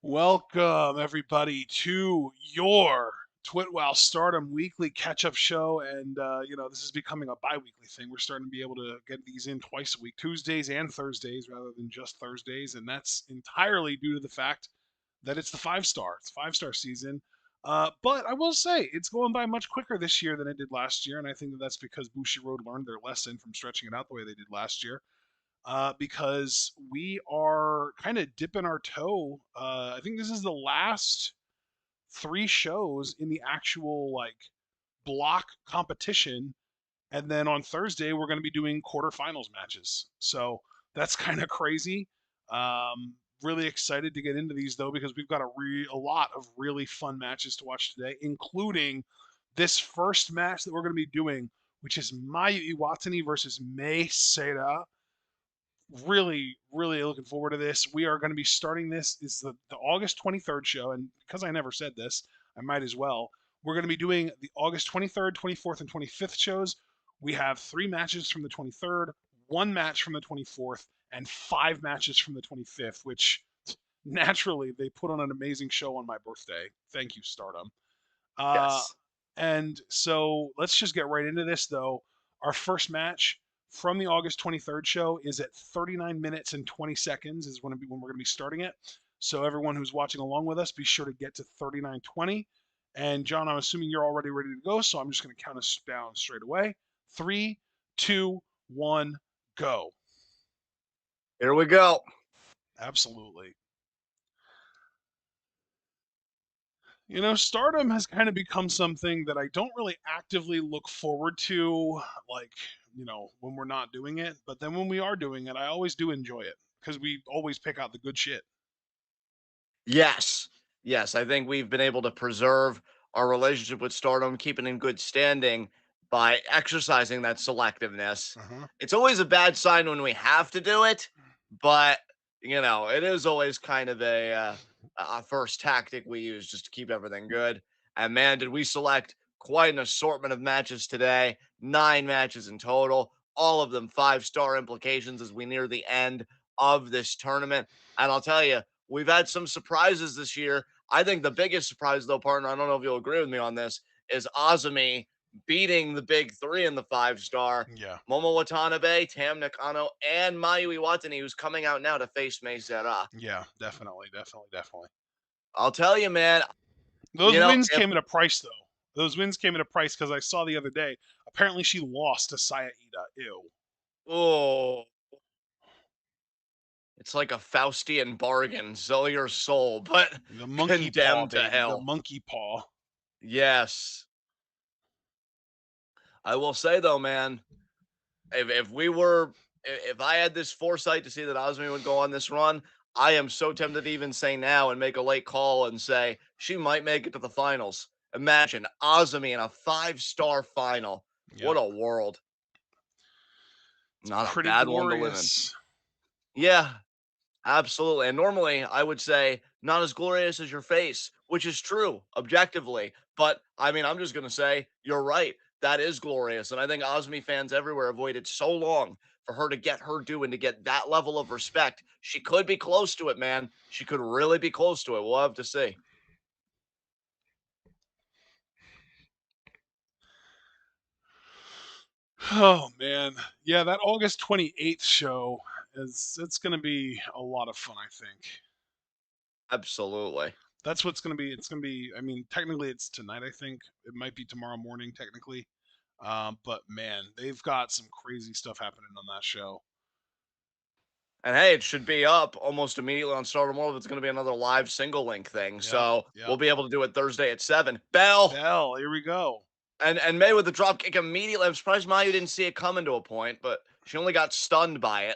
Welcome, everybody, to your Twitwell Stardom Weekly Catch-Up Show. And, this is becoming a bi-weekly thing. We're starting to be able to get these in twice a week, Tuesdays and Thursdays, rather than just Thursdays. And that's entirely due to the fact that it's the It's five-star season. But I will say, it's going by much quicker this year than it did last year. And I think that that's because Bushiroad learned their lesson from stretching it out the way they did last year, because we are kind of dipping our toe. I think this is the last three shows in the actual block competition, and then on Thursday we're going to be doing quarterfinals matches. So that's kind of crazy. Really excited to get into these though, because we've got a lot of really fun matches to watch today, including this first match that we're going to be doing, which is Mayu Iwatani versus Mei Seira. Really looking forward to this. We are going to be starting this is the August 23rd show, and because I never said this, I might as well. We're going to be doing the August 23rd, 24th, and 25th shows. We have 3 matches from the 23rd, 1 match from the 24th, and 5 matches from the 25th, which naturally they put on an amazing show on my birthday. Thank you, Stardom. Uh, Yes. and so let's just get right into this, though. Our first match from the August 23rd show is at 39 minutes and 20 seconds is when we're going to be starting it. So everyone who's watching along with us, be sure to get to 39:20. And John, I'm assuming you're already ready to go, so I'm just going to count us down straight away. 3, 2, 1, go. Here we go. Absolutely. Stardom has kind of become something that I don't really actively look forward to, like, when we're not doing it. But then when we are doing it, I always do enjoy it because we always pick out the good shit. Yes. Yes. I think we've been able to preserve our relationship with Stardom, keeping in good standing by exercising that selectiveness. Uh-huh. It's always a bad sign when we have to do it, but it is always kind of a first tactic we use just to keep everything good. And man, did we select quite an assortment of matches today, 9 matches in total, all of them 5-star implications as we near the end of this tournament. And I'll tell you, we've had some surprises this year. I think the biggest surprise, though, partner, I don't know if you'll agree with me on this, is Azumi beating the big 3 in the 5-star. Yeah. Momo Watanabe, Tam Nakano, and Mayu Iwatani, who's coming out now to face Mei Seira. Yeah, definitely. I'll tell you, man, Those wins if came at a price, though. Those wins came at a price because I saw the other day. Apparently, she lost to Saya Ida. Ew. oh, it's like a Faustian bargain, sell your soul, but The monkey paw, condemned to baby. The hell. monkey paw. Yes. I will say though, man, if I had this foresight to see that Osmi would go on this run, I am so tempted to even say now and make a late call and say she might make it to the finals. Imagine Ozami in a 5-star final. What Yep. a world. It's Not a pretty bad one to live in. glorious. Yeah, absolutely. And normally I would say not as glorious as your face, which is true objectively. But I mean, I'm just going to say you're right. That is glorious. And I think Osmi fans everywhere have waited so long for her to get her due and to get that level of respect. She could be close to it, man. She could really be close to it. We'll have to see. Oh man, yeah, that August 28th show it's going to be a lot of fun. I think Absolutely. that's what's going to be. It's going to be. I mean, technically it's tonight. I think it might be tomorrow morning, technically. But man, they've got some crazy stuff happening on that show. And hey, it should be up almost immediately on Stardom World. It's going to be another live single link thing. Yep, So yep. we'll be able to do it Thursday at 7. Bell. Bell, here we go. And May with the drop kick immediately. I'm surprised Mayu didn't see it coming to a point, but she only got stunned by it.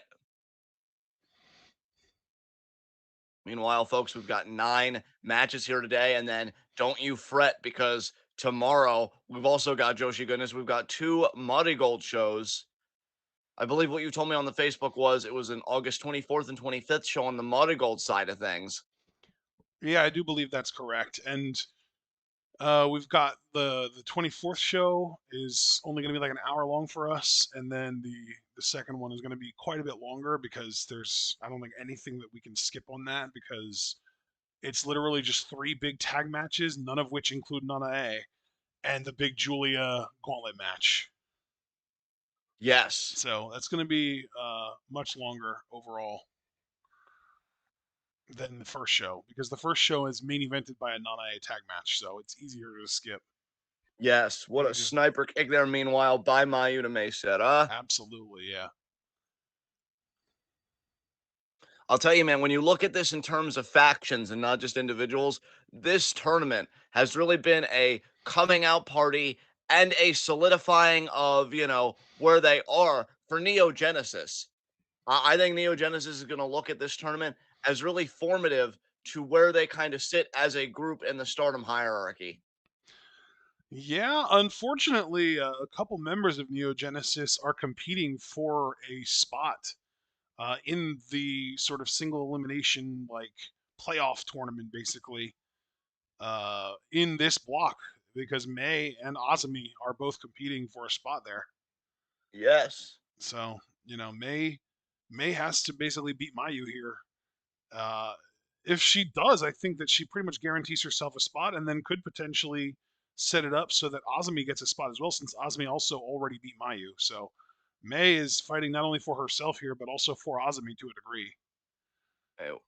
Meanwhile, folks, we've got 9 matches here today, and then don't you fret because tomorrow we've also got Joshi goodness. We've got 2 Muddy Gold shows. I believe what you told me on the Facebook was it was an August 24th and 25th show on the Muddy Gold side of things. Yeah, I do believe that's correct. And we've got the 24th show is only going to be like an hour long for us, and then the second one is going to be quite a bit longer because there's I don't think anything that we can skip on that because It's literally just 3 big tag matches, none of which include Nana A, and the big Julia gauntlet match. Yes. So that's going to be much longer overall than the first show because the first show is main evented by a Nana A tag match, so it's easier to skip. Yes. What You a can just sniper kick there, meanwhile, by Mayu to May said, huh? absolutely, yeah. I'll tell you, man, when you look at this in terms of factions and not just individuals, this tournament has really been a coming out party and a solidifying of, where they are for Neo Genesis. I think Neo Genesis is going to look at this tournament as really formative to where they kind of sit as a group in the Stardom hierarchy. Yeah, unfortunately, a couple members of Neo Genesis are competing for a spot in the sort of single elimination like playoff tournament, basically in this block because May and Azumi are both competing for a spot there. Yes. So May has to basically beat Mayu here. Uh, if she does, I think that she pretty much guarantees herself a spot, and then could potentially set it up so that Azumi gets a spot as well, since Azumi also already beat Mayu. So May is fighting not only for herself here, but also for Azumi to a degree. Ew.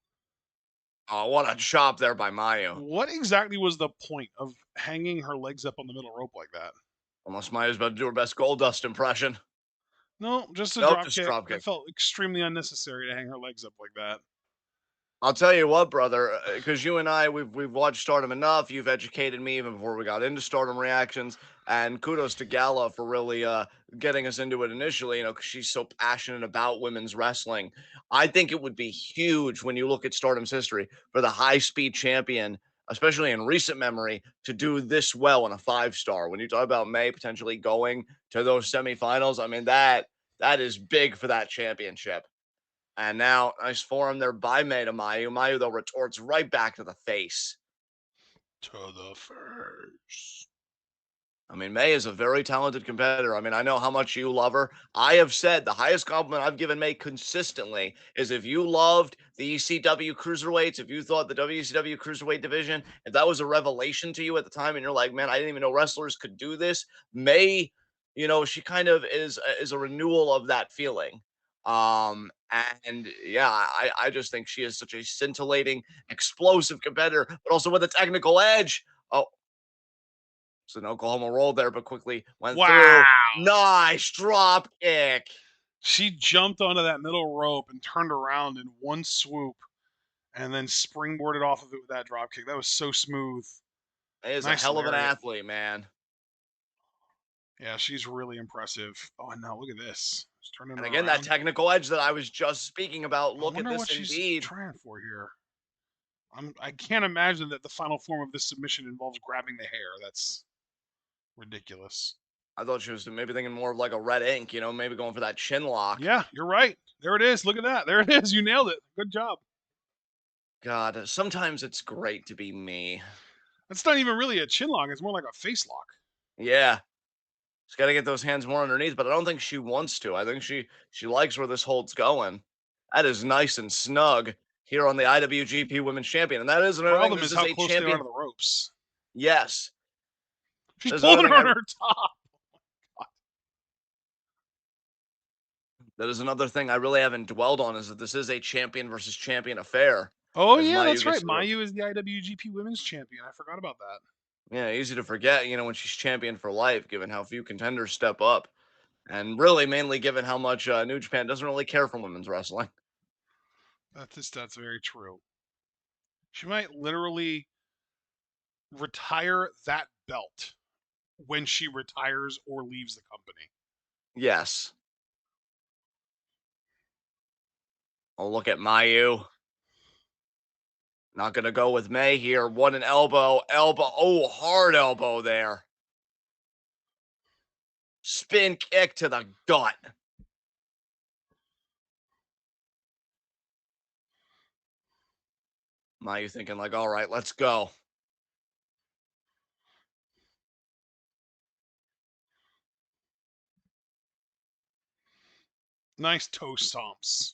Oh, what a chop there by Mayu. What exactly was the point of hanging her legs up on the middle rope like that? Almost Mayu's about to do her best Gold Dust impression. No, just a Nope, drop just kick. drop That kick. felt extremely unnecessary to hang her legs up like that. I'll tell you what, brother, because you and I, we've watched Stardom enough. You've educated me even before we got into Stardom reactions, and kudos to Gala for really getting us into it initially. Because she's so passionate about women's wrestling. I think it would be huge when you look at Stardom's history for the high speed champion, especially in recent memory, to do this well in a 5-star. When you talk about May potentially going to those semifinals, I mean that is big for that championship. And now, nice form there by May to Mayu. Mayu, though, retorts right back to the face. To the face. I mean, May is a very talented competitor. I mean, I know how much you love her. I have said the highest compliment I've given May consistently is if you loved the ECW cruiserweights, if you thought the WCW cruiserweight division, if that was a revelation to you at the time, and you're like, man, I didn't even know wrestlers could do this. May, she kind of is a renewal of that feeling. And yeah, I just think she is such a scintillating, explosive competitor, but also with a technical edge. Oh, it's an Oklahoma roll there, but quickly went through. Wow. Nice drop kick. She jumped onto that middle rope and turned around in one swoop and then springboarded off of it with that drop kick. That was so smooth. He is a Nice hell of an lariat. athlete, man. Yeah, she's really impressive. Oh, no, look at this. She's turning And her again, that around. technical edge that I was just speaking about. I Look at wonder this what she's indeed. trying for here. I can't imagine that the final form of this submission involves grabbing the hair. That's ridiculous. I thought she was maybe thinking more of like a red ink, maybe going for that chin lock. Yeah, you're right. There it is. Look at that. There it is. You nailed it. Good job. God, sometimes it's great to be me. That's not even really a chin lock. It's more like a face lock. Yeah. She's got to get those hands more underneath, but I don't think she wants to. I think she likes where this hold's going. That is nice and snug here on the IWGP Women's Champion. And that is another thing. Problem This is is how a close they are champion. to the ropes. Yes. She's There's another pulling thing her on her top. that is another thing I really haven't dwelled on is that this is a champion versus champion affair. Oh As yeah, Mayu that's right. gets to the Mayu is the IWGP Women's Champion. I forgot about that. yeah, easy to forget, when she's champion for life, given how few contenders step up. And really mainly given how much New Japan doesn't really care for women's wrestling. That's very true. She might literally retire that belt when she retires or leaves the company. Yes. Oh, look at Mayu. Not going to go with May here. What an elbow. Elbow. Oh, hard elbow there. Spin kick to the gut. Mayu thinking like, all right, let's go. Nice toe stomps.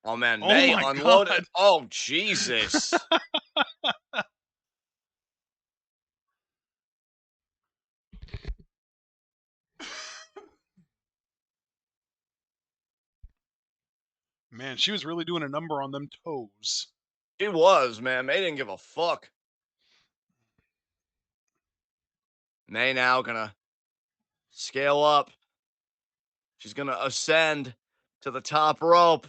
Oh, man, Oh May my unloaded. god. Oh, Jesus. Man, she was really doing a number on them toes. She was, man. May didn't give a fuck. May now gonna scale up. She's gonna ascend to the top rope.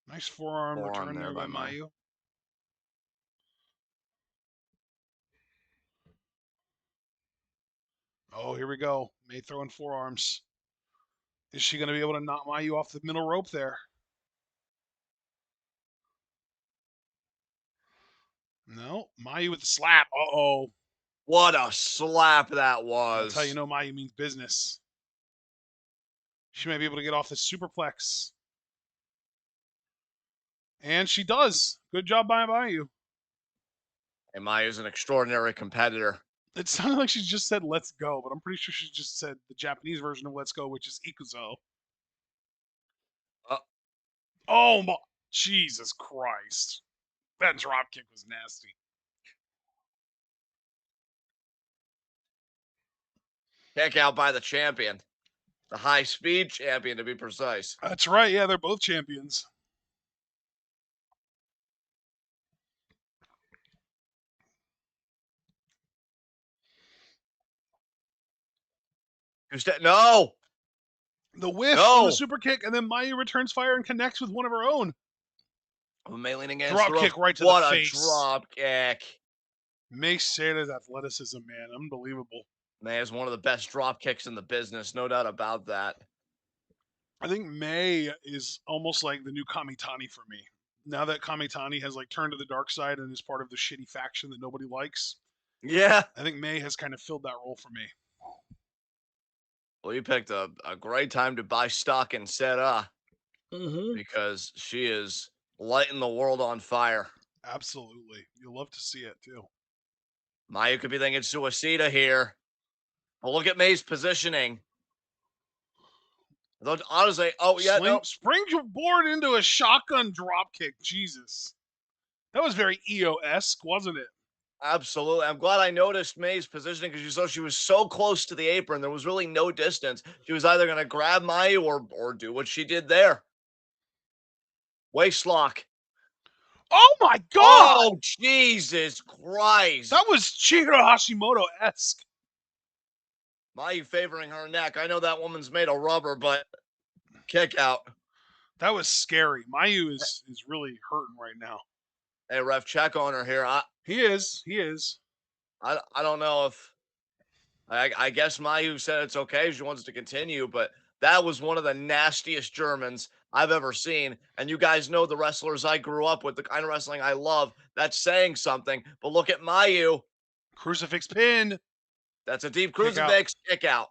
Nice forearm Forearm return there there by by May. Mayu. Oh, here we go. May throwing forearms. Is she going to be able to knock Mayu off the middle rope there? No. Mayu with the slap. Uh-oh. What a slap that That's how you was. know Mayu means business. She may be able to get off the superplex. And she does. Good job by Mayu. And Mayu's an extraordinary competitor. It sounded like she just said "let's go," but I'm pretty sure she just said the Japanese version of "let's go," which is ikuzo. Uh, Oh my, Jesus Christ! That drop kick was nasty. Kick out by the champion. The high speed champion, to be precise. That's right. Yeah, they're both champions. No! The whiff on the No! super kick, and then Mayu returns fire and connects with one of her own. May leaning against the Drop ropes. kick right to the What a face. drop kick. May Sayada's athleticism, man, unbelievable. May is one of the best drop kicks in the business, no doubt about that. I think May is almost like the new Kamitani for me. Now that Kamitani has like turned to the dark side and is part of the shitty faction that nobody likes, Yeah. I think May has kind of filled that role for me. Well, you picked a great time to buy stock in Seta Mm-hmm. because she is lighting the world on fire. Absolutely. You'll love to see it too. Mayu could be thinking Suicida here. But look at May's positioning. Though honestly, oh yeah, no, Springboard into a shotgun drop kick. Jesus. That was very EO-esque, wasn't it? absolutely. I'm glad I noticed May's positioning because you saw she was so close to the apron. There was really no distance. She was either gonna grab Mayu or do what she did there. Waist lock. Oh my god! Oh Jesus Christ! That was Chihiro Hashimoto-esque. Mayu favoring her neck. I know that woman's made of rubber, but kick out. That was scary. Mayu is really hurting right now. Hey, ref, check on her here. He is. He is. I don't know if I guess Mayu said it's okay. She wants to continue, but that was one of the nastiest Germans I've ever seen. And you guys know the wrestlers I grew up with, the kind of wrestling I love. That's saying something. But look at Mayu. Crucifix pin. That's a deep Kick out. crucifix kick out.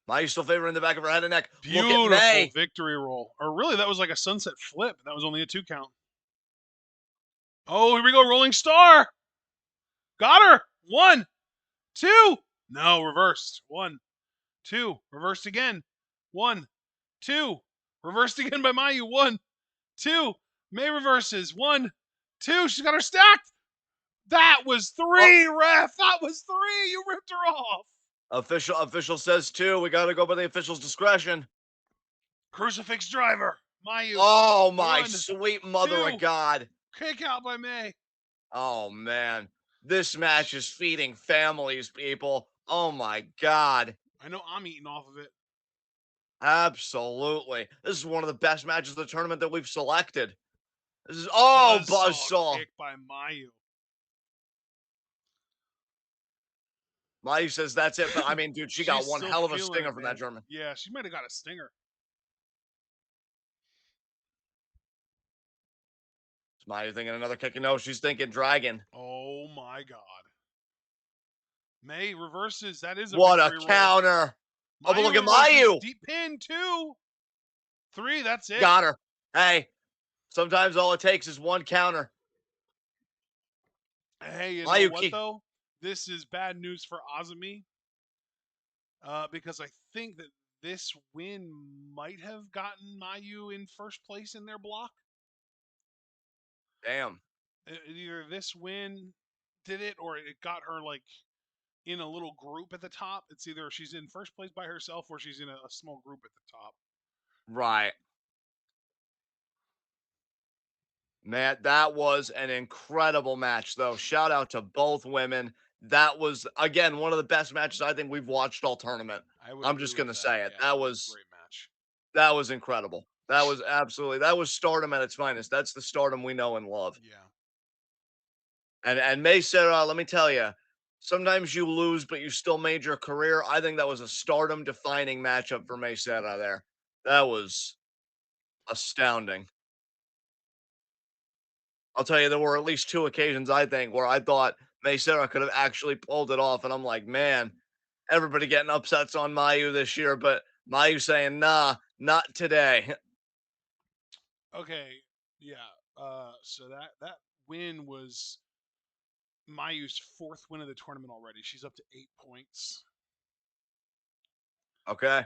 Mayu still favoring the back of her head and neck. Look at Beautiful May. victory roll. Or really, that was like a sunset flip. That was only a 2 count. Oh, here we go. Rolling star. Got her. 1, 2. No, reversed. 1, 2. Reversed again. 1, 2. Reversed again by Mayu. 1, 2. May reverses. 1, 2. She's got her stacked. That was 3, ref. That was 3. You ripped her off. Official says 2. We got to go by the official's discretion. Crucifix driver. Mayu. Oh, my 1, sweet mother 2. of God. Kick out by May. Oh, man. This match is feeding families, people. Oh, my God. I know I'm eating off of it. Absolutely. This is one of the best matches of the tournament that we've selected. This is, oh, buzzsaw. Kick by Mayu. Mayu says that's it, but I mean, dude, she got She's one still hell of a feeling stinger it, from man. that German. Yeah, she might have got a stinger. Is Mayu thinking another kick? No, she's thinking dragon. Oh my god. May reverses. That is a What a victory roll. counter. Oh, but look at reverses. Mayu. Deep pin 2, 3. That's it. Got her. Hey, Sometimes all it takes is one counter. Hey, you know what Mayuki, though? This is bad news for Azumi, because I think that this win might have gotten Mayu in first place in their block. damn. Either this win did it, or it got her like in a little group at the top. It's either she's in first place by herself or she's in a small group at the top. Right. Man, that was an incredible match, though. Shout out to both women. That was, again, one of the best matches I think we've watched all tournament. I would I'm agree just with gonna that. say it. Yeah, that was a great match. That was incredible. That was Stardom at its finest. That's the Stardom we know and love. Yeah. And May Sarah, let me tell you, sometimes you lose, but you still made your career. I think that was a Stardom defining matchup for May Sarah there. That was astounding. I'll tell you, there were at least two occasions I think where I thought May Sarah could have actually pulled it off, and I'm like, man, everybody getting upsets on Mayu this year, but Mayu saying, nah, not today. Okay. Yeah. So that win was Mayu's fourth win of the tournament already. She's up to 8 points. Okay,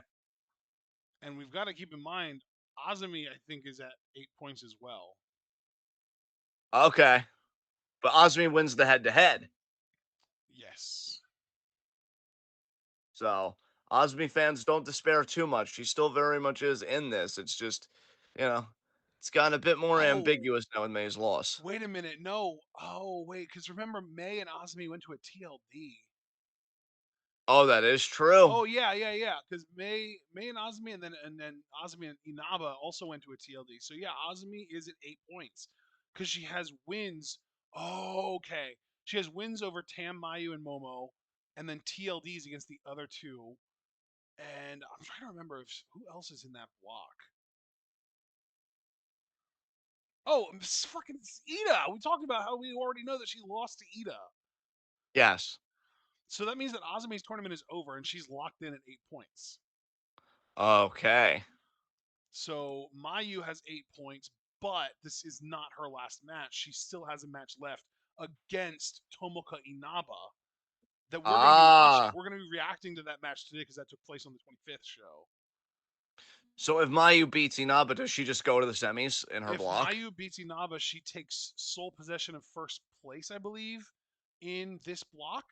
And we've got to keep in mind, Azumi, I think, is at 8 points as well. okay, but Osmi wins the head-to-head, Yes. so Osmi fans don't despair too much. She still very much is in this. It's just, you know, it's gotten a bit more Oh, ambiguous now with May's loss. wait a minute. No. Oh, wait. Because remember, May and Azumi went to a TLD. Oh, that is true. Oh yeah, yeah, yeah. Because May and Azumi, and then Azumi and Inaba also went to a TLD. So yeah, Azumi is at 8 points because she has wins. Oh, okay. She has wins over Tam, Mayu, and Momo, and then TLDs against the other two. And I'm trying to remember if who else is in that block. Oh, it's fucking Ida. We talked about how we already know that she lost to Ida. Yes. So that means that Azumi's tournament is over and she's locked in at 8 points. Okay. So Mayu has 8 points, but this is not her last match. She still has a match left against Tomoka Inaba that we're going to be watching. Ah. We're going to be reacting to that match today because that took place on the 25th show. So if Mayu beats Inaba, does she just go to the semis in her If block? Mayu beats Inaba, she takes sole possession of first place, I believe, in this block.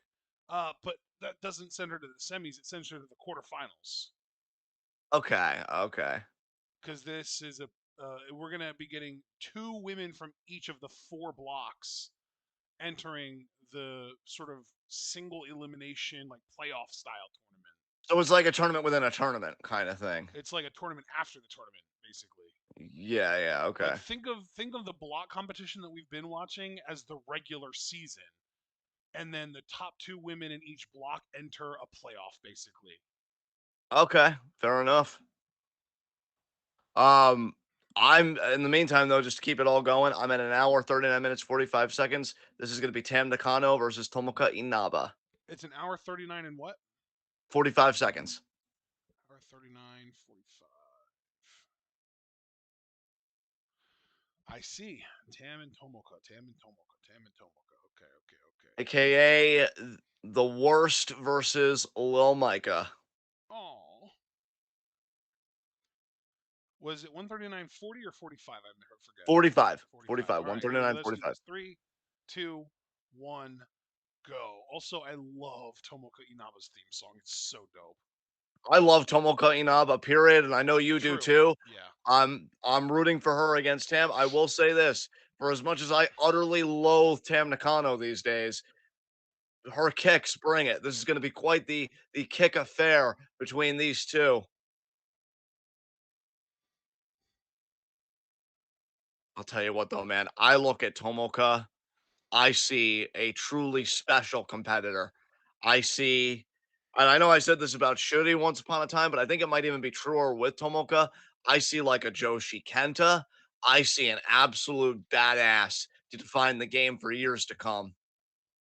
But that doesn't send her to the semis; it sends her to the quarterfinals. Okay, okay. Because this is a we're gonna be getting two women from each of the four blocks entering the sort of single elimination like playoff style tournament. So it's like a tournament within a tournament kind of thing. It's like a tournament after the tournament, basically. Yeah, yeah, Like okay. think of the block competition that we've been watching as the regular season, and then the top two women in each block enter a playoff, basically. Okay, fair enough. Um, I'm in the meantime though, just to keep it all going, I'm at an hour, 39 minutes, 45 seconds. This is gonna be Tam Nakano versus Tomoka Inaba. It's an hour 39 and what? 45 seconds. Hour 39, 45. I see. Tam and Tomoka. Tam and Tomoka. Tam and Tomoka. Okay, okay, okay. AKA the worst versus Lil Micah. Oh. Was it 139.40 or 45? I forget. 45. 45. 45. All right, ready? 139, Let's do 45. this. Three, two, one, go. Also, I love Tomoka Inaba's theme song. It's so dope. I love Tomoka Inaba, period, and I know you do True. too. Yeah. I'm rooting for her against Tam. I will say this: for as much as I utterly loathe Tam Nakano these days, her kicks bring it. This is going to be quite the kick affair between these two. I'll tell you what, though, man. I look at Tomoka. I see a truly special competitor. I see, and I know I said this about Shuri once upon a time, but I think it might even be truer with Tomoka. I see like a Joshi Kenta. I see an absolute badass to define the game for years to come.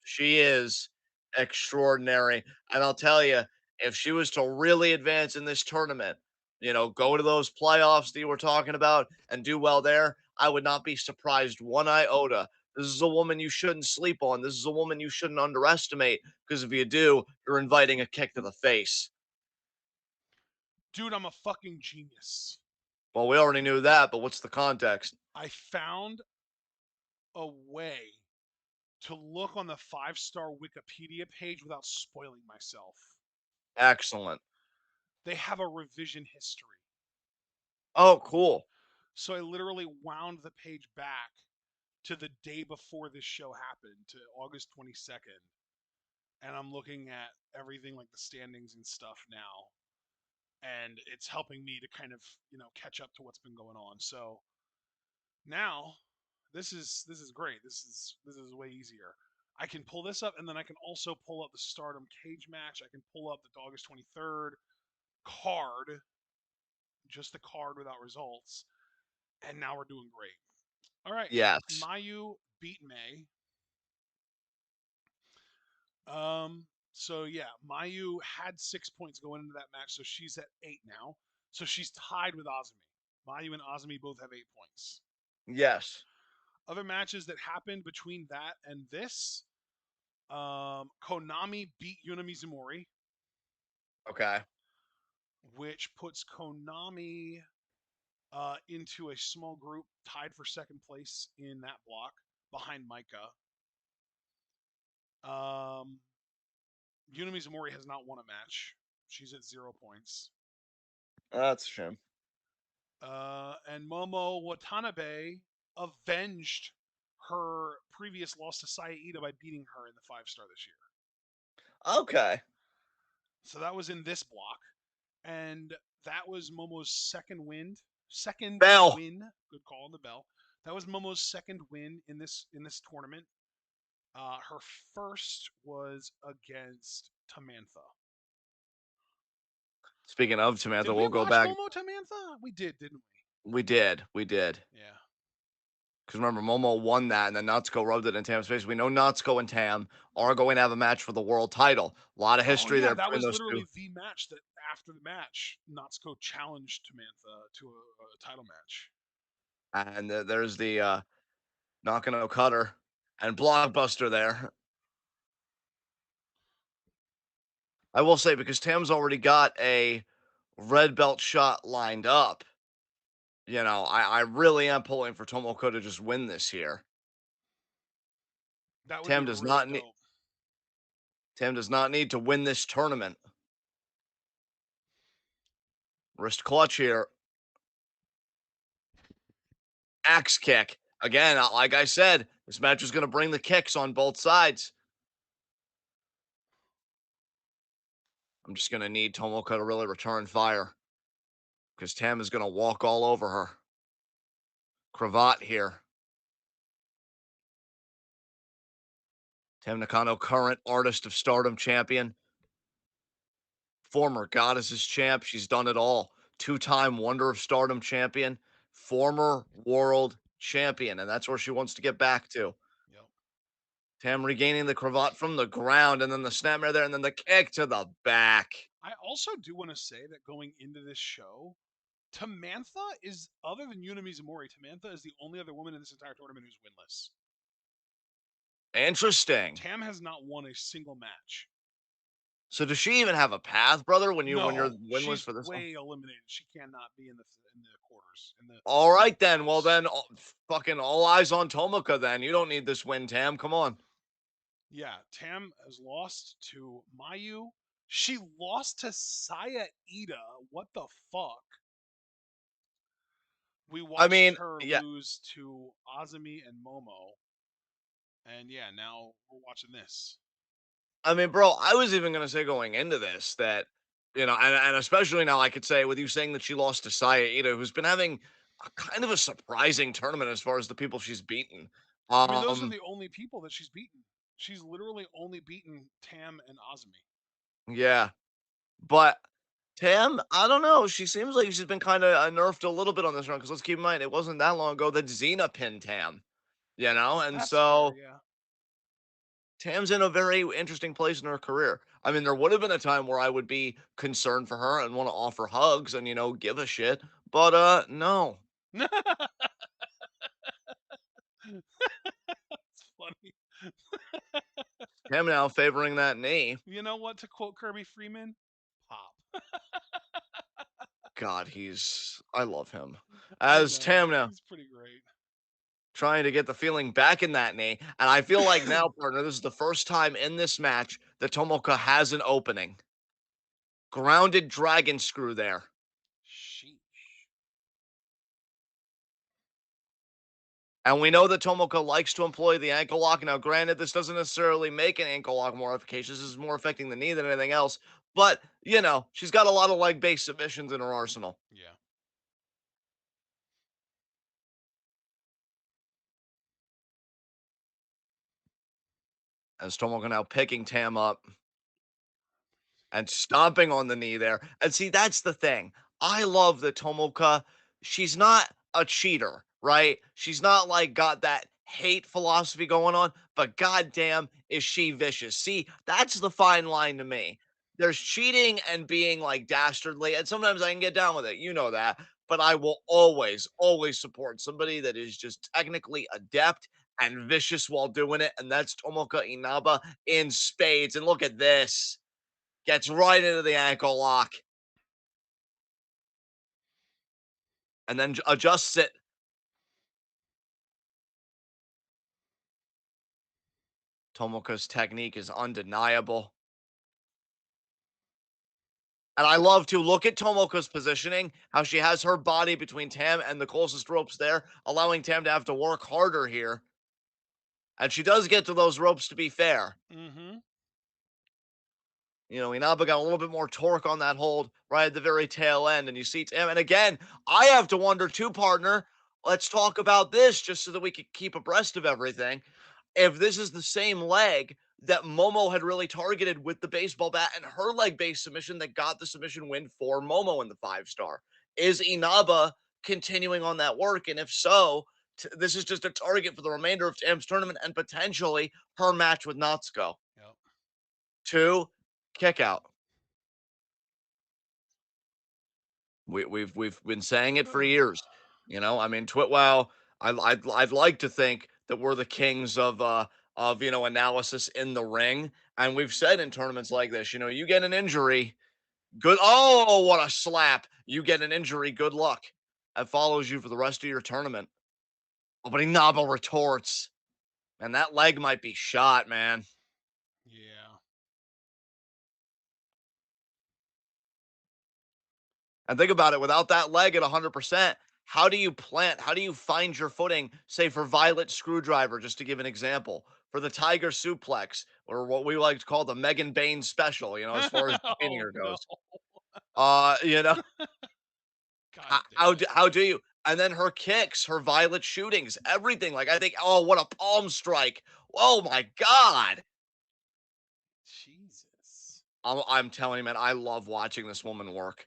She is extraordinary. And I'll tell you, if she was to really advance in this tournament, go to those playoffs that you were talking about and do well there, I would not be surprised one iota. This is a woman you shouldn't sleep on. This is a woman you shouldn't underestimate, because if you do, you're inviting a kick to the face. Dude, I'm a fucking genius. Well, we already knew that, but what's the context? I found a way to look on the 5-star Wikipedia page without spoiling myself. Excellent. They have a revision history. Oh, cool. So I literally wound the page back to the day before this show happened, to August 22nd. And I'm looking at everything like the standings and stuff now. And it's helping me to kind of, catch up to what's been going on. So now this is great. This is way easier. I can pull this up, and then I can also pull up the Stardom cage match. I can pull up the August 23rd card, just the card without results, and now we're doing great. All right, Yes. Mayu beat May. Um, so yeah, Mayu had 6 points going into that match, so she's at 8 now. So she's tied with Azumi. Mayu and Azumi both have 8 points. Yes. Other matches that happened between that and this, Konami beat Yuna Mizumori, Okay. which puts Konami into a small group tied for second place in that block behind Micah. Yuna Mizumori has not won a match. She's at 0 points. That's a shame. And Momo Watanabe avenged her previous loss to Saya Ida by beating her in the 5-star this year. Okay. So that was in this block. And that was Momo's second win. Second Bell. win. Good call on the bell. That was Momo's second win in this tournament. Her first was against Tamantha. Speaking of Samantha, Did we we'll go watch back. Momo Tamantha? We did, didn't we? We did. We did. Yeah. Because remember, Momo won that, and then Natsuko rubbed it in Tam's face. We know Natsuko and Tam are going to have a match for the world title. A lot of Oh history yeah, there that between was those two. literally the match that after the match, Natsuko challenged Tamantha to a title match. And there's the Nakano Cutter and Blockbuster there. I will say, because Tam's already got a red belt shot lined up, I really am pulling for Tomoko to just win this here. That would be Tam does really not need dope. Tam does not need to win this tournament. Wrist clutch here. Axe kick. Again, like I said, this match is going to bring the kicks on both sides. I'm just going to need Tomoko to really return fire, because Tam is going to walk all over her. Cravat here. Tam Nakano, current Artist of Stardom champion. Former Goddesses champ. She's done it all. Two-time Wonder of Stardom champion. Former world champion. And that's where she wants to get back to. Yep. Tam regaining the cravat from the ground, and then the snapmare there, and then the kick to the back. I also do want to say that going into this show, Tamantha is, other than Yuna Mizumori, Tamantha is the only other woman in this entire tournament who's winless. Interesting. Tam has not won a single match. So does she even have a path, brother, when you're No, winless she's for this one? way eliminated. She cannot be in the quarters. All right then. Well then, fucking all eyes on Tomoka then. You don't need this win, Tam. Come on. Yeah, Tam has lost to Mayu. She lost to Saya Ida. What the fuck? We I watched mean, her yeah. lose to Azumi and Momo. And yeah, now we're watching this. I mean, bro, I was even gonna say going into this that, and especially now I could say with you saying that she lost to Saya Ida, who's been having a kind of a surprising tournament as far as the people she's beaten. I mean, those are Um, the only people that she's beaten. She's literally only beaten Tam and Azumi. yeah, but Tam, I don't know. She seems like she's been kind of nerfed a little bit on this run, because let's keep in mind it wasn't that long ago that Xena pinned Tam, and That's fair, so yeah. Tam's in a very interesting place in her career. I mean, there would have been a time where I would be concerned for her and want to offer hugs and, give a shit. But no. It's funny. Him now favoring that knee. You know what? To quote Kirby Freeman, pop. God, I love him. I As know. Tamna He's pretty great. trying to get the feeling back in that knee. And I feel like now, partner, this is the first time in this match that Tomoka has an opening. Grounded dragon screw there. Sheesh. And we know that Tomoka likes to employ the ankle lock. Now, granted, this doesn't necessarily make an ankle lock more efficacious. This is more affecting the knee than anything else. But, she's got a lot of leg-based submissions in her arsenal. Yeah. As Tomoka now picking Tam up and stomping on the knee there. And see, that's the thing. I love that Tomoka, she's not a cheater, right? She's not like got that hate philosophy going on, but goddamn is she vicious. See, that's the fine line to me. There's cheating and being like dastardly, and sometimes I can get down with it. You know that. But I will always, always support somebody that is just technically adept and vicious while doing it. And that's Tomoka Inaba in spades. And look at this. Gets right into the ankle lock and then adjusts it. Tomoka's technique is undeniable. And I love to look at Tomoka's positioning, how she has her body between Tam and the closest ropes there, allowing Tam to have to work harder here. And she does get to those ropes to be fair. Mm-hmm. Inaba got a little bit more torque on that hold right at the very tail end. And you see Tam. And again, I have to wonder too, partner. Let's talk about this just so that we can keep abreast of everything. If this is the same leg that Momo had really targeted with the baseball bat and her leg based submission that got the submission win for Momo in the 5-star. Is Inaba continuing on that work? And if so, this is just a target for the remainder of Tam's tournament and potentially her match with Natsuko. Yep. 2, kick out. We've been saying it for years. I mean, Twitwell. I'd like to think that we're the kings of analysis in the ring, and we've said in tournaments like this, you get an injury, good. Oh, what a slap! You get an injury, good luck. That follows you for the rest of your tournament. Oh, but Inaba retorts, and that leg might be shot, man. Yeah. And think about it, without that leg at 100%, how do you plant? How do you find your footing, say, for Violet Screwdriver, just to give an example, for the Tiger Suplex, or what we like to call the Megan Bain special, as far as Oh here no. goes. Uh, you know, God how damn do, it. how do you? And then her kicks, her Violet shootings, everything. Like, I think, oh, what a palm strike. Oh my God. Jesus. I'm telling you, man, I love watching this woman work.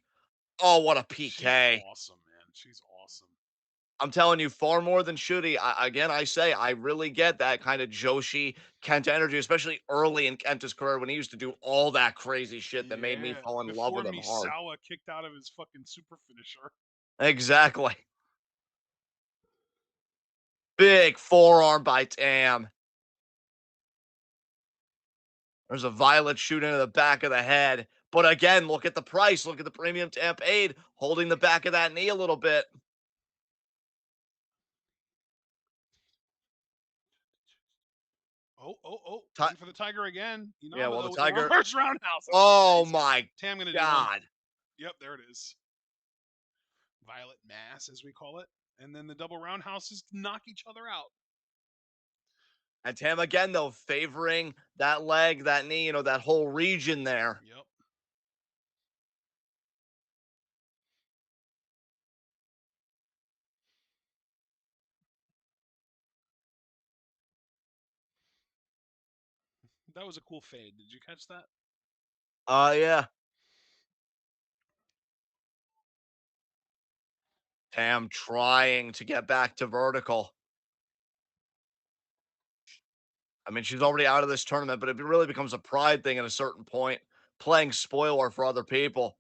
Oh, what a She's PK. awesome, man. She's awesome. I'm telling you, far more than Shooty. Again, I say I really get that kind of Joshi Kenta energy, especially early in Kenta's career when he used to do all that crazy shit that made me Yeah. fall in love Before with him hard. Misawa kicked out of his fucking super finisher. Exactly. Big forearm by Tam. There's a Violet shoot into the back of the head. But again, look at the price. Look at the premium Tam paid, holding the back of that knee a little bit. Oh, oh, oh. Ti- Went for the Tiger again. yeah, Inaba, well, the though, with the Tiger. reverse roundhouse. That's Oh crazy. my Tam gonna do one. God. Yep, there it is. Violet Mass, as we call it. And then the double roundhouses knock each other out. And Tam again, though, favoring that leg, that knee, that whole region there. Yep. That was a cool fade. Did you catch that? Yeah. Tam trying to get back to vertical. I mean, she's already out of this tournament, but it really becomes a pride thing at a certain point, playing spoiler for other people.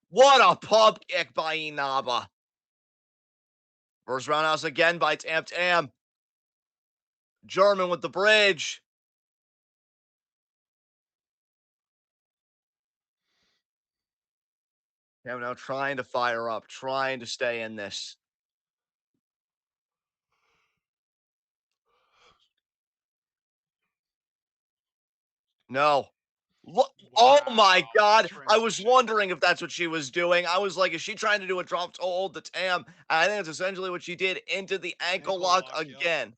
What a pump kick by Inaba. First roundhouse again by Tam Tam. German with the bridge. Yeah, I'm now trying to fire up, trying to stay in this. No. Look, oh my Wow, that god, I was transition. wondering if that's what she was doing. I was like, is she trying to do a drop toe hold to Tam? And I think that's essentially what she did into the ankle Ankle lock lock, yep. again.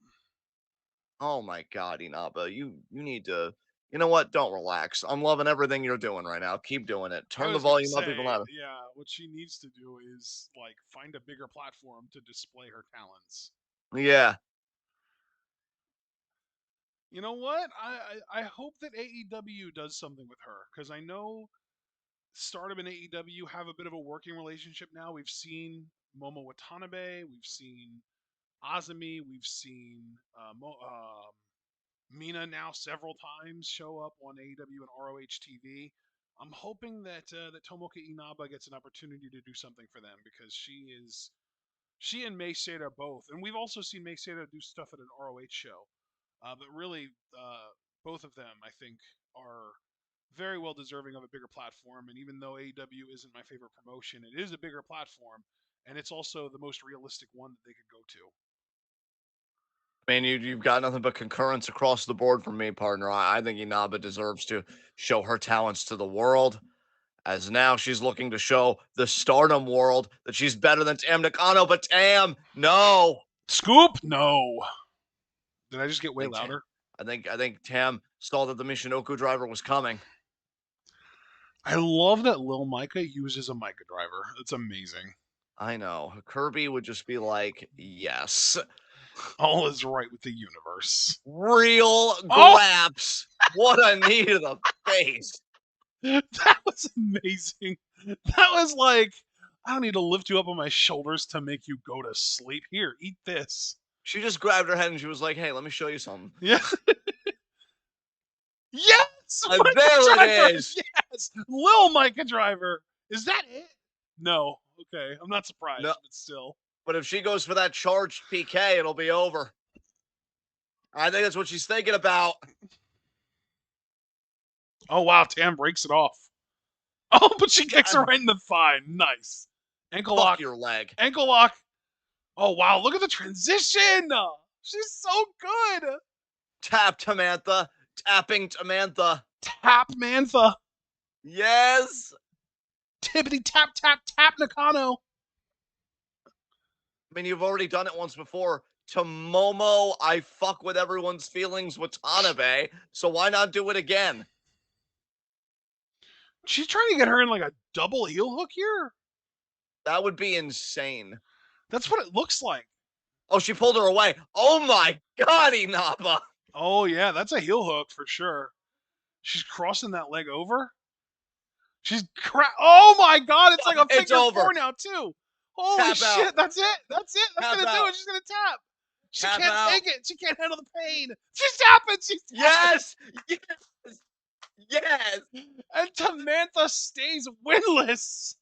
Oh my god, Inaba, you need to. You know what? Don't relax. I'm loving everything you're doing right now. Keep doing it. I Turn the was gonna volume up say, even louder. yeah, what she needs to do is like find a bigger platform to display her talents. Yeah. You know what? I hope that AEW does something with her because I know Stardom and AEW have a bit of a working relationship now. We've seen Momo Watanabe, we've seen Azumi, we've seen Mina now several times show up on AEW and ROH TV. I'm hoping that Tomoka Inaba gets an opportunity to do something for them because she and Mei Sato both, and we've also seen Mei Sato do stuff at an ROH show. But really, both of them, I think, are very well deserving of a bigger platform. And even though AEW isn't my favorite promotion, it is a bigger platform, and it's also the most realistic one that they could go to. Man, you've got nothing but concurrence across the board from me, partner. I think Inaba deserves to show her talents to the world. As now she's looking to show the Stardom world that she's better than Tam Nakano, but Tam, no. Scoop? No. Did I just get way Like Tam, louder? I think Tam saw that the Michinoku driver was coming. I love that Lil Micah uses a Micah driver. It's amazing. I know. Kirby would just be like, yes. All is right with the universe. Real Oh, graps. What a knee to the face. that was amazing. That was like, I don't need to lift you up on my shoulders to make you go to sleep. Here, eat this. She just grabbed her head and she was like, hey, let me show you something. Yeah. Yes, And Micah there it driver. is. Yes, Lil Micah driver. Is that it? No. Okay, I'm not No, surprised, but still. but if she goes for that charged PK, it'll be over. I think that's what she's thinking about. Oh wow, Tam breaks it off. Oh, but she kicks her God, right in the thigh. Nice. Ankle fuck lock. your leg. Ankle lock. Oh wow, look at the transition. She's so good. Tap Tamantha. Tapping Tamantha. Tap Mantha. Yes. Tippity tap tap tap Nakano. I mean, you've already done it once before. To Momo, I fuck with everyone's feelings Watanabe, so why not do it again? She's trying to get her in like a double heel hook here. That would be insane. That's what it looks like. Oh, she pulled her away. Oh my god, Inaba. Oh yeah, that's a heel hook for sure. She's crossing that leg over. Oh my god, it's like a It's figure over. four now too. Holy Tap out. shit, that's it. That's it. That's Tap gonna do out. it. She's gonna tap. She Tap can't out. take it. She can't handle the pain. She's tapping. She's tapping. Yes. Yes. Yes. And Tamantha stays winless.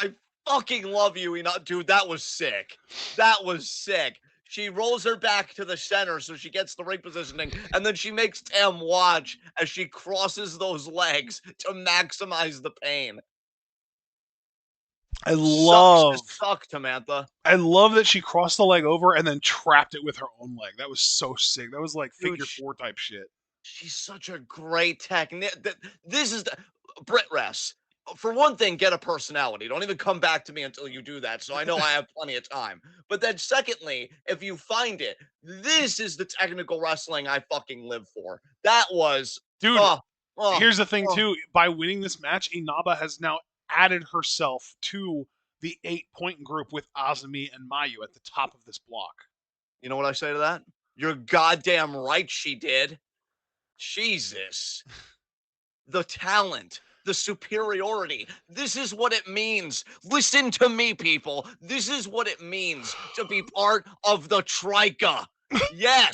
I fucking love you, Enoch. Dude, that was sick. That was sick. She rolls her back to the center so she gets the ring positioning, and then she makes Tam watch as she crosses those legs to maximize the pain. I Sucks to love suck, Samantha. I love that she crossed the leg over and then trapped it with her own leg. That was so sick. That was like Dude, figure four type shit. she's such a great technique. This is the Brit Rest. For one thing, get a personality. Don't even come back to me until you do that. So I know I have plenty of time. But then, secondly, if you find it, this is the technical wrestling I fucking live for. That was, Dude, oh, oh, here's the thing oh. too. By winning this match, Inaba has now added herself to the 8-point group with Azumi and Mayu at the top of this block. You know what I say to that? You're goddamn right she did. Jesus. The talent, the superiority. This is what it means. Listen to me, people. This is what it means to be part of the Trika. Yes.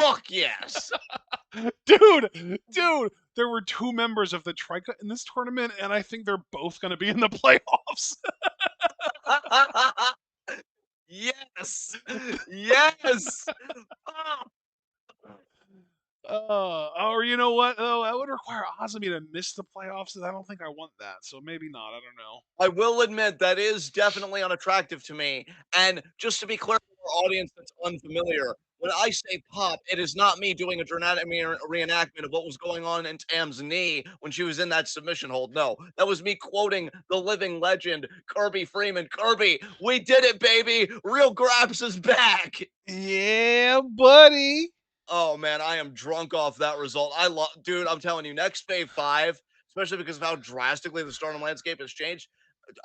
Fuck yes. Dude, there were two members of the Trika in this tournament, and I think they're both going to be in the playoffs. Yes. Yes. Or you know what? Oh, that would require Azumi to miss the playoffs, and I don't think I want that. So maybe not. I don't know. I will admit that is definitely unattractive to me. And just to be clear to our audience that's unfamiliar, when I say pop, it is not me doing a dramatic reenactment of what was going on in Tam's knee when she was in that submission hold. No, that was me quoting the living legend, Kirby Freeman. Kirby, we did it, baby. Real Graps is back. Yeah, buddy. Oh man, I am drunk off that result. I love, dude. I'm telling you, next Fave 5, especially because of how drastically the Stardom landscape has changed,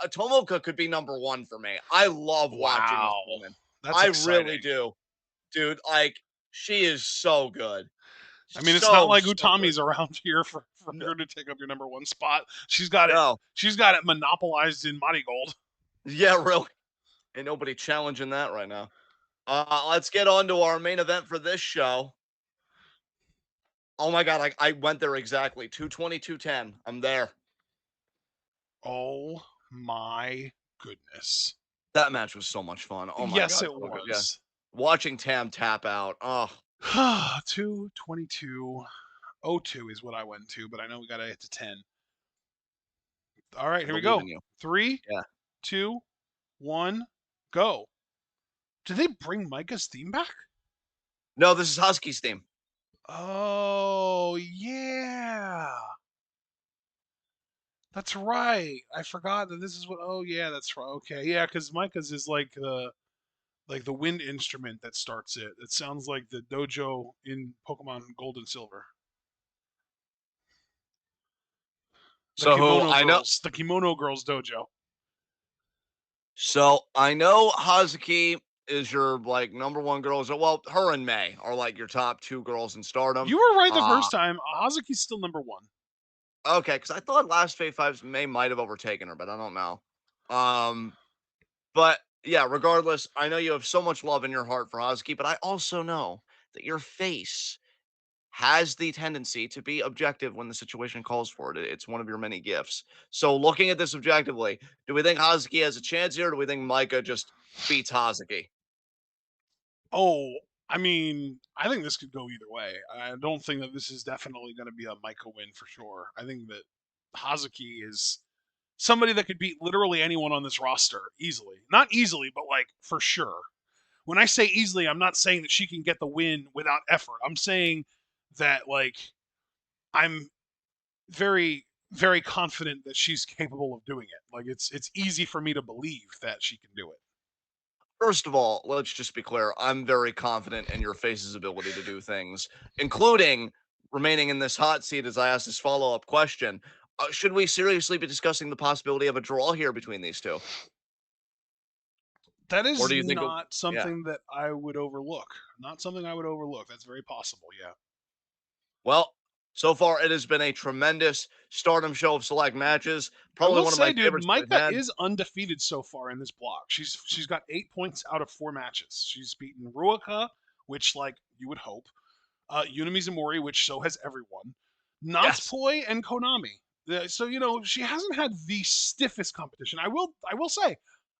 Tomoka could be number one for me. I love watching this Wow, woman. that's I really exciting. do, dude. Like, she is so good, I mean, it's not so like so good. Utami's around here for No, her to take up your number one spot. She's got it. no. She's got it monopolized in Marigold. Yeah, really. Ain't nobody challenging that right now. Let's get on to our main event for this show. Oh my god, I went there exactly. 220, 210. I'm there. Oh my goodness. That match was so much fun. Oh my Yes, god, it so good. Yeah. was. Watching Tam tap out. Oh, 222:02 is what I went to, but I know we got to hit to 10. All right, I here we believe go. in you. Three, Yeah. 2, 1, go. Did they bring Micah's theme back? No, this is Husky's theme. Oh, yeah. That's right. I forgot that this is what. Oh, yeah, that's right. Okay, yeah, because Micah's is like the wind instrument that starts it. It sounds like the dojo in Pokemon Gold and Silver. So who I know The Kimono Girls dojo. so I know Hazuki is your like number one girl. So well, her and May are like your top two girls in Stardom. You were right the Uh first time. Hazuki's still number one. okay, because I thought last Fave Fives May might have overtaken her, but I don't know. Um, but yeah, regardless, I know you have so much love in your heart for Hazuki, but I also know that your face has the tendency to be objective when the situation calls for it. It's one of your many gifts. So looking at this objectively, do we think Hazuki has a chance here? Or do we think Micah just beats Hazuki? Oh, I mean, I think this could go either way. I don't think that this is definitely going to be a Micah win for sure. I think that Hazuki is somebody that could beat literally anyone on this roster easily. Not easily, but like for sure. When I say easily, I'm not saying that she can get the win without effort. I'm saying that like I'm very very confident that she's capable of doing it. Like it's easy for me to believe that she can do it. First of all, let's just be clear. I'm very confident in your face's ability to do things, including remaining in this hot seat as I ask this follow up question. Should we seriously be discussing the possibility of a draw here between these two? That Or is do you think, not yeah, something that I would overlook. Not something I would overlook. That's very possible. Yeah. well, so far it has been a tremendous Stardom show of select matches. I Probably will one of my say, dude, favorites that we've Micah had. is undefeated so far in this block. She's got 8 points out of 4 matches. She's beaten Ruaka, which like you would hope, Yuna Mizumori, which so has everyone, Yes. Natspoi, and Konami. So she hasn't had the stiffest competition. I will say,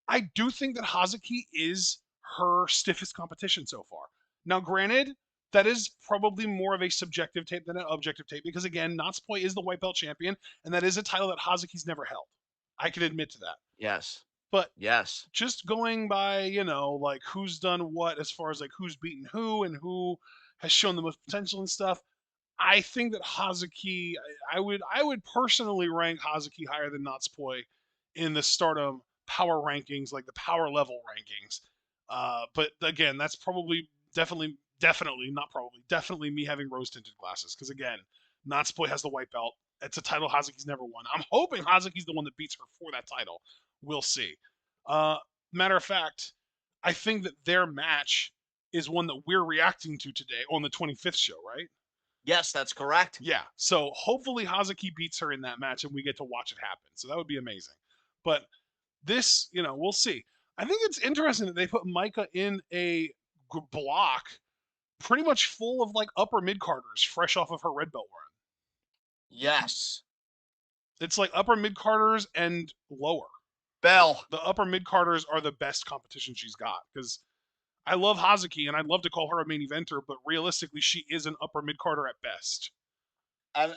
I do think that Hazuki is her stiffest competition so far. Now, granted, that is probably more of a subjective tape than an objective tape because again, Natspoi is the white belt champion, and that is a title that Hazuki's never held. I can admit to that. Yes. But Yes. just going by, like who's done what as far as like who's beaten who and who has shown the most potential and stuff, I think that Hazuki, I would personally rank Hazuki higher than Natspoi in the Stardom power rankings, like the power level rankings. But again, that's probably definitely not probably definitely me having rose tinted glasses because again, Natspoi has the white belt. It's a title Hazuki's never won. I'm hoping Hazuki's the one that beats her for that title. We'll see. Uh, Matter of fact, I think that their match is one that we're reacting to today on the 25th show, right? Yes, that's correct. Yeah. So hopefully Hazuki beats her in that match and we get to watch it happen. So that would be amazing. But this, we'll see. I think it's interesting that they put Micah in a block pretty much full of like upper mid carders fresh off of her red belt run. Yes. It's like upper mid carders and lower. Like Bell. the upper mid carders are the best competition she's got because I love Hazuki, and I'd love to call her a main eventer, but realistically, she is an upper mid carder at best. And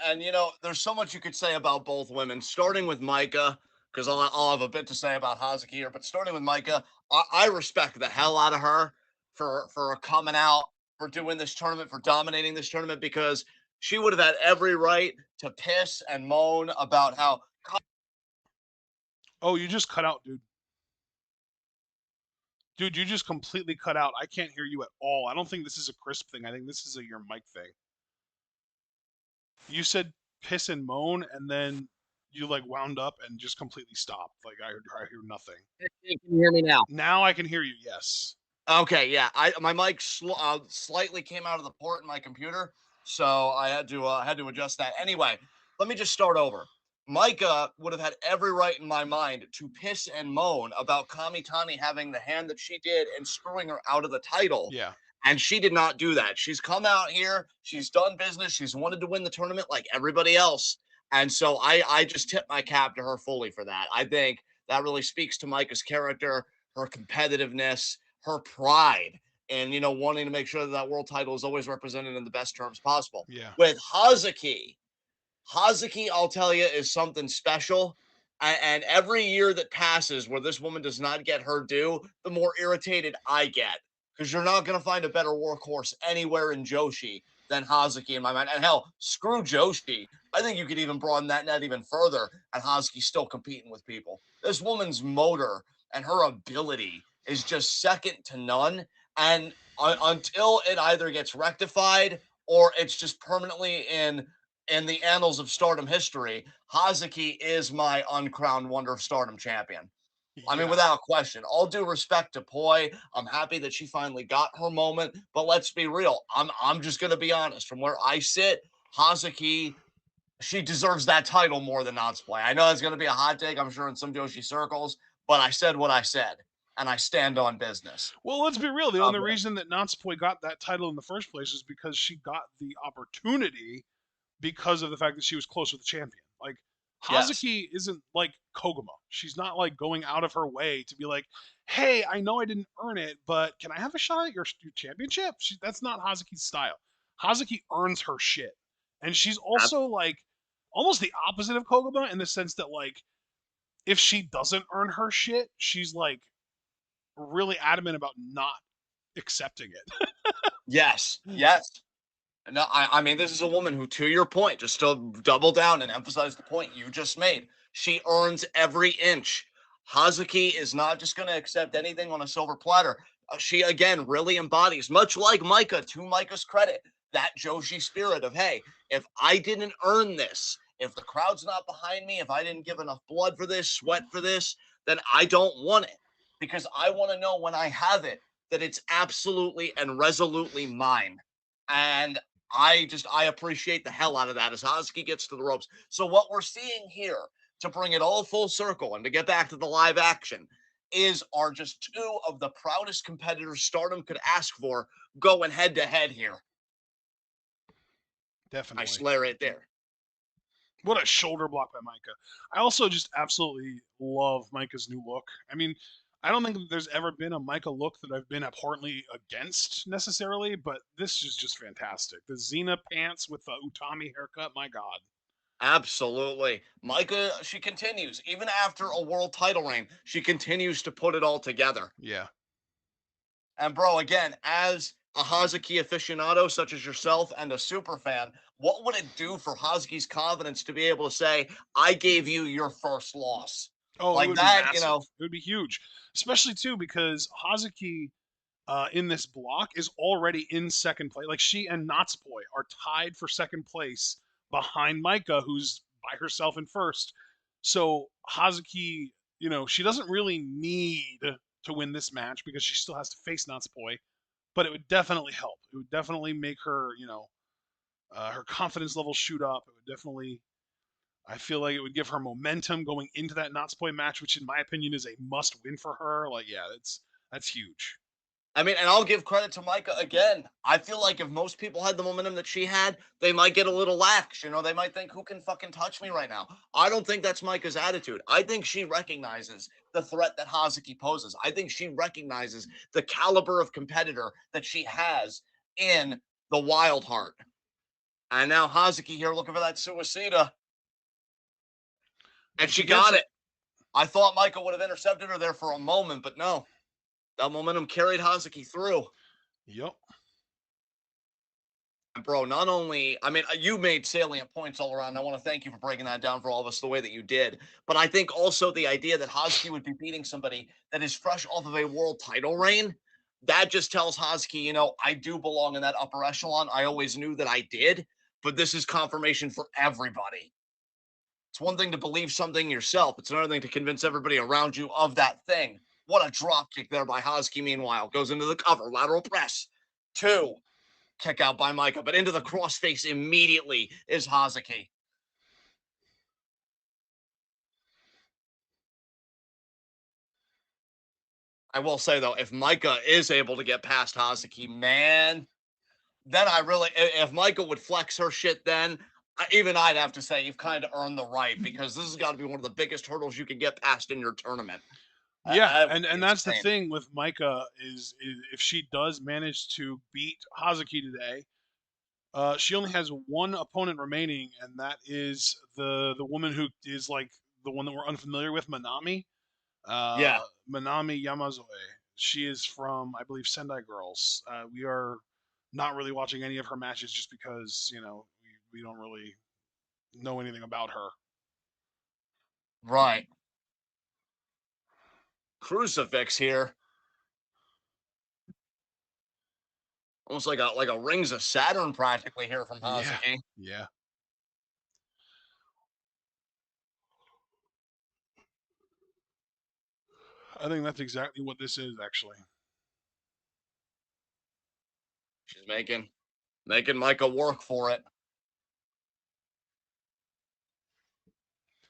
there's so much you could say about both women, starting with Micah, because I'll have a bit to say about Hazuki here, but starting with Micah, I respect the hell out of her for coming out, for doing this tournament, for dominating this tournament, because she would have had every right to piss and moan about how Oh, you just cut out, dude. Dude, you just completely cut out. I can't hear you at all. I don't think this is a crisp thing. I think this is your mic thing. You said piss and moan, and then you like wound up and just completely stopped. Like I hear nothing. can you hear me now? Now I can hear you. Yes. Okay, yeah. My mic slightly came out of the port in my computer, so I had to adjust that. Anyway, let me just start over. Micah would have had every right in my mind to piss and moan about Kamitani having the hand that she did and screwing her out of the title. Yeah. And she did not do that. She's come out here, she's done business, she's wanted to win the tournament like everybody else. And so I just tip my cap to her fully for that. I think that really speaks to Micah's character, her competitiveness, her pride, and wanting to make sure that world title is always represented in the best terms possible. Yeah. With Hazuki, I'll tell you, is something special. And every year that passes where this woman does not get her due, the more irritated I get. Because you're not going to find a better workhorse anywhere in Joshi than Hazuki in my mind. And hell, screw Joshi. I think you could even broaden that net even further, and Hazuki's still competing with people. This woman's motor and her ability is just second to none. And until it either gets rectified or it's just permanently in the annals of Stardom history, Hazuki is my uncrowned Wonder of Stardom champion. I mean, Yeah. without question. All due respect to Poi, I'm happy that she finally got her moment. But let's be real. I'm just gonna be honest. From where I sit, Hazuki, she deserves that title more than Natsupoi. I know it's gonna be a hot take, I'm sure, in some Joshi circles, but I said what I said, and I stand on business. Well, let's be real. The God only bless. reason that Natsupoi got that title in the first place is because she got the opportunity because of the fact that she was close with the champion. Like Yes. Hazuki isn't like Koguma. She's not like going out of her way to be like, "Hey, I know I didn't earn it, but can I have a shot at your championship?" That's not Hazuki's style. Hazuki earns her shit, and she's also like almost the opposite of Koguma in the sense that like if she doesn't earn her shit, she's like really adamant about not accepting it. Yes. Yes. No, I mean, this is a woman who, to your point, just to double down and emphasize the point you just made, she earns every inch. Hazuki is not just going to accept anything on a silver platter. She, again, really embodies, much like Micah, to Micah's credit, that Joshi spirit of, hey, if I didn't earn this, if the crowd's not behind me, if I didn't give enough blood for this, sweat for this, then I don't want it. Because I want to know when I have it that it's absolutely and resolutely mine. And I appreciate the hell out of that as Hazuki gets to the ropes. So what we're seeing here, to bring it all full circle and to get back to the live action, are just two of the proudest competitors Stardom could ask for going head to head here. I Definitely. swear it there. What a shoulder block by Micah. I also just absolutely love Micah's new look. I mean, I don't think there's ever been a Micah look that I've been abhorrently against necessarily, but this is just fantastic. The Xena pants with the Utami haircut, my God. Absolutely. Micah, she continues. Even after a world title reign, she continues to put it all together. Yeah. And bro, again, as a Hazuki aficionado such as yourself and a super fan, what would it do for Hazuki's confidence to be able to say, I gave you your first loss? Oh, it Like would be that, massive. It would be huge, especially too because Hazuki in this block is already in second place. Like she and Natsupoi are tied for second place behind Micah, who's by herself in first. So Hazuki, she doesn't really need to win this match because she still has to face Natsupoi, but it would definitely help. It would definitely make her, her confidence level shoot up. It would definitely, I feel like it would give her momentum going into that Natsupoi match, which in my opinion is a must win for her. Like, yeah, that's huge. I mean, and I'll give credit to Micah again. I feel like if most people had the momentum that she had, they might get a little lax. You know, they might think, who can fucking touch me right now? I don't think that's Micah's attitude. I think she recognizes the threat that Hazuki poses. I think she recognizes the caliber of competitor that she has in the Wild Heart. And now Hazuki here looking for that suicida. And And she she gets got it. it. I thought Micah would have intercepted her there for a moment, but no. That momentum carried Hazuki through. Yep. Bro, not only, I mean, you made salient points all around. I want to thank you for breaking that down for all of us the way that you did. But I think also the idea that Hazuki would be beating somebody that is fresh off of a world title reign, that just tells Hazuki, you know, I do belong in that upper echelon. I always knew that I did, but this is confirmation for everybody. It's one thing to believe something yourself, it's another thing to convince everybody around you of that thing. What a drop kick there by Hazuki, meanwhile. Goes into the cover, lateral press. Two. Kick out by Micah, but into the crossface immediately is Hazuki. I will say though, if Micah is able to get past Hazuki, man, then I really, if Micah would flex her shit, then even I'd have to say you've kind of earned the right because this has got to be one of the biggest hurdles you can get past in your tournament. Yeah, That would and be that's the insane. thing with Micah is if she does manage to beat Hazuki today, she only has one opponent remaining, and that is the woman who is like the one that we're unfamiliar with, Manami. Yeah, Manami Yamazoe. She is from, I believe, Sendai Girls. We are not really watching any of her matches just because we don't really know anything about her. right. Crucifix here, almost like a rings of Saturn practically here from Yeah, Hazuki. yeah. I think that's exactly what this is actually. She's making Micah work for it.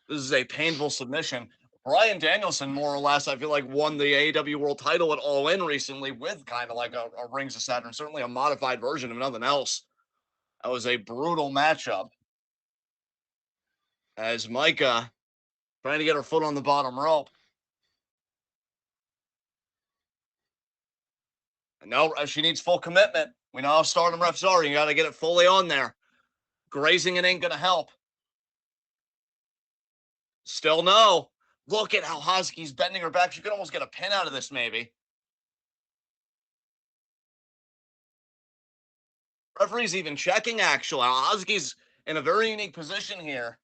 This is a painful submission. Brian Danielson, more or less, I feel like won the AEW World Title at All In recently with kind of like a Rings of Saturn, certainly a modified version of nothing else. That was a brutal matchup. As Micah trying to get her foot on the bottom rope. And no, she needs full commitment. We know how Stardom refs are. You got to get it fully on there. Grazing it ain't going to help. Still no. Look at how Hazuki's bending her back. She could almost get a pin out of this, maybe. Referee's even checking, actually. Hazuki's in a very unique position here.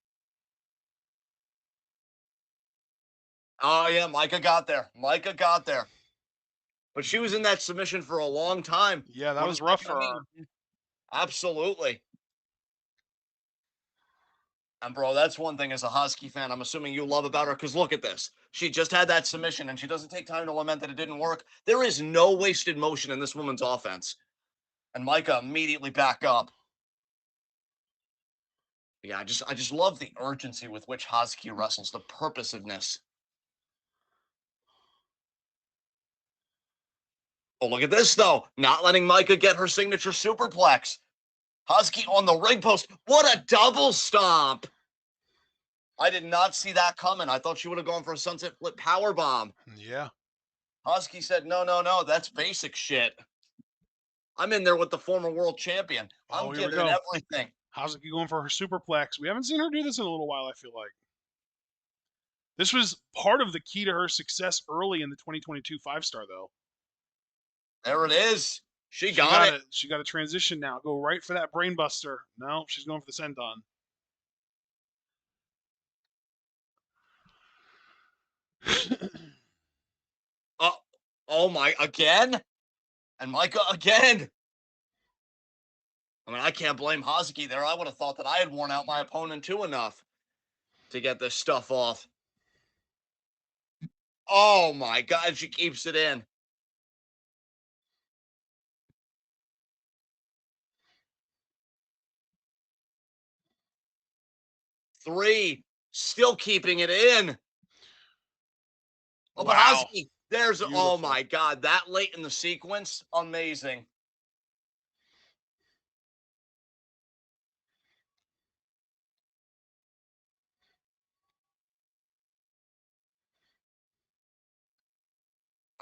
Oh, yeah, Micah got there. Micah got there. But she was in that submission for a long time. Yeah, that What is was that rough for going to her. mean? Absolutely. And, bro, that's one thing as a Husky fan, I'm assuming you love about her because look at this. She just had that submission and she doesn't take time to lament that it didn't work. There is no wasted motion in this woman's offense. And Micah immediately back up. Yeah, I just love the urgency with which Hazuki wrestles, the purposiveness. Oh, look at this though. Not letting Micah get her signature superplex. Husky on the ring post. What a double stomp. I did not see that coming. I thought she would have gone for a sunset flip power bomb. Yeah. Husky said, no, no, no. That's basic shit. I'm in there with the former world champion. I'm Oh, here we giving it go. everything. Hazuki going for her superplex. We haven't seen her do this in a little while, I feel like. This was part of the key to her success early in the 2022 5-star, though. There it is. She She got got it. it. She got a transition now. Go right for that brainbuster. No, she's going for the senton. Oh, oh my, again? And Micah again. I mean, I can't blame Hazuki there. I would have thought that I had worn out my opponent too enough to get this stuff off. Oh my God, she keeps it in. Three, still keeping it in. Oh, but Wow. Hazuki Oh Beautiful. my God, that late in the sequence, amazing.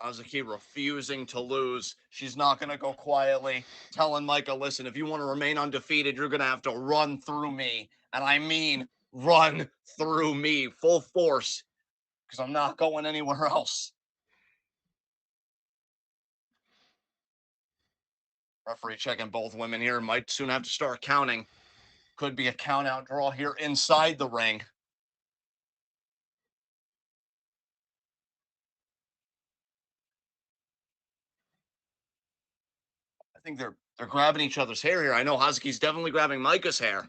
Azuki refusing to lose. She's not going to go quietly, telling Micah, listen, if you want to remain undefeated, you're going to have to run through me. And I mean, run through me full force because I'm not going anywhere else. Referee checking both women here. Might soon have to start counting. Could be a count out draw here inside the ring. I think they're grabbing each other's hair here. I know Hazuki's definitely grabbing Micah's hair.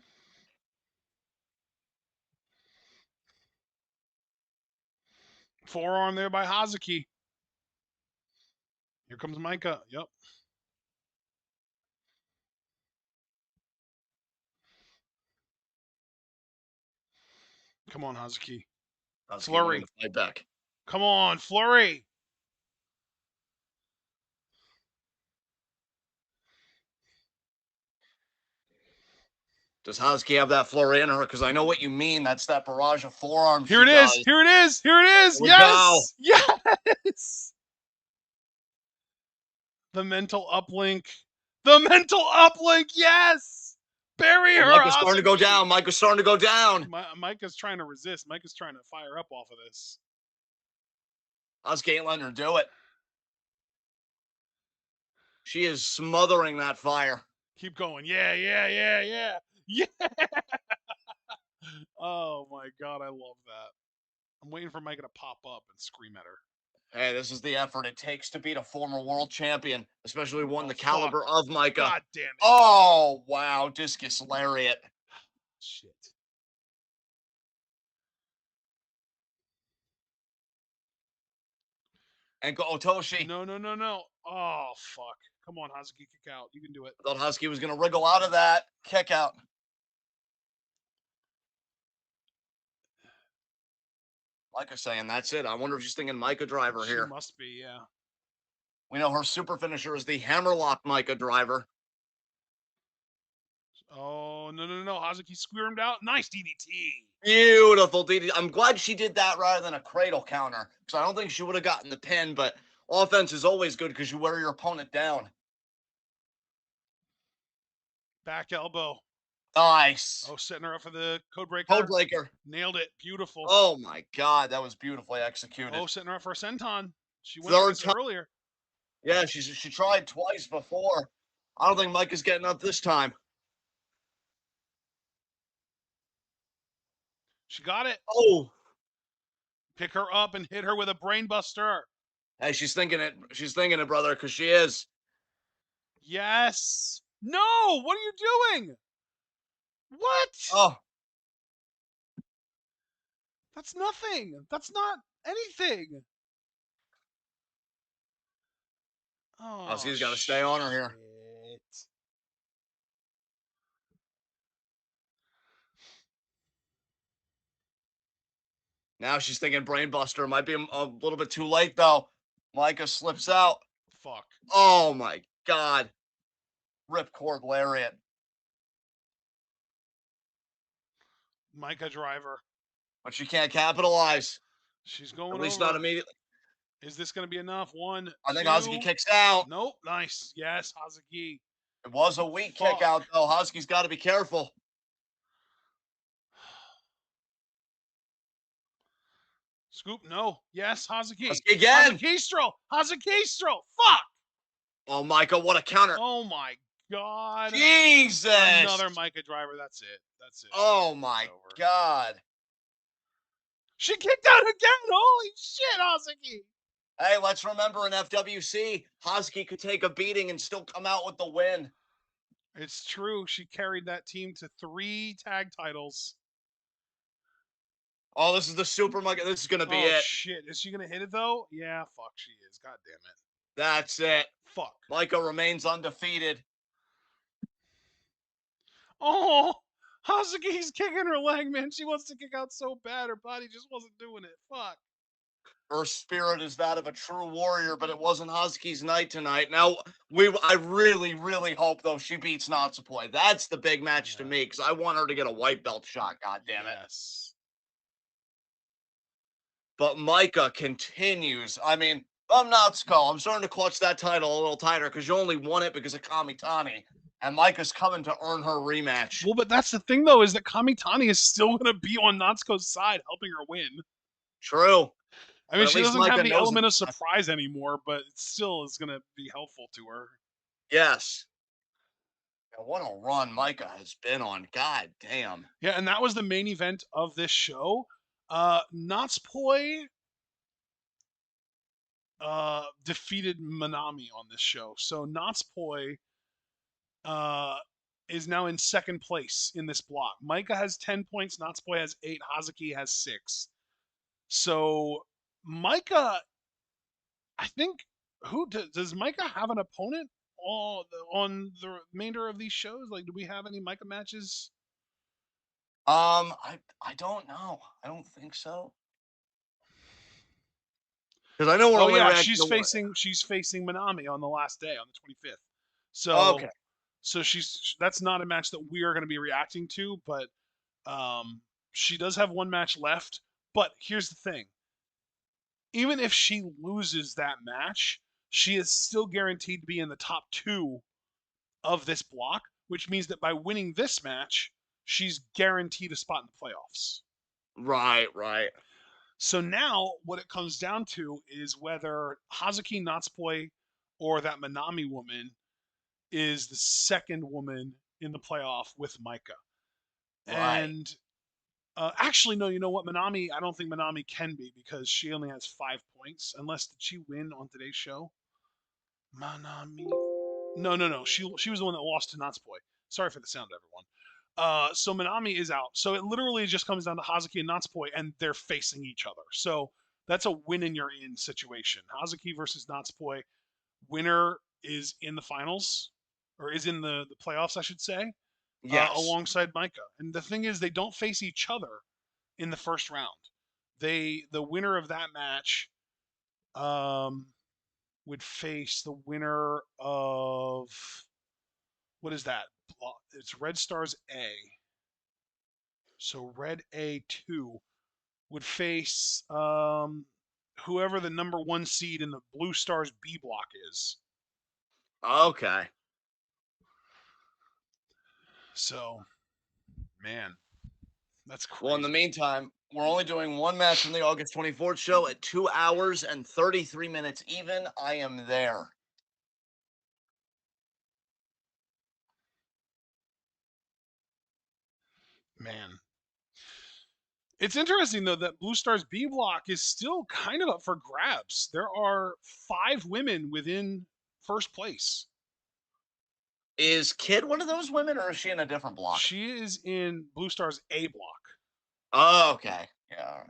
Forearm there by Hazuki. Here comes Micah. Yep. Come on, Hazuki. Hazuki wanting Flurry. to fight back. Come on, flurry. Does Hazuki have that flurry in her? Because I know what you mean. That's that barrage of forearms Here she it is. does. Here it is. Here it is. Here we go. Yes. Yes. The mental uplink. The mental uplink. Yes. Bury Oh, her, Micah's starting to go Hazuki. down. Micah's starting to go down. Micah's trying to resist. Micah's trying to fire up off of this. Hazuki ain't letting her do it. She is smothering that fire. Keep going. Yeah, yeah, yeah, yeah. Yeah. Oh my god, I love that. I'm waiting for Micah to pop up and scream at her. Hey, this is the effort it takes to beat a former world champion, especially one Oh the fuck. caliber of Micah. God damn it. Oh, wow. Discus lariat. Shit. And go Otoshi. No, no, no, no. Oh fuck. Come on, Hazuki, kick out. You can do it. Thought Husky was going to wriggle out of that kick out. Micah saying that's it. I wonder if she's thinking Micah driver She here. must be, yeah. We know her super finisher is the hammerlock Micah driver. Oh, no, no, no. Hazuki squirmed out. Nice DDT. Beautiful DD. I'm glad she did that rather than a cradle counter because I don't think she would have gotten the pin, but offense is always good because you wear your opponent down. Back elbow. Nice. Oh, setting her up for the code breaker. Code breaker. Nailed it. Beautiful. Oh my God, that was beautifully executed. Oh, setting her up for a senton. She went for this earlier. Yeah, she tried twice before. I don't think Mike is getting up this time. She got it. Oh, Pick her up and hit her with a brainbuster. hey, she's thinking it. She's thinking it, brother, because she is. Yes. No. What are you doing? What? Oh, That's nothing. That's not anything. Oh, Husky's got to stay on her here. shit. Now she's thinking brainbuster. Might be a little bit too late though. Micah slips out. Fuck. Oh my God. Ripcord lariat. Micah driver. But she can't capitalize. She's going At least over. not immediately. Is this going to be enough? One, I think two. Husky kicks out. Nope. Nice. Yes, Hazuki. It was a weak kick out though. Husky's got to be careful. Scoop. No. Yes, Hazuki. Husky again. Hazukistro. Hazukistro. Fuck. Oh, Micah, what a counter. Oh my god. Jesus. Another Micah driver. That's it. That's it. Oh my God. She kicked out again. Holy shit, Hazuki. Hey, let's remember in FWC, Husky could take a beating and still come out with the win. It's true. She carried that team to 3 tag titles. Oh, this is the super Micah. This is going to be it. Oh, shit. Is she going to hit it, though? Yeah, fuck, she is. God damn it. That's it. Fuck. Micah remains undefeated. Oh, Hazuki's kicking her leg, man. She wants to kick out so bad. Her body just wasn't doing it. Fuck. Her spirit is that of a true warrior, but it wasn't Husky's night tonight. Now, I really, really hope though she beats Natsupoi. That's the big match to Yeah. me because I want her to get a white belt shot. God damn it! Yes. But Micah continues. I mean, I'm Natsuko. I'm starting to clutch that title a little tighter because you only won it because of Kamitani, and Micah's coming to earn her rematch. Well, but that's the thing though, is that Kamitani is still going to be on Natsuko's side, helping her win. True, I mean, but at she least doesn't have Micah the knows element it's of surprise anymore, but it still is going to be helpful to her. yes. And what a run Micah has been on. God damn. Yeah, and that was the main event of this show. Natspoi defeated Manami on this show. So Natspoi uh, is now in second place in this block. Micah has 10 points, Natspoi has 8, Hazuki has 6. So Micah, I think, does Micah have an opponent on the remainder of these shows? Like, do we have any Micah matches? I don't know. I don't think so. Because I know we're Oh only yeah, reacting to one. she's facing Manami on the last day on the 25th. Okay. So she's that's not a match that we are going to be reacting to, but um she does have one match left. But here's the thing. Even if she loses that match, she is still guaranteed to be in the top 2 of this block, which means that by winning this match, she's guaranteed a spot in the playoffs. Right, right. So now what it comes down to is whether Hazuki Natsupoi or that Manami woman is the second woman in the playoff with Micah. Right. And actually, no, you know what? Manami, I don't think Manami can be because she only has 5 points. Unless did she win on today's show? Manami. No, no, no. She was the one that lost to Natsupoi. Sorry for the sound, everyone. So Manami is out. So it literally just comes down to Hazuki and Natsupoi, and they're facing each other. So that's a win and you're in situation. Hazuki versus Natsupoi. Winner is in the finals, or is in the playoffs, I should say, Yes. alongside Micah. And the thing is, they don't face each other in the first round. The winner of that match um, would face the winner of what is that? It's Red Stars A. So Red A2 would face whoever the number 1 seed in the Blue Stars B block is. Okay. So, man, that's Well, in the crazy. meantime, we're only doing one match from the August 24th show at 2 hours and 33 minutes even. I am there. Man. It's interesting though that Blue Stars B block is still kind of up for grabs. There are 5 women within first place. Is Kid one of those women or is she in a different block? She is in Blue Stars A block. Oh, okay. Yeah, all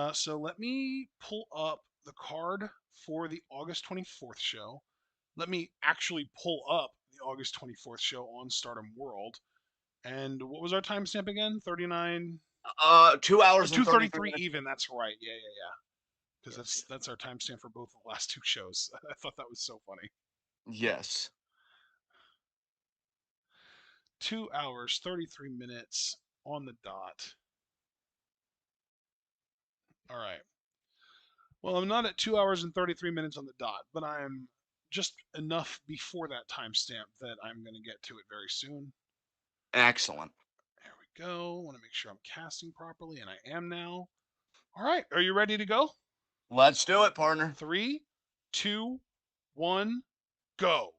right. So let me pull up the card for the August 24th show. Let me actually pull up the August 24th show on Stardom World. And what was our timestamp again? 39 2 or hours and 33 233 minutes. even. That's right. Yeah, yeah, yeah. Because Yes. that's our timestamp for both the last 2 shows. I thought that was so funny. Yes. 2 hours 33 minutes on the dot. All right. Well, I'm not at 2 hours and 33 minutes on the dot, but I'm just enough before that timestamp that I'm going to get to it very soon. Excellent. There we go. Want to make sure I'm casting properly, and I am now. All right. Are you ready to go? Let's do it, partner. 3, 2, 1, go.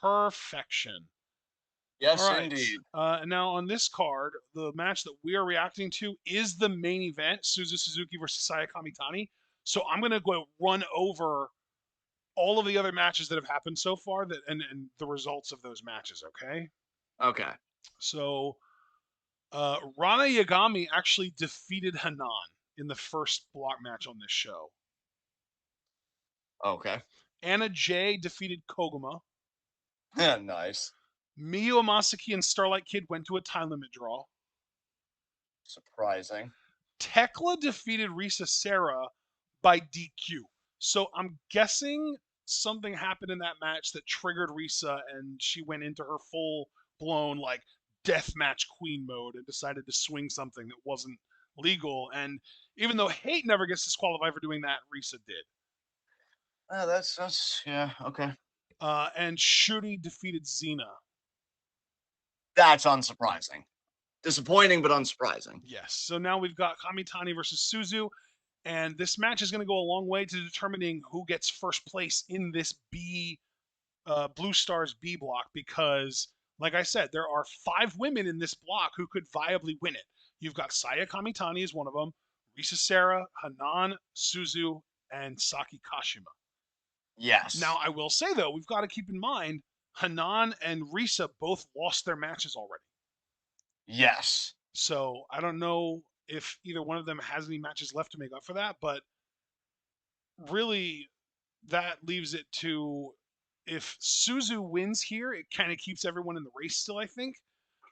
Perfection. All Yes, right. indeed. Now on this card, the match that we are reacting to is the main event: Suzu Suzuki versus Saya Kamitani. So I'm gonna go run over all of the other matches that have happened so far, and the results of those matches. Okay. Okay. So Rana Yagami actually defeated Hanan in the first block match on this show. Okay. Anna Jay defeated Koguma. Yeah, nice. Miyu Masaki and Starlight Kid went to a time limit draw. Surprising. Tekla defeated Risa Serra by DQ. So I'm guessing something happened in that match that triggered Risa and she went into her full blown like deathmatch queen mode and decided to swing something that wasn't legal. And even though Hate never gets disqualified for doing that, Risa did. That's yeah, okay. And Shuri defeated Xena. That's unsurprising. Disappointing, but unsurprising. Yes. So now we've got Kamitani versus Suzu. And this match is going to go a long way to determining who gets first place in this Blue Stars B block because, like I said, there are 5 women in this block who could viably win it. You've got Saya Kamitani as one of them, Risa Serra, Hanan, Suzu, and Saki Kashima. Now, Yes. I will say though, we've got to keep in mind Hanan and Risa both lost their matches already. Yes. So I don't know if either one of them has any matches left to make up for that, but really that leaves it to if Suzu wins here, it kind of keeps everyone in the race still, I think.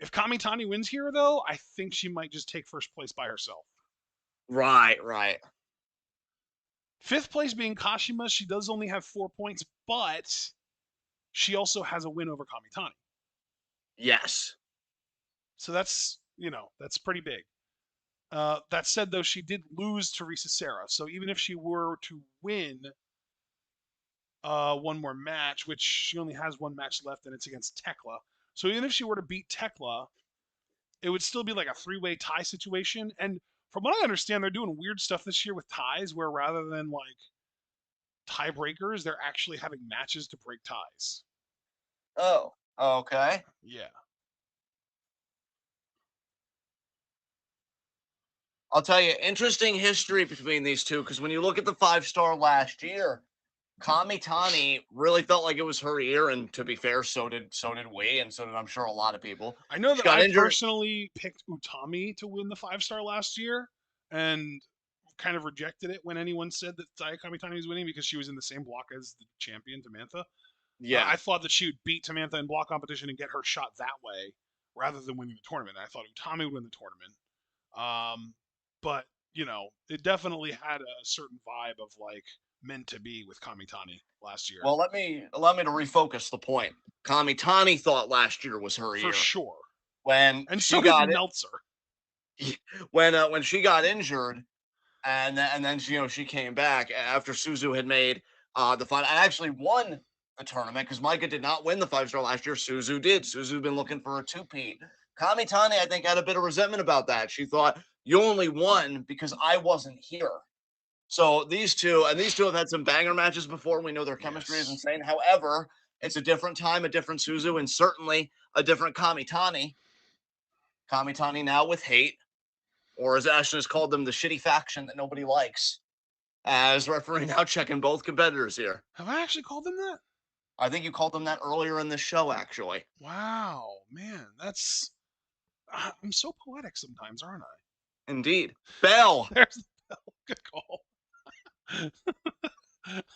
If Kamitani wins here, though, I think she might just take first place by herself. Right, right. 5th place being Kashima, she does only have 4 points, but she also has a win over Kamitani. Yes. So that's, that's pretty big. That said, though, she did lose to Risa Serra. So even if she were to win one more match, which she only has one match left, and it's against Tekla. So even if she were to beat Tekla, it would still be like a 3-way tie situation. And from what I understand, they're doing weird stuff this year with ties, where rather than like tiebreakers, they're actually having matches to break ties. Oh, okay. Yeah. I'll tell you, interesting history between these two because when you look at the 5-star last year, Kamitani really felt like it was her year, and to be fair, so did we, and so did I'm sure a lot of people. I know She that got I injured. personally picked Utami to win the 5-star last year and kind of rejected it when anyone said that Saya Kamitani was winning because she was in the same block as the champion, Tamantha. Yeah. I thought that she would beat Tamantha in block competition and get her shot that way rather than winning the tournament. I thought Utami would win the tournament. But, it definitely had a certain vibe of like meant to be with Kamitani last year. Well, allow me to refocus the point. Kamitani thought last year was her For year sure. when And she so did got it Meltzer. when she got injured, and then she came back after Suzu had made the final and actually won the tournament because Micah did not win the 5-star last year. Suzu did. Suzu been looking for a two-peat. Kamitani, I think, had a bit of resentment about that. She thought you only won because I wasn't here. So these two have had some banger matches before. We know their chemistry is Yes. insane. However, it's a different time, a different Suzu, and certainly a different Kamitani. Kamitani now with hate, or as Ashton has called them, the shitty faction that nobody likes. As referee now checking both competitors here. Have I actually called them that? I think you called them that earlier in the show, actually. Wow, man, I'm so poetic sometimes, aren't I? Indeed. Bell. There's the bell. Good call. Thank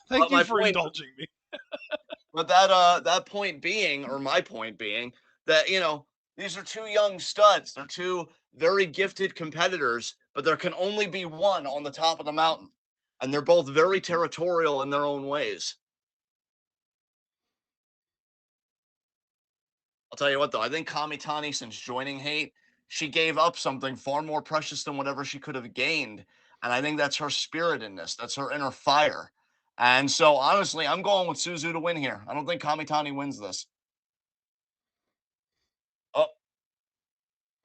But you my for point, indulging me. but that point being, or my point being, that these are two young studs. They're two very gifted competitors, but there can only be one on the top of the mountain, and they're both very territorial in their own ways. I'll tell you what, though, I think Kamitani, since joining Hate, she gave up something far more precious than whatever she could have gained. And I think that's her spirit in this. That's her inner fire. And so, honestly, I'm going with Suzu to win here. I don't think Kamitani wins this. Oh,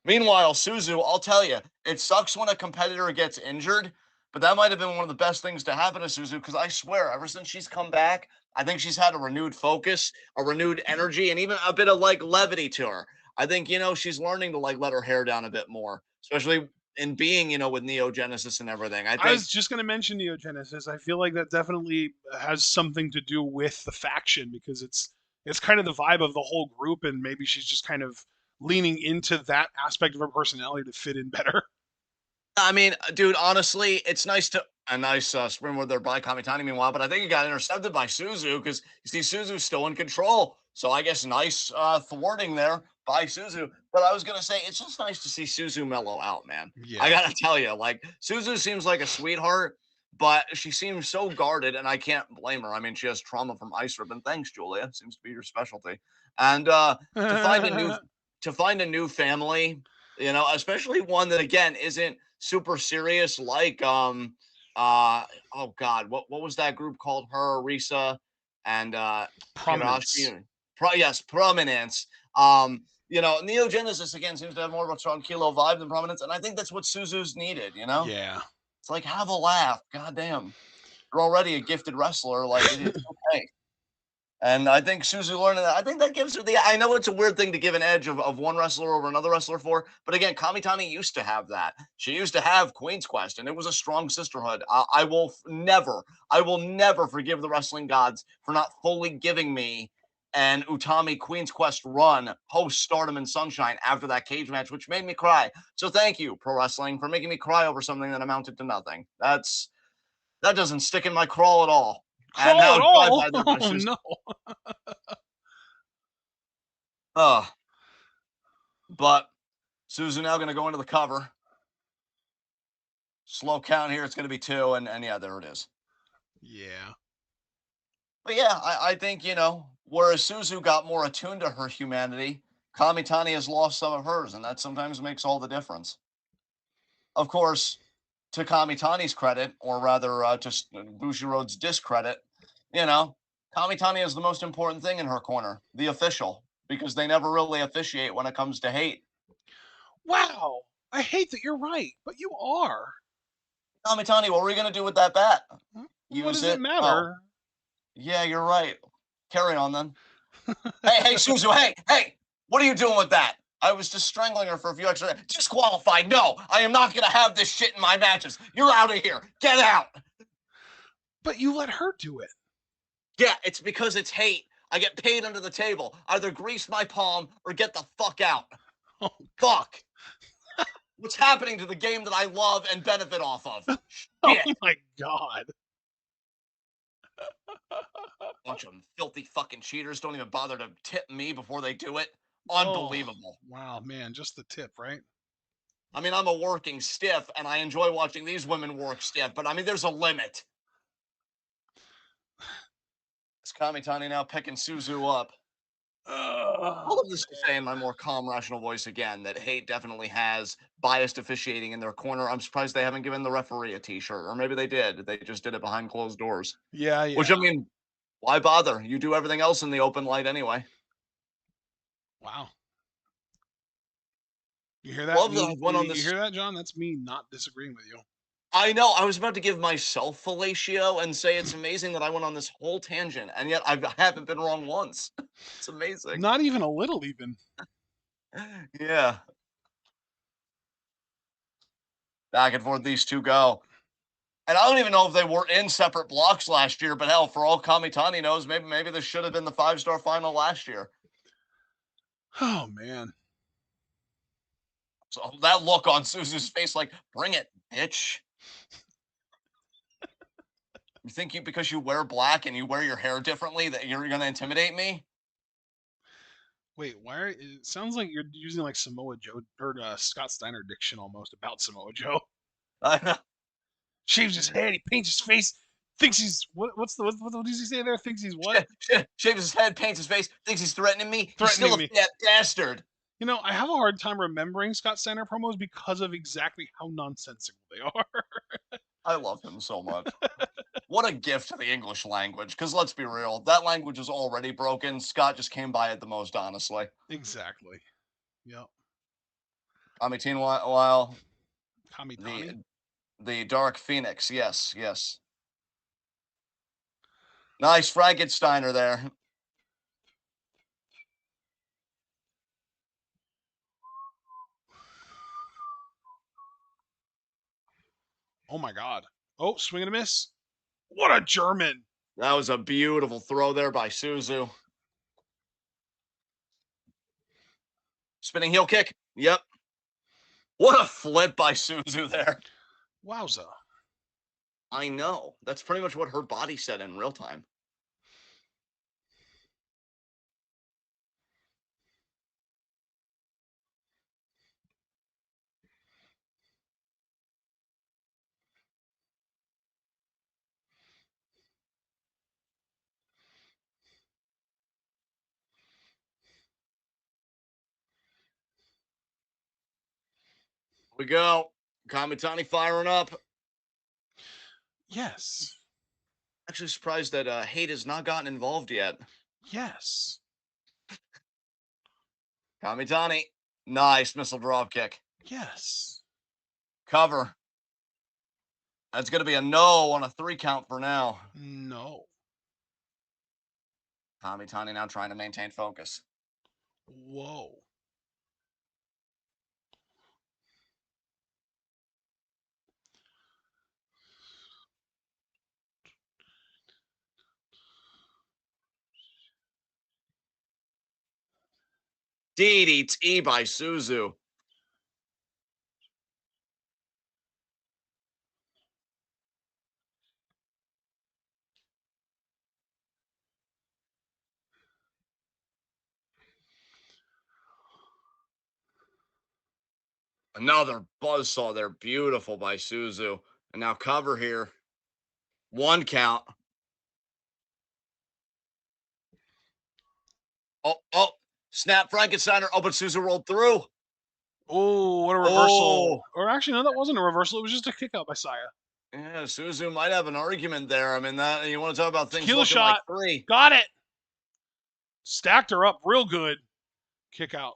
meanwhile, Suzu, I'll tell you, it sucks when a competitor gets injured, but that might have been one of the best things to happen to Suzu because I swear, ever since she's come back, I think she's had a renewed focus, a renewed energy, and even a bit of like levity to her. I think, she's learning to like let her hair down a bit more, especially in being, with Neo Genesis and everything. I I think was just going to mention Neogenesis. I feel like that definitely has something to do with the faction because it's kind of the vibe of the whole group, and maybe she's just kind of leaning into that aspect of her personality to fit in better. I mean, dude, honestly, it's nice to a nice sprint with their by Kamitani meanwhile, but I think it got intercepted by Suzu because you see Suzu's still in control. So I guess nice thwarting there by Suzu. But I was gonna say it's just nice to see Suzu mellow out, man. I Yeah. gotta tell you, like Suzu seems like a sweetheart, but she seems so guarded, and I can't blame her. I mean, she has trauma from ice ribbon. Thanks, Julia. Seems to be your specialty. And to find a new family, especially one that again isn't super serious, like oh god, what was that group called? Her, Risa, and Prominence. Hirashi. Yes, Prominence. Neogenesis again seems to have more of a strong Kilo vibe than Prominence, and I think that's what Suzu's needed. Yeah. It's like have a laugh. God damn, you're already a gifted wrestler. Like it's okay. And I think Suzu learning that, I think that gives her the. I know it's a weird thing to give an edge of one wrestler over another wrestler for, but again, Kamitani used to have that. She used to have Queen's Quest, and it was a strong sisterhood. I will never forgive the wrestling gods for not fully giving me an Utami Queen's Quest run post Stardom and Sunshine after that cage match, which made me cry. So thank you, pro wrestling, for making me cry over something that amounted to nothing. That doesn't stick in my crawl at all. And Crawl now at drive all? by there by Oh Suzu. no. Uh, but Suzu now going to go into the cover. Slow count here. It's going to be two. And yeah, there it is. Yeah. But yeah, I think, whereas Suzu got more attuned to her humanity, Kamitani has lost some of hers. And that sometimes makes all the difference. Of course, to Kamitani's credit, or rather to Bushiroad's discredit, Kamitani is the most important thing in her corner, the official, because they never really officiate when it comes to hate. Wow. I hate that you're right, but you are. Kamitani, what were you going to do with that bat? What Use does it it? Oh, matter? yeah, you're right. Carry on then. Hey, Suzu, hey, what are you doing with that? I was just strangling her for a few extra. Disqualified. No, I am not going to have this shit in my matches. You're out of here. Get out. But you let her do it. Yeah, it's because it's hate. I get paid under the table. Either grease my palm or get the fuck out. Oh, Fuck. What's happening to the game that I love and benefit off of? oh Shit. my god. Bunch of filthy fucking cheaters don't even bother to tip me before they do it. Oh, Unbelievable. wow, man, just the tip, right? I mean, I'm a working stiff and I enjoy watching these women work stiff, but I mean, there's a limit. Is Kamitani now picking Suzu up? All Oh, of this to say in my more calm, rational voice again that hate definitely has biased officiating in their corner. I'm surprised they haven't given the referee a t-shirt, or maybe they did. They just did it behind closed doors. yeah, Which I yeah. mean, why bother? You do everything else in the open light anyway. Wow. You hear that? Love that Me, I've went on you this. hear that, John? That's me not disagreeing with you. I know I was about to give myself fellatio and say it's amazing that I went on this whole tangent, and yet I haven't been wrong once. It's amazing. Not even a little, even. Yeah. Back and forth these two go. And I don't even know if they were in separate blocks last year, but hell, for all Kamitani knows, maybe this should have been the 5-star final last year. Oh man. So that look on Suzu's face, like, bring it, bitch. You think because you wear black and you wear your hair differently that you're gonna intimidate me? Wait, why? It sounds like you're using like Samoa Joe or Scott Steiner diction almost about Samoa Joe. I know. Shaves his head, he paints his face, thinks he's what does he say there? Thinks he's what? Shaves his head, paints his face, thinks he's threatening me. He's still Threatening a me. fat bastard. You know, I have a hard time remembering Scott Steiner promos because of exactly how nonsensical they are. I love him so much. What a gift to the English language. Because let's be real, that language is already broken. Scott just came by it the most honestly. Exactly. Yep. I mean, while Kamitani. the Dark Phoenix, yes, yes. Nice Frankensteiner there. Oh my god. Oh, swing and a miss. What a German. That was a beautiful throw there by Suzu. Spinning heel kick. Yep. What a flip by Suzu there. Wowza. I know. That's pretty much what her body said in real time. We go. Kamitani firing up. Yes. Actually surprised that Hate has not gotten involved yet. Yes. Kamitani. Nice missile drop kick. Yes. Cover. That's going to be a no on a 3 count for now. No. Kamitani now trying to maintain focus. Whoa. DDT by Suzu. Another buzzsaw there. Beautiful by Suzu. And now cover here. 1 count. Oh. Snap Frankensteiner. Oh, but Suzu rolled through. Oh, what a reversal. Oh. Or actually, no, that wasn't a reversal. It was just a kick out by Saya. Yeah, Suzu might have an argument there. I mean, that you want to talk about things Tequila looking like shot. 3. Got it. Stacked her up real good. Kick out.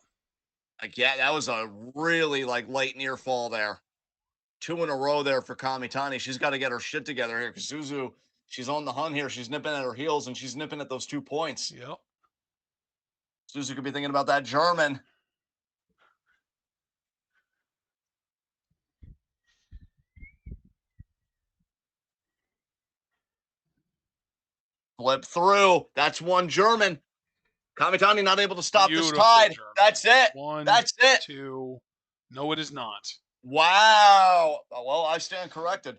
Like, yeah, that was a really late near fall there. 2 in a row there for Kamitani. She's got to get her shit together here because Suzu, she's on the hunt here. She's nipping at her heels and she's nipping at those 2 points. Yep. Suzu could be thinking about that German. Flip through. That's 1 German. Kamitani not able to stop this Beautiful tide. German. That's it. 1, That's it. 2. No, it is not. Wow. Well, I stand corrected.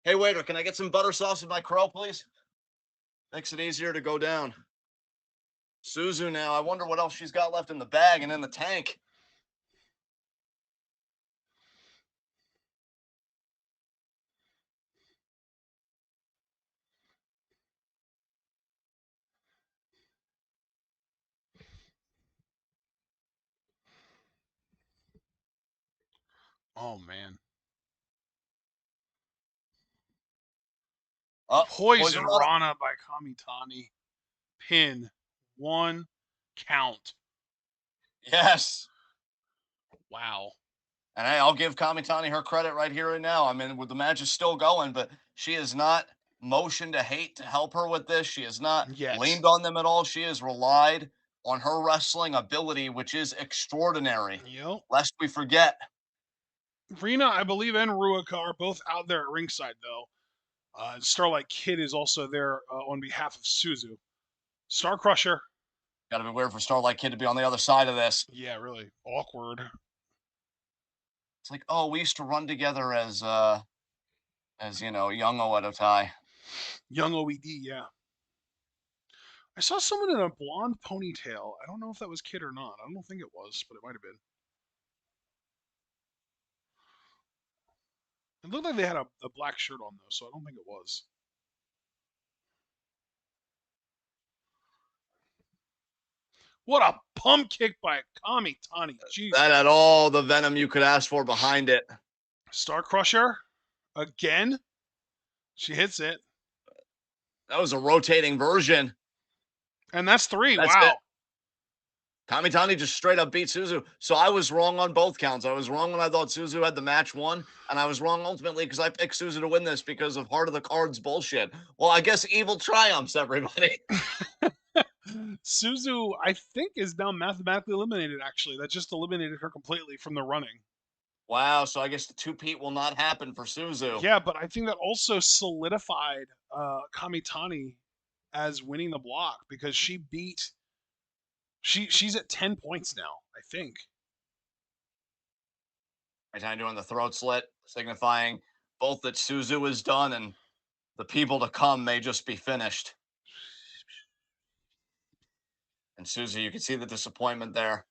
Hey, waiter, can I get some butter sauce with my crow, please? Makes it easier to go down. Suzu now. I wonder what else she's got left in the bag and in the tank. Oh, man. Poison Poison Rana. Rana by Kamitani. Pin. 1 count. Yes. Wow. And I'll give Kamitani her credit right here and now. I mean, the match is still going, but she has not motioned to Hate to help her with this. She has not Yet. leaned on them at all. She has relied on her wrestling ability, which is extraordinary. Yep. Lest we forget. Rena, I believe, and Ruaka are both out there at ringside, though. Starlight Kid is also there on behalf of Suzu. Star Crusher. Gotta be weird for Starlight Kid to be on the other side of this. Yeah, really awkward. It's like, oh, we used to run together as you know, young Oedotai. Young OED, yeah. I saw someone in a blonde ponytail. I don't know if that was Kid or not. I don't think it was, but it might have been. It looked like they had a black shirt on, though, so I don't think it was. What a pump kick by Kamitani. Jesus. That had all the venom you could ask for behind it. Star Crusher. Again. She hits it. That was a rotating version. And that's 3. That's wow. it. Kamitani just straight up beat Suzu. So I was wrong on both counts. I was wrong when I thought Suzu had the match won, and I was wrong ultimately because I picked Suzu to win this because of heart of the cards bullshit. Well, I guess evil triumphs, everybody. Suzu, I think, is now mathematically eliminated, actually. That just eliminated her completely from the running. Wow, so I guess the two-peat will not happen for Suzu. Yeah, but I think that also solidified Kamitani as winning the block because she beat. She's at 10 points now, I think. Kamitani doing the throat slit, signifying both that Suzu is done and the people to come may just be finished. And Suzu, you can see the disappointment there.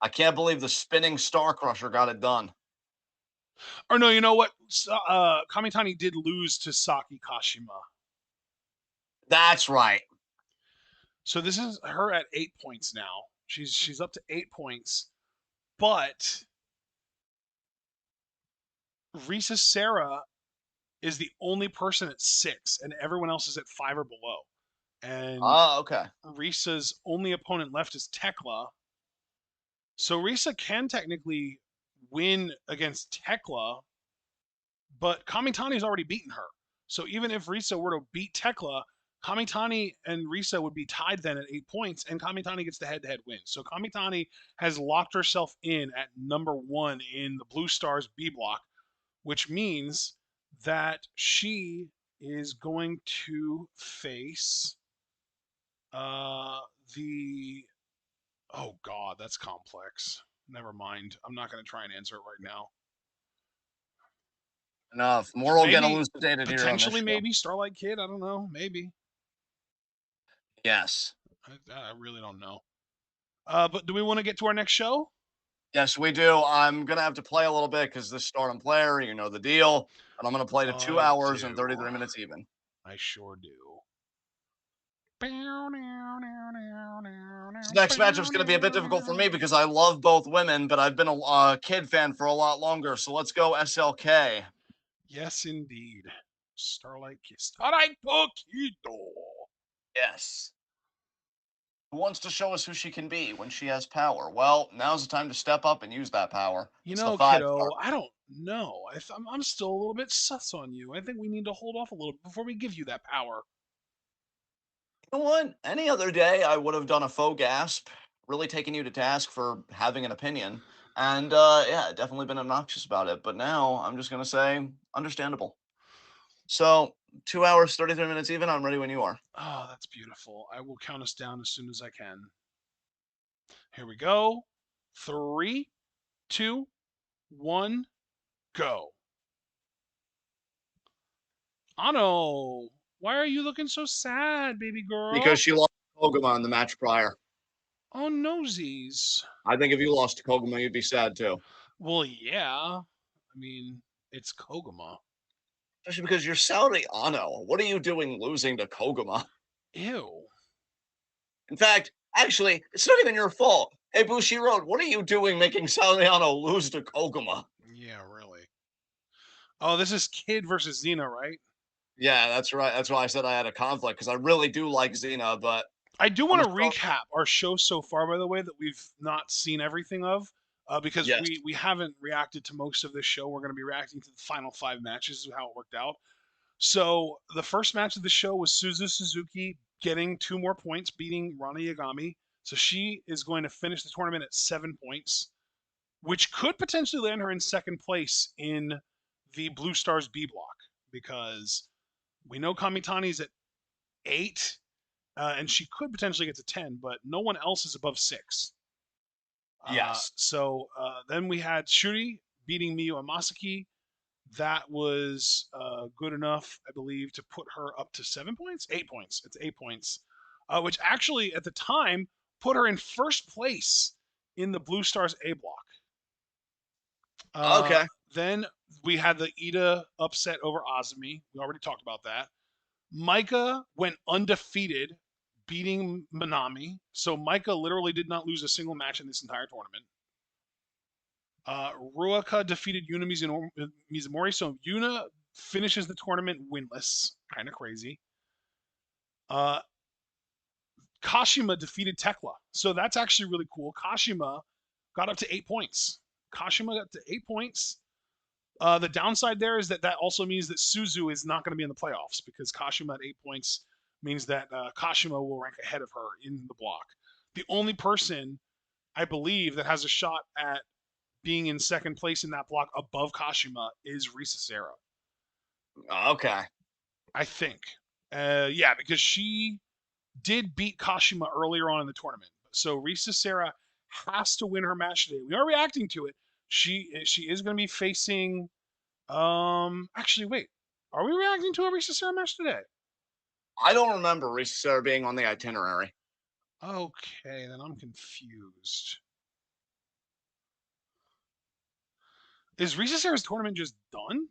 I can't believe the spinning Star Crusher got it done. Or no, you know what? Kamitani did lose to Saki Kashima. That's right. So this is her at 8 points now. She's up to 8 points, but Risa Sarah is the only person at 6, and everyone else is at 5 or below. And Ah, okay. Risa's only opponent left is Tekla. So Risa can technically win against Tekla, but Kamitani's already beaten her. So even if Risa were to beat Tekla, Kamitani and Risa would be tied then at 8 points, and Kamitani gets the head-to-head win. So Kamitani has locked herself in at number 1 in the Blue Stars B block, which means that she is going to face uh the oh god, that's complex. Never mind. I'm not going to try and answer it right now. Enough. More will get Maybe elucidated here on this potentially show. maybe Starlight Kid, I don't know, maybe. Yes. I really don't know. But do we want to get to our next show? Yes, we do. I'm gonna have to play a little bit because this Stardom player, you know the deal. And I'm gonna play to two I hours and do. 33 minutes even. I sure do. This next matchup's gonna be a bit difficult for me because I love both women, but I've been a Kid fan for a lot longer. So let's go SLK. Yes, indeed. Starlight Kid. Starlight Poquito. Yes. Who wants to show us who she can be when she has power? Well, now's the time to step up and use that power. You It's the know, 5 star. kiddo, I don't know. I'm still a little bit sus on you. I think we need to hold off a little before we give you that power. You know what? Any other day, I would have done a faux gasp, really taken you to task for having an opinion. And yeah, definitely been obnoxious about it. But now I'm just going to say, understandable. So, 2 hours, 33 minutes even. I'm ready when you are. Oh, that's beautiful. I will count us down as soon as I can. Here we go. Three, two, one, go. Ano, why are you looking so sad, baby Because girl? she lost to Koguma in the match prior. Oh, nosies. I think if you lost to Koguma, you'd be sad too. Well, yeah. I mean, it's Koguma. Especially because you're Saudi Ano. What are you doing losing to Koguma? Ew. In fact, actually, it's not even your fault. Hey, Bushi Road, what are you doing making Saliano lose to Koguma? Yeah, really. Oh, this is Kid versus Xena, right? Yeah, that's right. That's why I said I had a conflict because I really do like Xena, but I do I'm want a to strong. recap our show so far, by the way, that we've not seen everything of, because Yes. we haven't reacted to most of this show. We're going to be reacting to the final 5 matches, how it worked out. So the first match of the show was Suzu Suzuki getting 2 more points, beating Rana Yagami. So she is going to finish the tournament at 7 points, which could potentially land her in second place in the Blue Stars B block because we know Kamitani's at 8, and she could potentially get to 10, but no one else is above 6. Yes. Then we had Shuri beating Miyu and Masaki. That was good enough, I believe, to put her up to 7 points, 8 points. It's 8 points, which actually at the time put her in first place in the Blue Stars A block. Uh, Okay. then we had the Ida upset over Azumi. We already talked about that. Micah went undefeated, beating Manami. So Micah literally did not lose a single match in this entire tournament. Ruaka defeated Yuna Mizumori. So Yuna finishes the tournament winless. Kind of crazy. Uh, Kashima defeated Tekla. So that's actually really cool. Kashima got up to 8 points. Kashima got to 8 points. The downside there is that that also means that Suzu is not going to be in the playoffs because Kashima at 8 points means that Kashima will rank ahead of her in the block. The only person I believe that has a shot at being in second place in that block above Kashima is Risa Serra. Okay. I think. Yeah, because she did beat Kashima earlier on in the tournament. So Risa Serra has to win her match today. We are reacting to it. She is going to be facing. Actually, wait. Are we reacting to a Risa Serra match today? I don't remember Risa Sarah being on the itinerary. Okay, then I'm confused. Is Risa Serra's tournament just done?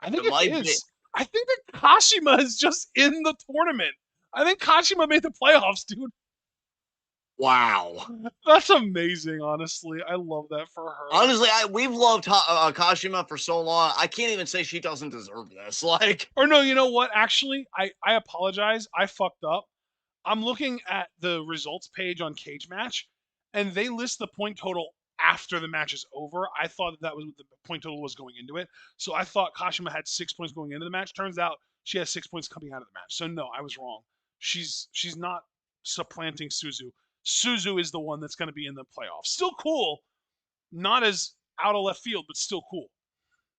I think It it might be. is. I think that Kashima is just in the tournament. I think Kashima made the playoffs, dude. Wow. That's amazing, honestly. I love that for her. Honestly, we've loved Kashima for so long. I can't even say she doesn't deserve this. Like, Or no, you know what? Actually, I apologize. I fucked up. I'm looking at the results page on Cage Match, and they list the point total after the match is over. I thought that was what the point total was going into it. So I thought Kashima had 6 points going into the match. Turns out she has 6 points coming out of the match. So no, I was wrong. She's not supplanting Suzu. Suzu is the one that's going to be in the playoffs. Still cool. Not as out of left field, but still cool.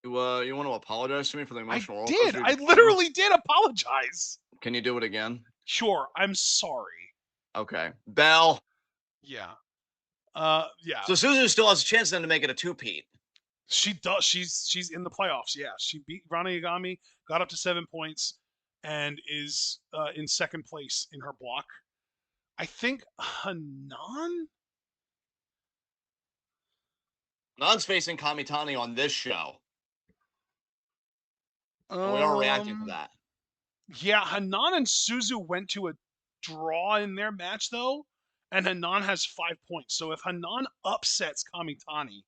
you want to apologize to me for the I emotional roller did. coaster you I just put me on? literally did apologize. Can you do it again? Sure, I'm sorry. Okay. Bell. Yeah. Yeah. So Suzu still has a chance then to make it a two-peat. She does. She's in the playoffs. Yeah, she beat Rana Yagami, got up to 7 points, and is in second place in her block. I think Hanan. Nan's facing Kamitani on this show, and we are reacting to Um. that. Yeah, Hanan and Suzu went to a draw in their match though, and Hanan has 5 points. So if Hanan upsets Kamitani,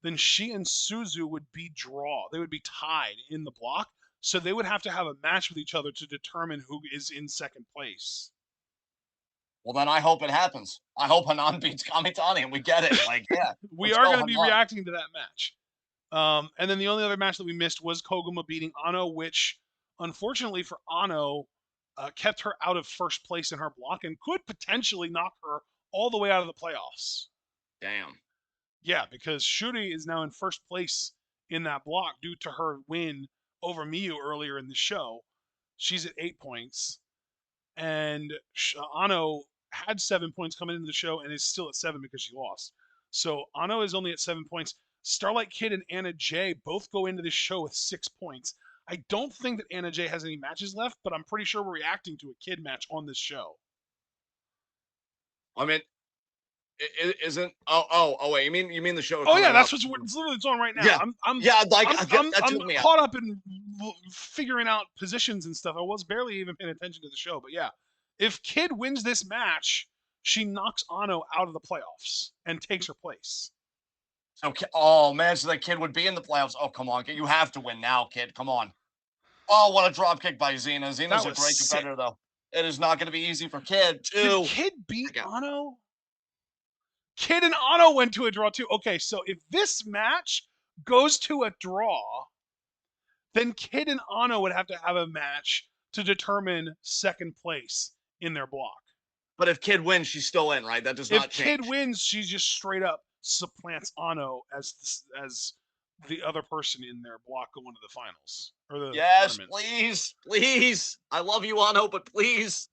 then she and Suzu would be draw. They would be tied in the block. So they would have to have a match with each other to determine who is in second place. Well, then I hope it happens. I hope Hanan beats Kamitani and we get it. Like, yeah, We let's are go, going to be Hanan. reacting to that match. And then the only other match that we missed was Koguma beating Ano, which unfortunately for Ano kept her out of first place in her block and could potentially knock her all the way out of the playoffs. Damn. Yeah, because Shuri is now in first place in that block due to her win over Miyu earlier in the show. She's at 8 points, and Ano had 7 points coming into the show and is still at 7 because she lost. So Ano is only at 7 points. Starlight Kid and Anna Jay both go into this show with 6 points. I don't think that Anna Jay has any matches left, but I'm pretty sure we're reacting to a kid match on this show. I mean, isn't wait, you mean the show Oh yeah, coming that's up? it's literally it's on right now. Yeah, yeah, like that I'm took me out. caught up in figuring out positions and stuff. I was barely even paying attention to the show, but yeah, if Kid wins this match, she knocks Ano out of the playoffs and takes her place. Okay. Oh man, so that kid would be in the playoffs. Oh come on, kid, you have to win now, kid. Come on. Oh, what a drop kick by Xena. That Xena's a was great sick. competitor though. It is not going to be easy for Kid Did too. Kid beat Again. Ano? Kid and Ano went to a draw too. Okay, so if this match goes to a draw, then Kid and Ano would have to have a match to determine second place in their block. But if Kid wins, she's still in, right? That does If not Kid change. wins, she just straight up supplants Ano as the other person in their block going to the finals or the Yes, tournament. please, please. I love you, Ano, but please.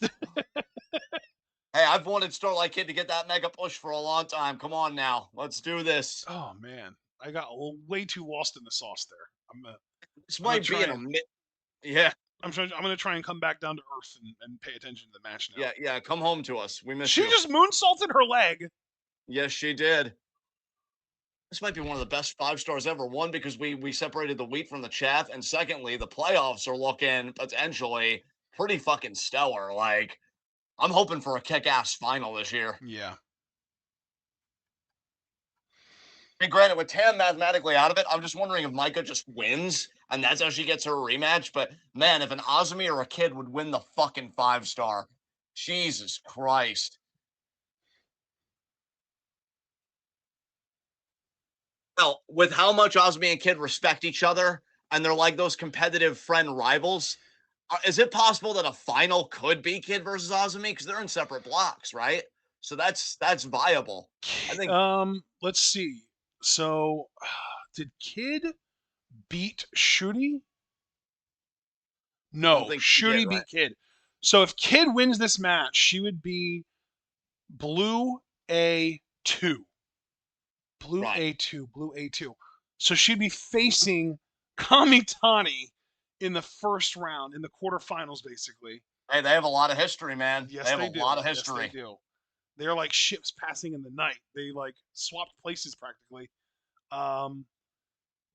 Hey, I've wanted Starlight Kid to get that mega push for a long time. Come on now, let's do this. Oh man, I got way too lost in the sauce there. This I'm gonna might be try in a and yeah, I'm gonna try and come back down to earth and pay attention to the match now. yeah. Come home to us. We miss She you. just moonsaulted her leg. Yes, she did. This might be one of the best 5 stars ever. One, because we separated the wheat from the chaff, and secondly, the playoffs are looking potentially pretty fucking stellar. Like, I'm hoping for a kick-ass final this year. Yeah. I mean, granted, with Tam mathematically out of it, I'm just wondering if Micah just wins and that's how she gets her rematch. But man, if an Azumi or a Kid would win the fucking 5 star, Jesus Christ. Well, with how much Azumi and Kid respect each other and they're like those competitive friend rivals, is it possible that a final could be Kid versus Azumi? Because they're in separate blocks, right? So that's viable. I think Let's see. So, did Kid beat Shuri? I don't No, think she did, Shuri right? beat Kid. So if Kid wins this match, she would be Blue A2. Blue Right. A2, Blue A2. So she'd be facing Kamitani in the first round, in the quarterfinals, basically. Hey, they have a lot of history, man. They Yes, have a they lot do. of Yes, they history. do. They're like ships passing in the night. They like swapped places practically. Um,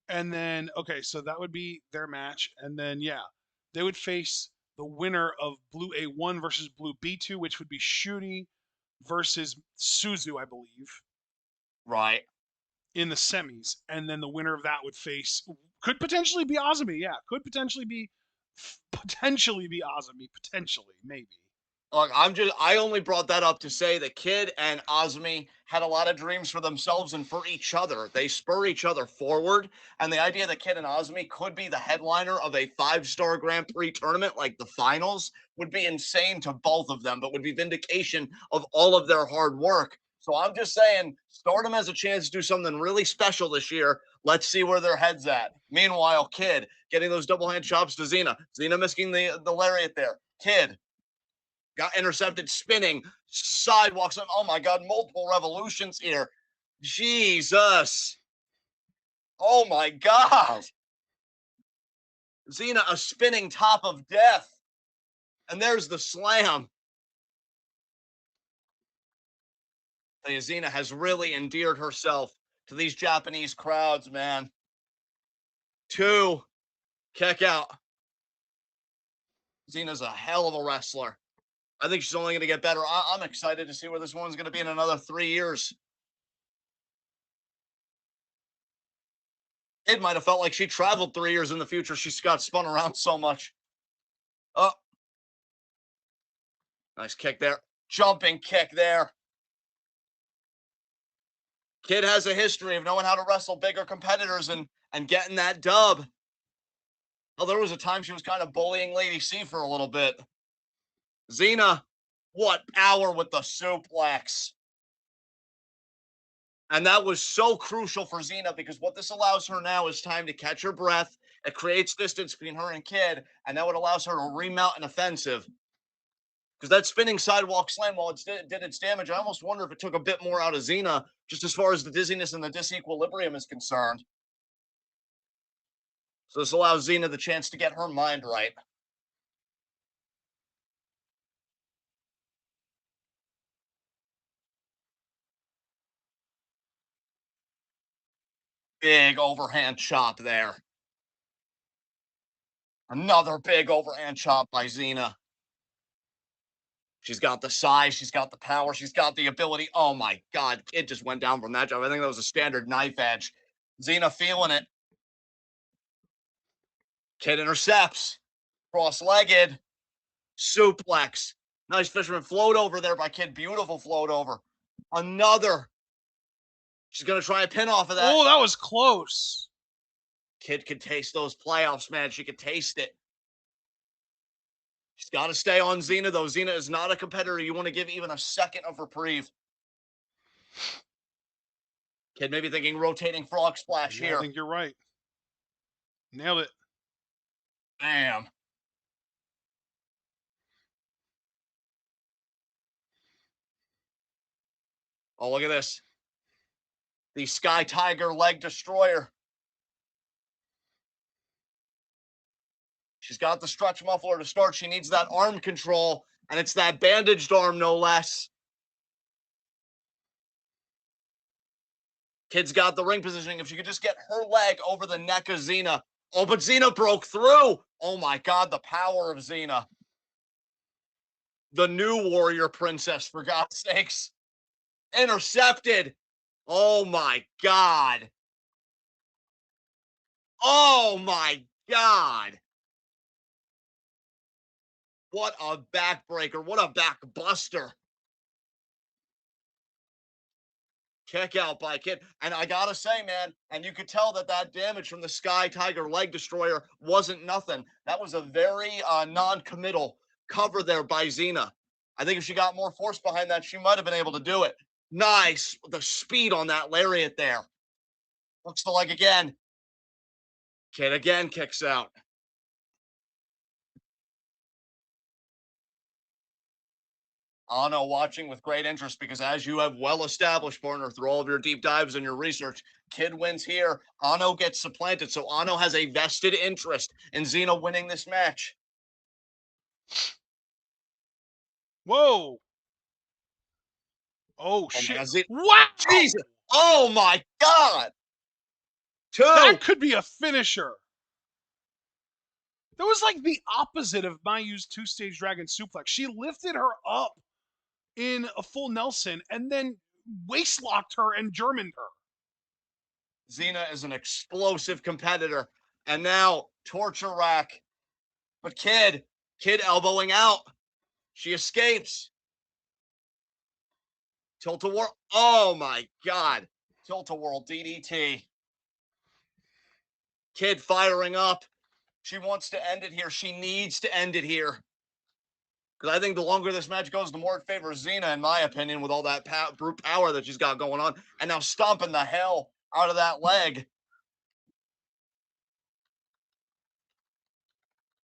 and then okay, so that would be their match, and then yeah, they would face the winner of Blue A1 versus Blue B2, which would be Shuri versus Suzu, I believe, Right. in the semis, and then the winner of that would face could potentially be Azumi. Yeah, could potentially be Azumi. Potentially, maybe. Look, I only brought that up to say the Kid and Azumi had a lot of dreams for themselves and for each other. They spur each other forward. And the idea that Kid and Azumi could be the headliner of a 5-star Grand Prix tournament like the finals would be insane to both of them, but would be vindication of all of their hard work. So I'm just saying, Stardom has a chance to do something really special this year. Let's see where their head's at. Meanwhile, Kid getting those double hand chops to Xena. Xena missing the lariat there. Kid got intercepted, spinning, sidewalks. Oh my God, multiple revolutions here. Jesus. Oh my God. Xena, a spinning top of death. And there's the slam. Xena has really endeared herself to these Japanese crowds, man. 2, kick out. Xena's a hell of a wrestler. I think she's only going to get better. I'm excited to see where this one's going to be in another 3 years. It might have felt like she traveled 3 years in the future. She's got spun around so much. Oh, nice kick there. Jumping kick there. Kid has a history of knowing how to wrestle bigger competitors and getting that dub. Oh, there was a time she was kind of bullying Lady C for a little bit. Xena, what power with the suplex. And that was so crucial for Xena because what this allows her now is time to catch her breath. It creates distance between her and Kid, and that would allows her to remount an offensive. Because that spinning sidewalk slam, while it did its damage, I almost wonder if it took a bit more out of Xena, just as far as the dizziness and the disequilibrium is concerned. So this allows Xena the chance to get her mind right. Big overhand chop there. Another big overhand chop by Xena. She's got the size, she's got the power, she's got the ability. Oh my God, Kid just went down from that job. I think that was a standard knife edge. Xena feeling it. Kid intercepts. Cross-legged. Suplex. Nice fisherman float over there by Kid. Beautiful float over. Another. She's going to try a pin off of that. Oh, that was close. Kid could taste those playoffs, man. She could taste it. She's got to stay on Xena, though. Xena is not a competitor you want to give even a second of reprieve. Kid maybe thinking rotating frog splash here. I think you're right. Nailed it. Bam. Oh, look at this. The Sky Tiger leg destroyer. She's got the stretch muffler to start. She needs that arm control, and it's that bandaged arm, no less. Kid's got the ring positioning. If she could just get her leg over the neck of Xena. Oh, but Xena broke through. Oh my God, the power of Xena. The new warrior princess, for God's sakes. Intercepted. Oh my God. Oh my God. What a backbreaker. What a backbuster. Kick out by Kid. And I gotta say, man, and you could tell that that damage from the Sky Tiger leg destroyer wasn't nothing. That was a very non-committal cover there by Xena. I think if she got more force behind that, she might have been able to do it. Nice. The speed on that lariat there. Looks the leg again. Kid again kicks out. Ano watching with great interest because, as you have well established, partner, through all of your deep dives and your research, Kid wins here. Ano gets supplanted, so Ano has a vested interest in Xena winning this match. Whoa. Oh, shit. Wow. Jesus. Oh, my God. 2. That could be a finisher. That was like the opposite of Mayu's 2-stage dragon suplex. She lifted her up in a full Nelson and then waist locked her and Germaned her. Xena is an explosive competitor. And now, torture rack. But Kid elbowing out. She escapes. Tilt-a-whirl. Oh my God. Tilt-a-whirl DDT. Kid firing up. She wants to end it here. She needs to end it here. Because I think the longer this match goes, the more it favors Xena, in my opinion, with all that brute power that she's got going on. And now stomping the hell out of that leg.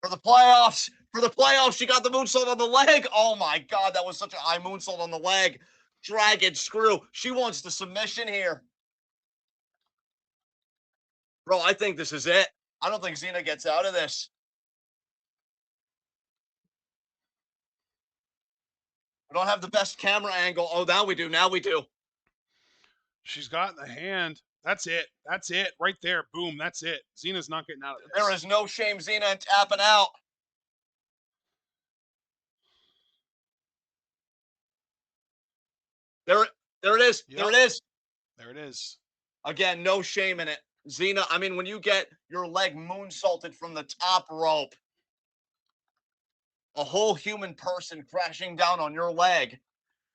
For the playoffs. For the playoffs, she got the moonsault on the leg. Oh my God, that was such a high moonsault on the leg. Dragon screw. She wants the submission here. Bro, I think this is it. I don't think Xena gets out of this. We don't have the best camera angle. Oh, now we do. Now we do. She's got in the hand. That's it. That's it. Right there. Boom. That's it. Xena's not getting out of this. There is no shame, Xena, in tapping out. There it is. Yep. There it is. There it is. Again, no shame in it. Xena, I mean, when you get your leg moonsaulted from the top rope, a whole human person crashing down on your leg.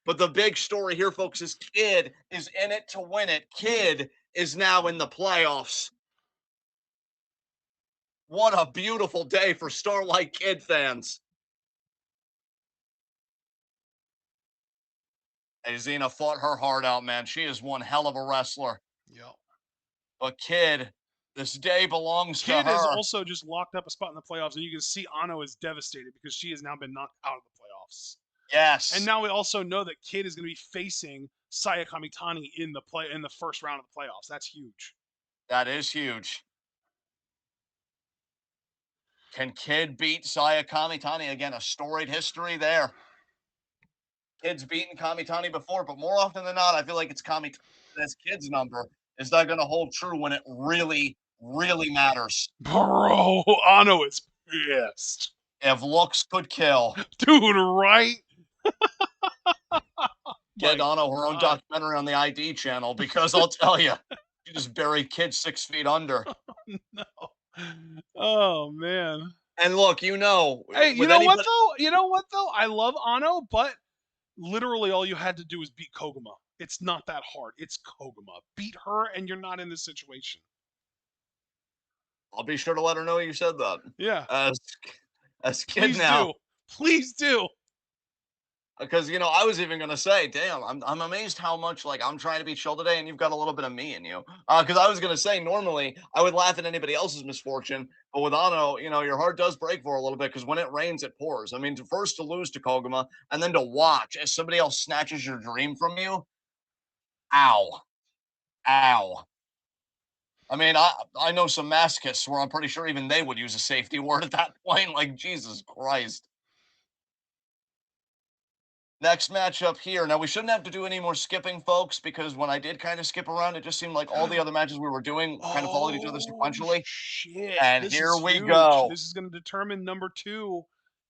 But the big story here, folks, is Kid is in it to win it. Kid is now in the playoffs. What a beautiful day for Starlight Kid fans. Hey, Xena fought her heart out, man. She is one hell of a wrestler. Yep. But Kid, this day belongs to Kid her. is also just locked up a spot in the playoffs, and you can see Ano is devastated because she has now been knocked out of the playoffs. Yes. And now we also know that Kid is going to be facing Saya Kamitani in the first round of the playoffs. That's huge. That is huge. Can Kid beat Saya Kamitani? Again, a storied history there. Kid's beaten Kamitani before, but more often than not, I feel like it's Kamitani's Kid's number. Is that going to hold true when it really, really matters? Bro, Ano is pissed. If looks could kill. Dude, right? Get Ano her own documentary on the ID channel, because I'll tell you, she just buried Kid 6 feet under. No. Oh, man. And look, Hey, you know what, though? You know what, though? I love Ano, but literally all you had to do was beat Koguma. It's not that hard. It's Koguma. Beat her, and you're not in this situation. I'll be sure to let her know you said that. Yeah. As Kid Please now. do. Please do. Because, you know, I was even going to say, damn, I'm amazed how much, like, I'm trying to be chill today and you've got a little bit of me in you. Because I was going to say, normally, I would laugh at anybody else's misfortune. But with Ano, you know, your heart does break for a little bit, because when it rains, it pours. I mean, first to lose to Koguma and then to watch as somebody else snatches your dream from you. Ow. Ow. I mean, I know some masochists where I'm pretty sure even they would use a safety word at that point. Like, Jesus Christ. Next matchup here. Now, we shouldn't have to do any more skipping, folks, because when I did kind of skip around, it just seemed like all the other matches we were doing kind of followed each other sequentially. Shit. And This here is we huge. go. This is going to determine number 2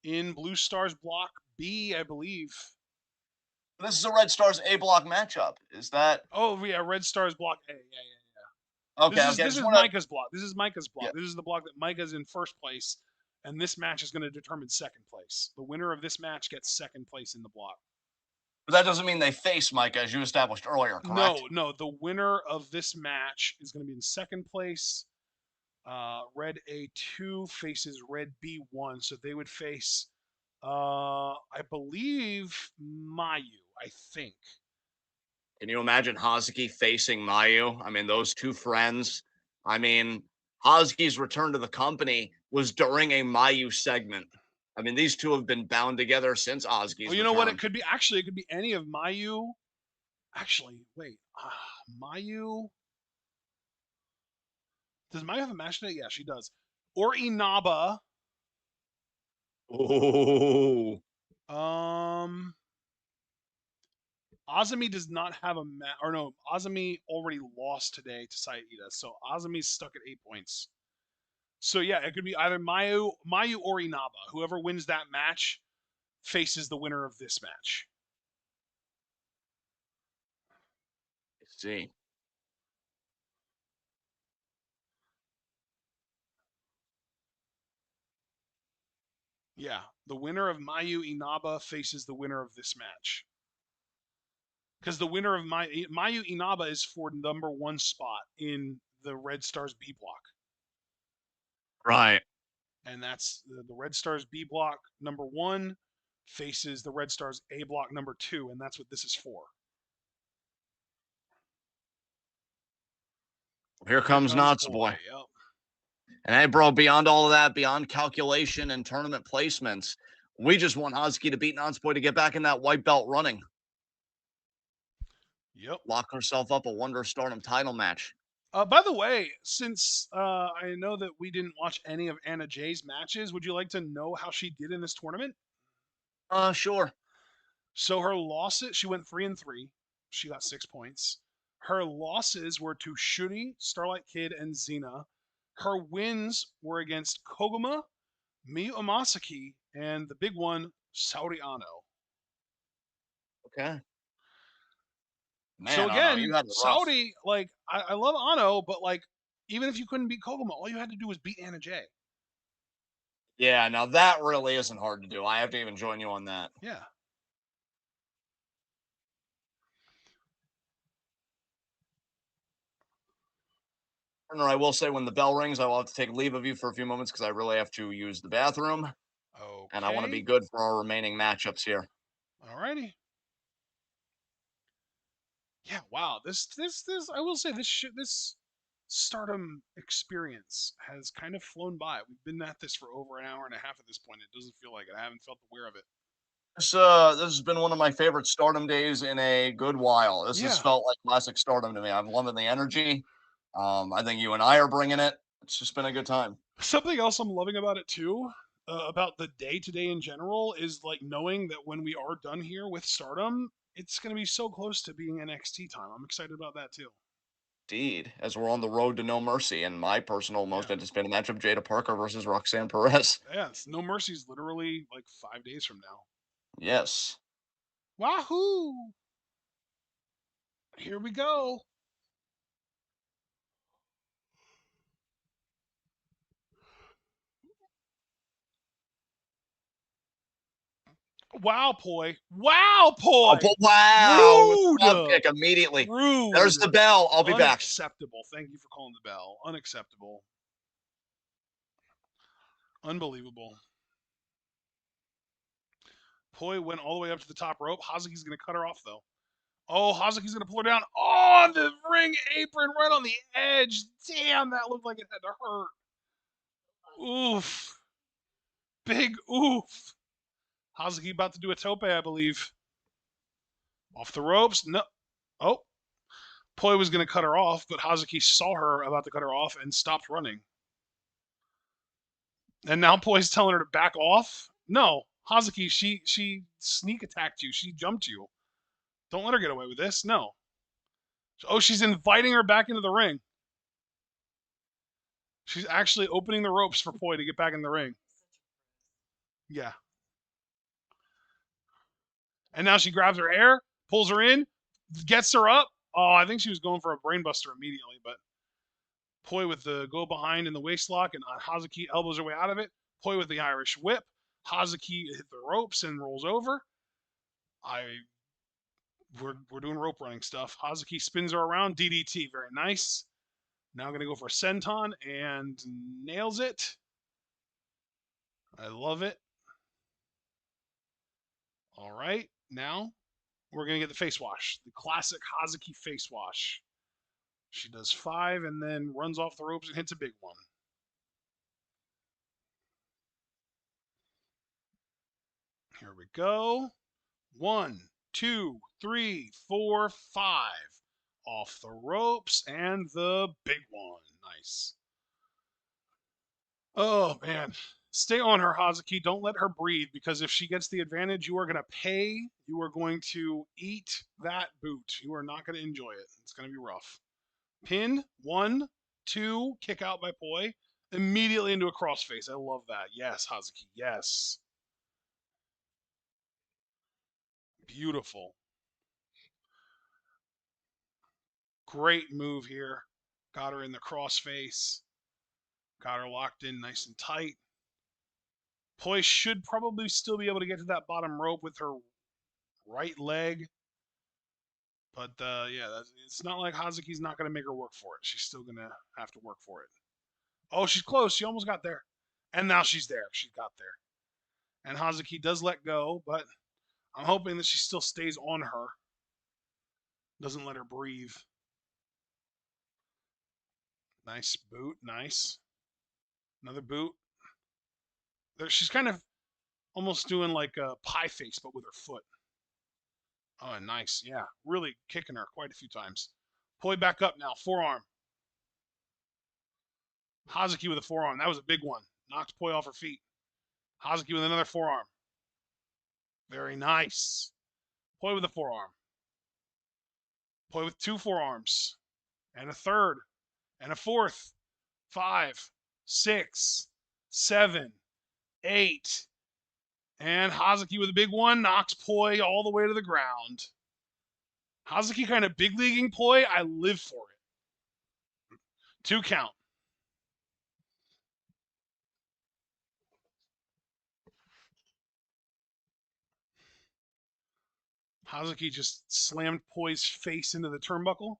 in Blue Stars Block B, I believe. This is a Red Stars A block matchup. Is that? Oh, yeah, Red Stars Block A. Yeah. Okay, This is Micah's block. This is Micah's block. Yeah. This is the block that Micah's in first place, and this match is going to determine second place. The winner of this match gets second place in the block. But that doesn't mean they face Micah, as you established earlier, correct? No. The winner of this match is going to be in second place. Red A2 faces Red B1, so they would face, I believe, Mayu. I think. Can you imagine Hazuki facing Mayu? I mean, those two friends. I mean, Hazuki's return to the company was during a Mayu segment. I mean, these two have been bound together since Hazuki's Well, you know what? It could be any of Mayu. Actually, wait. Mayu. Does Mayu have a match today? Yeah, she does. Or Inaba. Oh. Azumi does not have a match. Or no, Azumi already lost today to Saida. So Azumi's stuck at 8 points. So yeah, it could be either Mayu or Inaba. Whoever wins that match faces the winner of this match. See. Yeah, the winner of Mayu Inaba faces the winner of this match. Because the winner of Mayu Inaba is for #1 spot in the Red Stars B block. Right. And that's the Red Stars B block #1 faces the Red Stars A block #2, and that's what this is for. Here Here comes comes Knott's Boy. boy. Yep. And hey, bro, beyond all of that, beyond calculation and tournament placements, we just want Husky to beat Knott's boy to get back in that white belt running. Yep. Lock herself up a Wonder Stardom title match. By the way, since I know that we didn't watch any of Anna Jay's matches, would you like to know how she did in this tournament? Sure. So her losses, she went 3-3. She got 6 points. Her losses were to Shuri, Starlight Kid, and Xena. Her wins were against Koguma, Miyu Amasaki, and the big one, Saori Ano. Okay. So Man, Ano, again, you had it rough. Saudi, like, I love Ano, but like, even if you couldn't beat Koguma, all you had to do was beat Anna Jay. Yeah, now that really isn't hard to do. I have to even join you on that. Yeah. Partner, I will say when the bell rings, I will have to take leave of you for a few moments because I really have to use the bathroom, and I want to be Okay. good for our remaining matchups here. Alrighty. Yeah. Wow. This. I will say this Stardom experience has kind of flown by. We've been at this for over an hour and a half at this point. It doesn't feel like it. I haven't felt aware of it. This has been one of my favorite Stardom days in a good while. This has Yeah. felt like classic Stardom to me. I'm loving the energy. I think you and I are bringing it. It's just been a good time. Something else I'm loving about it too, about the day to day in general, is like knowing that when we are done here with Stardom, it's going to be so close to being NXT time. I'm excited about that too. Indeed, as we're on the road to No Mercy, and my personal Yeah. most anticipated matchup, Jada Parker versus Roxanne Perez. Yeah. It's No Mercy's literally like 5 days from now. Yes. Wahoo! Here we go. Wow, Poi. Wow, Oh, Poi. but wow, with the drop Rude. kick immediately. There's Rude. the bell. I'll be back. Unacceptable. Thank you for calling the bell. Unacceptable. Unbelievable. Poi went all the way up to the top rope. Hazuki's going to cut her off, though. Oh, Hazuki's going to pull her down on the ring apron right on the edge. Damn, that looked like it had to hurt. Oof. Big oof. Hazuki about to do a tope, I believe. Off the ropes. No. Oh, Poi was going to cut her off, but Hazuki saw her about to cut her off and stopped running. And now Poi's telling her to back off. No, Hazuki, she sneak attacked you. She jumped you. Don't let her get away with this. No. Oh, she's inviting her back into the ring. She's actually opening the ropes for Poi to get back in the ring. Yeah. And now she grabs her hair, pulls her in, gets her up. Oh, I think she was going for a brainbuster immediately, but Poi with the go behind in the waist lock, and Hazuki elbows her way out of it. Poi with the Irish whip. Hazuki hit the ropes and rolls over. We're doing rope running stuff. Hazuki spins her around. DDT, very nice. Now gonna go for a senton and nails it. I love it. All right, now we're gonna get the face wash, the classic Hazuki face wash. She does 5 and then runs off the ropes and hits a big one. Here we go. 1, 2, 3, 4, 5. Off the ropes and the big one. Nice. Oh man. Stay on her, Hazuki. Don't let her breathe because if she gets the advantage, you are going to pay. You are going to eat that boot. You are not going to enjoy it. It's going to be rough. Pin, 1, 2, kick out by Poi. Immediately into a crossface. I love that. Yes, Hazuki. Yes. Beautiful. Great move here. Got her in the crossface. Got her locked in nice and tight. Poi should probably still be able to get to that bottom rope with her right leg. But yeah, it's not like Hazuki's not going to make her work for it. She's still going to have to work for it. Oh, she's close. She almost got there. And now she's there. She got there. And Hazuki does let go, but I'm hoping that she still stays on her. Doesn't let her breathe. Nice boot. Nice. Another boot. She's kind of almost doing like a pie face, but with her foot. Oh, nice. Yeah, really kicking her quite a few times. Poi back up now. Forearm. Hazuki with a forearm. That was a big one. Knocked Poi off her feet. Hazuki with another forearm. Very nice. Poi with a forearm. Poi with two forearms. And a third. And a fourth. 5, 6, 7, 8. And Hazuki with a big one knocks Poi all the way to the ground. Hazuki kind of big leaguing Poi. I live for it. 2 count. Hazuki just slammed Poi's face into the turnbuckle.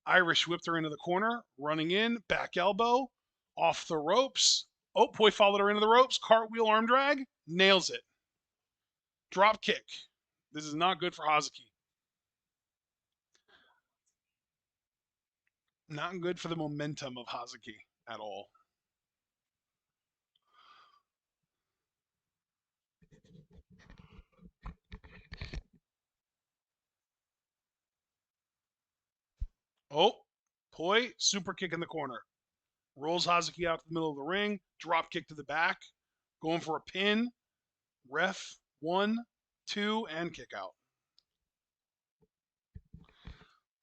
Irish whipped her into the corner, running in, back elbow, off the ropes. Oh, Poi followed her into the ropes. Cartwheel arm drag, nails it. Drop kick. This is not good for Hazuki. Not good for the momentum of Hazuki at all. Oh, Poi, super kick in the corner. Rolls Hazuki out to the middle of the ring. Drop kick to the back. Going for a pin. Ref, 1, 2, and kick out.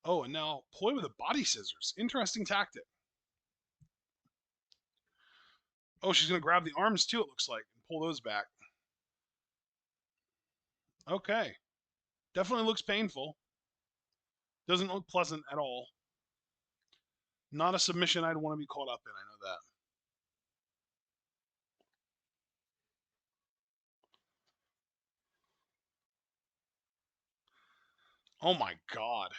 Oh, and now Poi with a body scissors. Interesting tactic. Oh, she's going to grab the arms too, it looks like, and pull those back. Okay. Definitely looks painful. Doesn't look pleasant at all. Not a submission I'd want to be caught up in, I know that. Oh my god.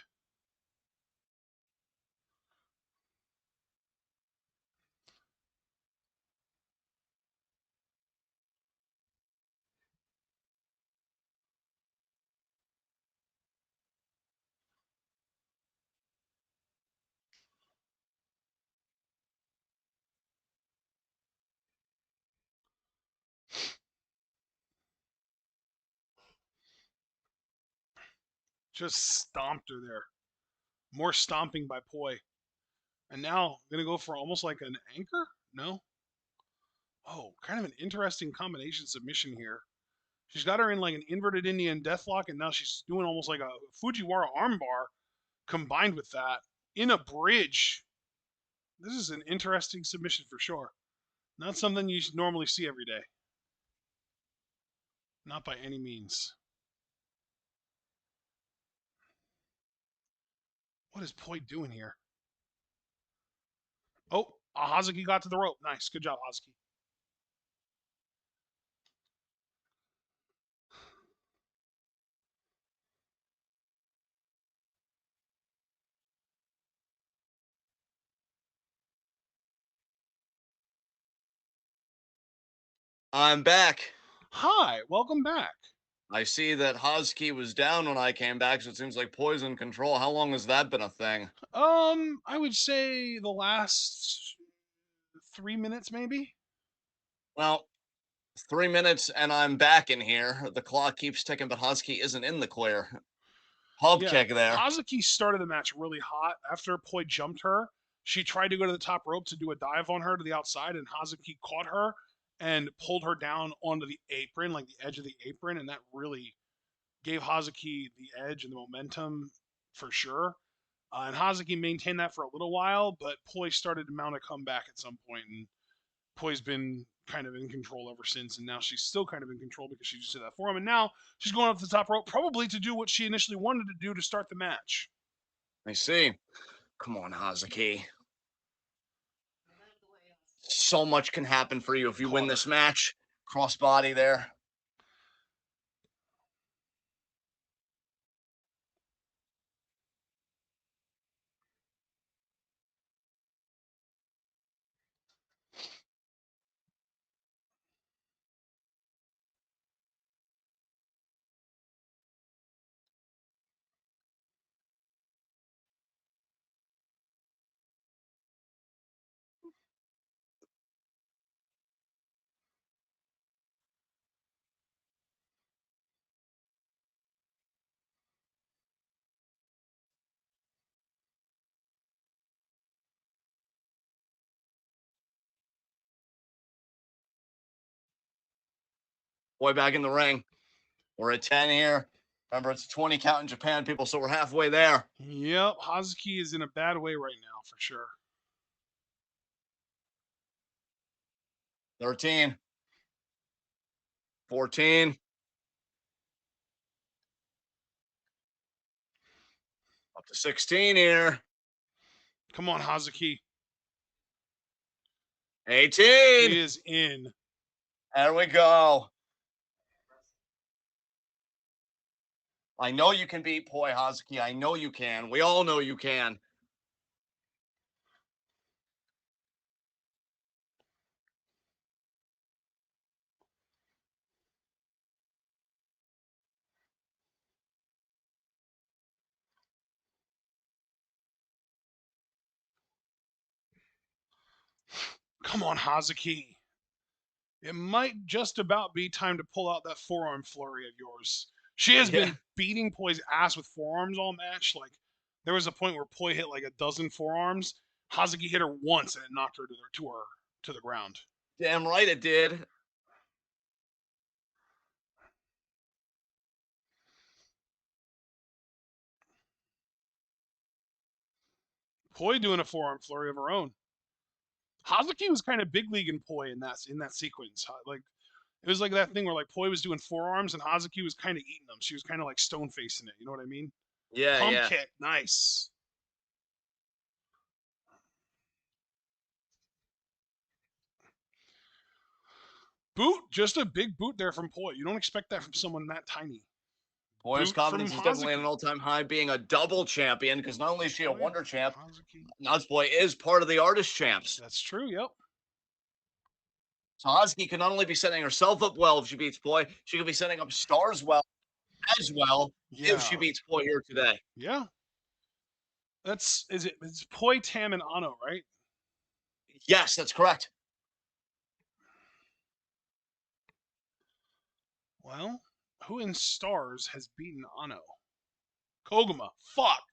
Just stomped her there. More stomping by Poi. And now going to go for almost like an anchor? No? Oh, kind of an interesting combination submission here. She's got her in like an inverted Indian deathlock, and now she's doing almost like a Fujiwara armbar combined with that in a bridge. This is an interesting submission for sure. Not something you normally see every day. Not by any means. What is Poi doing here? Oh, Hazuki got to the rope. Nice. Good job, Hazuki. I'm back. Hi, welcome back. I see that Hosky was down when I came back, so it seems like poison control. How long has that been a thing? I would say the last 3 minutes, maybe. Well, 3 minutes and I'm back in here. The clock keeps ticking, but Hosky isn't in the clear. Pub Yeah, kick there. Hazuki started the match really hot. After Poi jumped her, she tried to go to the top rope to do a dive on her to the outside, and Hazuki caught her and pulled her down onto the apron, like the edge of the apron, and that really gave Hazuki the edge and the momentum for sure. And Hazuki maintained that for a little while, but Poi started to mount a comeback at some point, and Poi's been kind of in control ever since, and now she's still kind of in control because she just did that for him, and now she's going up the top rope, probably to do what she initially wanted to do to start the match. I see. Come on, Hazuki. So much can happen for you if you win Caught her. this match. Crossbody there. Boy back in the ring. We're at 10 here. Remember, it's a 20 count in Japan, people, so we're halfway there. Yep, Hazuki is in a bad way right now for sure. 13. 14. Up to 16 here. Come on, Hazuki. 18. Is in. There we go. I know you can beat Poi, Hazuki. I know you can. We all know you can. Come on, Hazuki. It might just about be time to pull out that forearm flurry of yours. She has Yeah. been beating Poi's ass with forearms all match. Like, there was a point where Poi hit like a dozen forearms. Hazuki hit her once and it knocked her to the ground. Damn right it did. Poi doing a forearm flurry of her own. Hazuki was kind of big league in Poi in that sequence. Like, it was like that thing where like Poi was doing forearms and Hazuki was kind of eating them. She was kind of like stone facing it. You know what I mean? Yeah, Pump yeah. kick, nice. Boot, just a big boot there from Poi. You don't expect that from someone that tiny. Poi's Boot from confidence is definitely at an Hazuki. all-time high, being a double champion, because not only is she a Poi, Wonder Champ, Hazuki. Natsupoi is part of the Artist Champs. That's true. Yep. So Hazuki can not only be setting herself up well if she beats Poi, she could be setting up Stars well as well if Yeah. she beats Poi here today. Yeah. It's Poi, Tam, and Ano, right? Yes, that's correct. Well, who in Stars has beaten Ano? Koguma. Fuck.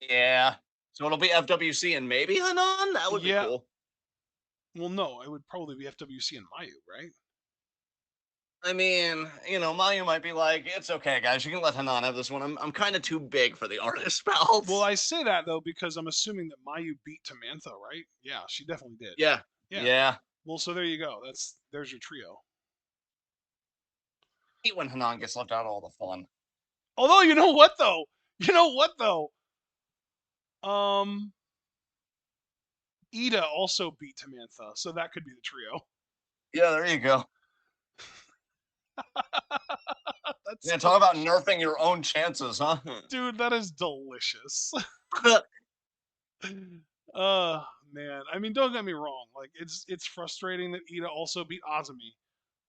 Yeah. So it'll be FWC and maybe Hanan? That would be Yeah. cool. Well, no, it would probably be FWC and Mayu, right? I mean, Mayu might be like, it's okay, guys. You can let Hanan have this one. I'm kind of too big for the artist Well, belts. I say that though because I'm assuming that Mayu beat Tamantha, right? Yeah, she definitely did. Yeah. Yeah. Yeah. Well, so there you go. There's your trio. I hate when Hanan gets left out of all the fun. Although, you know what though? You know what though? Um, Ida also beat Tamantha, so that could be the trio. Yeah, there you go. That's Yeah, talk about nerfing your own chances, huh? dude, that is delicious. Man. I mean, don't get me wrong. Like, it's frustrating that Ida also beat Azumi,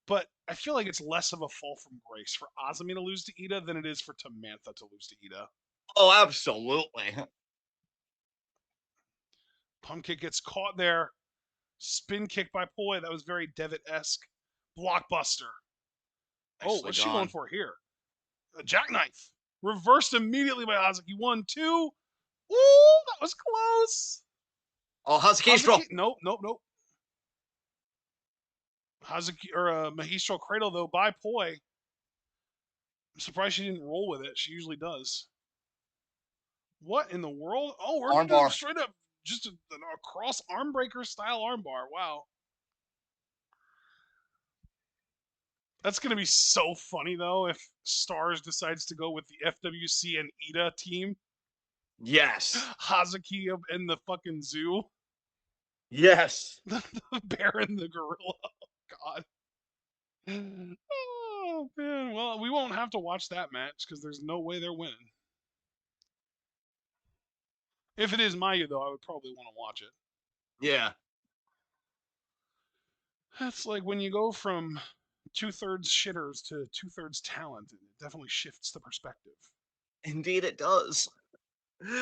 but I feel like it's less of a fall from grace for Azumi to lose to Ida than it is for Tamantha to lose to Ida. Oh, absolutely. Pump kick gets caught there. Spin kick by Poi. That was very Devitt-esque. Blockbuster. Oh, Nicely what's she going done. for here? A jackknife. Reversed immediately by Hazuki. 1, 2. Ooh, that was close. Oh, Hazuki. Hazuki. Nope, nope, nope. Hazuki or Mahistro Cradle though by Poi. I'm surprised she didn't roll with it. She usually does. What in the world? Oh, we're doing Armbar. straight up just a cross arm breaker style armbar. Wow. That's gonna be so funny though if Stars decides to go with the FWC and Ida team. Yes. Hazuki in the fucking zoo. Yes. The bear and the gorilla. Oh, God. Oh, man. Well, we won't have to watch that match because there's no way they're winning. If it is Mayu, though, I would probably want to watch it. Yeah. That's like when you go from two-thirds shitters to two-thirds talent, it definitely shifts the perspective. Indeed, it does.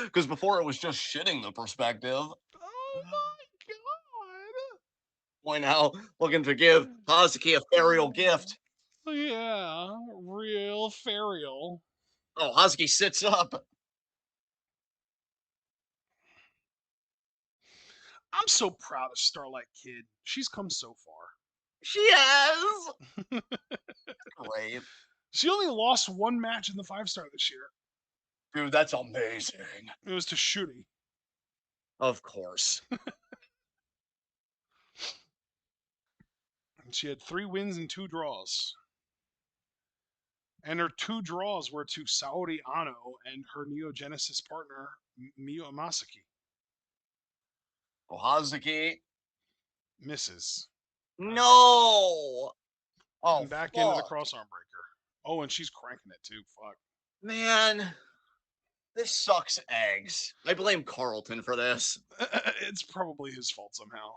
Because before it was just shitting the perspective. Oh my God. Boy, now looking to give Hazuki a burial gift. Yeah, real ferial. Oh, Hazuki sits up. I'm so proud of Starlight Kid. She's come so far. She has. Great. She only lost one match in the 5-star this year. Dude, that's amazing. It was to Shuri. Of course. And she had 3 wins and 2 draws. And her 2 draws were to Saori Ano and her Neo Genesis partner, Miyu Masaki. Oh, Hazuki. Misses. No. Oh, And back into the fuck. crossarm breaker. Oh, and she's cranking it too. Fuck. Man, this sucks eggs. I blame Carlton for this. It's probably his fault somehow.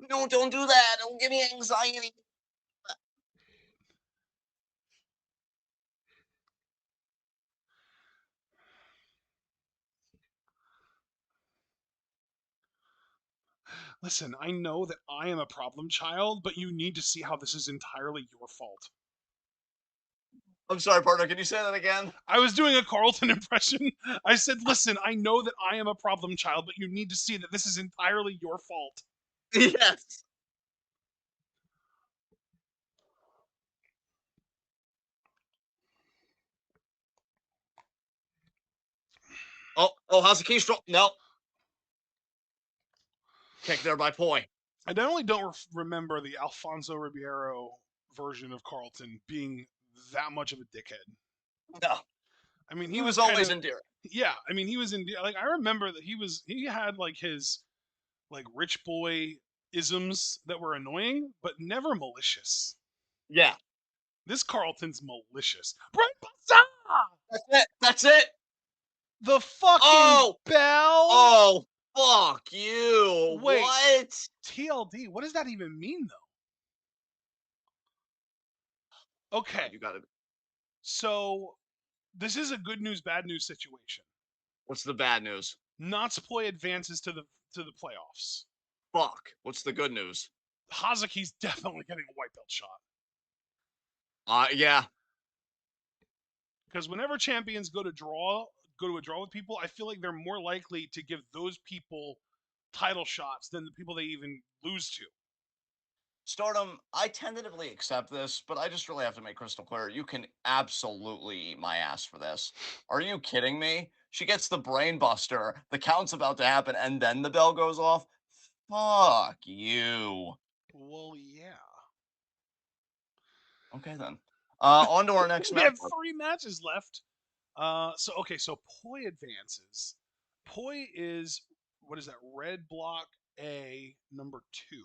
No, don't do that. Don't give me anxiety. Listen, I know that I am a problem child, but you need to see how this is entirely your fault. I'm sorry, partner. Can you say that again? I was doing a Carlton impression. I said, listen, I know that I am a problem child, but you need to see that this is entirely your fault. Yes. Oh, Hazuki strong. No. Kick there by Poi. I definitely don't remember the Alfonso Ribeiro version of Carlton being that much of a dickhead. No. I mean, He he was was kind always of, endearing. yeah. I mean, he was in, like, I remember that he had like his, like, rich boy isms that were annoying, but never malicious. Yeah. This Carlton's malicious. Brainbuster! That's it. That's it. The fucking Oh. bell? Oh. Fuck you. Wait, What? TLD, what does that even mean, though? Okay, You gotta. so this is a good news, bad news situation. What's the bad news? Natsupoi advances to the playoffs. Fuck. What's the good news? Hazuki's definitely getting a white belt shot. Yeah. Because whenever champions go to a draw with people, I feel like they're more likely to give those people title shots than the people they even lose to. Stardom, I tentatively accept this, but I just really have to make crystal clear. You can absolutely eat my ass for this. Are you kidding me? She gets the brain buster, the count's about to happen, and then the bell goes off? Fuck you. Well, yeah. Okay, then. On to our next We have matchup. 3 matches left. So Poi advances. Poi is, what is that? Red block A number 2.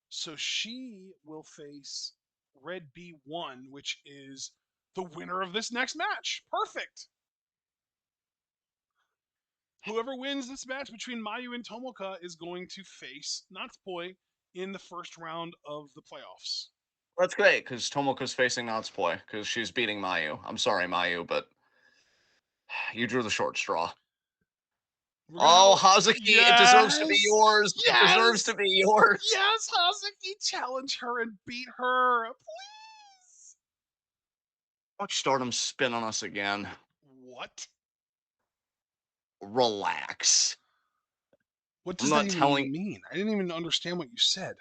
So she will face Red B1, which is the winner of this next match. Perfect. Whoever wins this match between Mayu and Tomoka is going to face Natsupoi in the first round of the playoffs. That's great, because Tomoka's facing Natsupoi, because she's beating Mayu. I'm sorry, Mayu, but you drew the short straw. We're gonna have Oh, a Hazuki, it deserves to be yes, yours. It deserves yes, to be yours. yes. Hazuki, challenge her and beat her, please. Watch Stardom spin on us again. What? Relax. What I'm does that not even telling. mean? I didn't even understand what you said.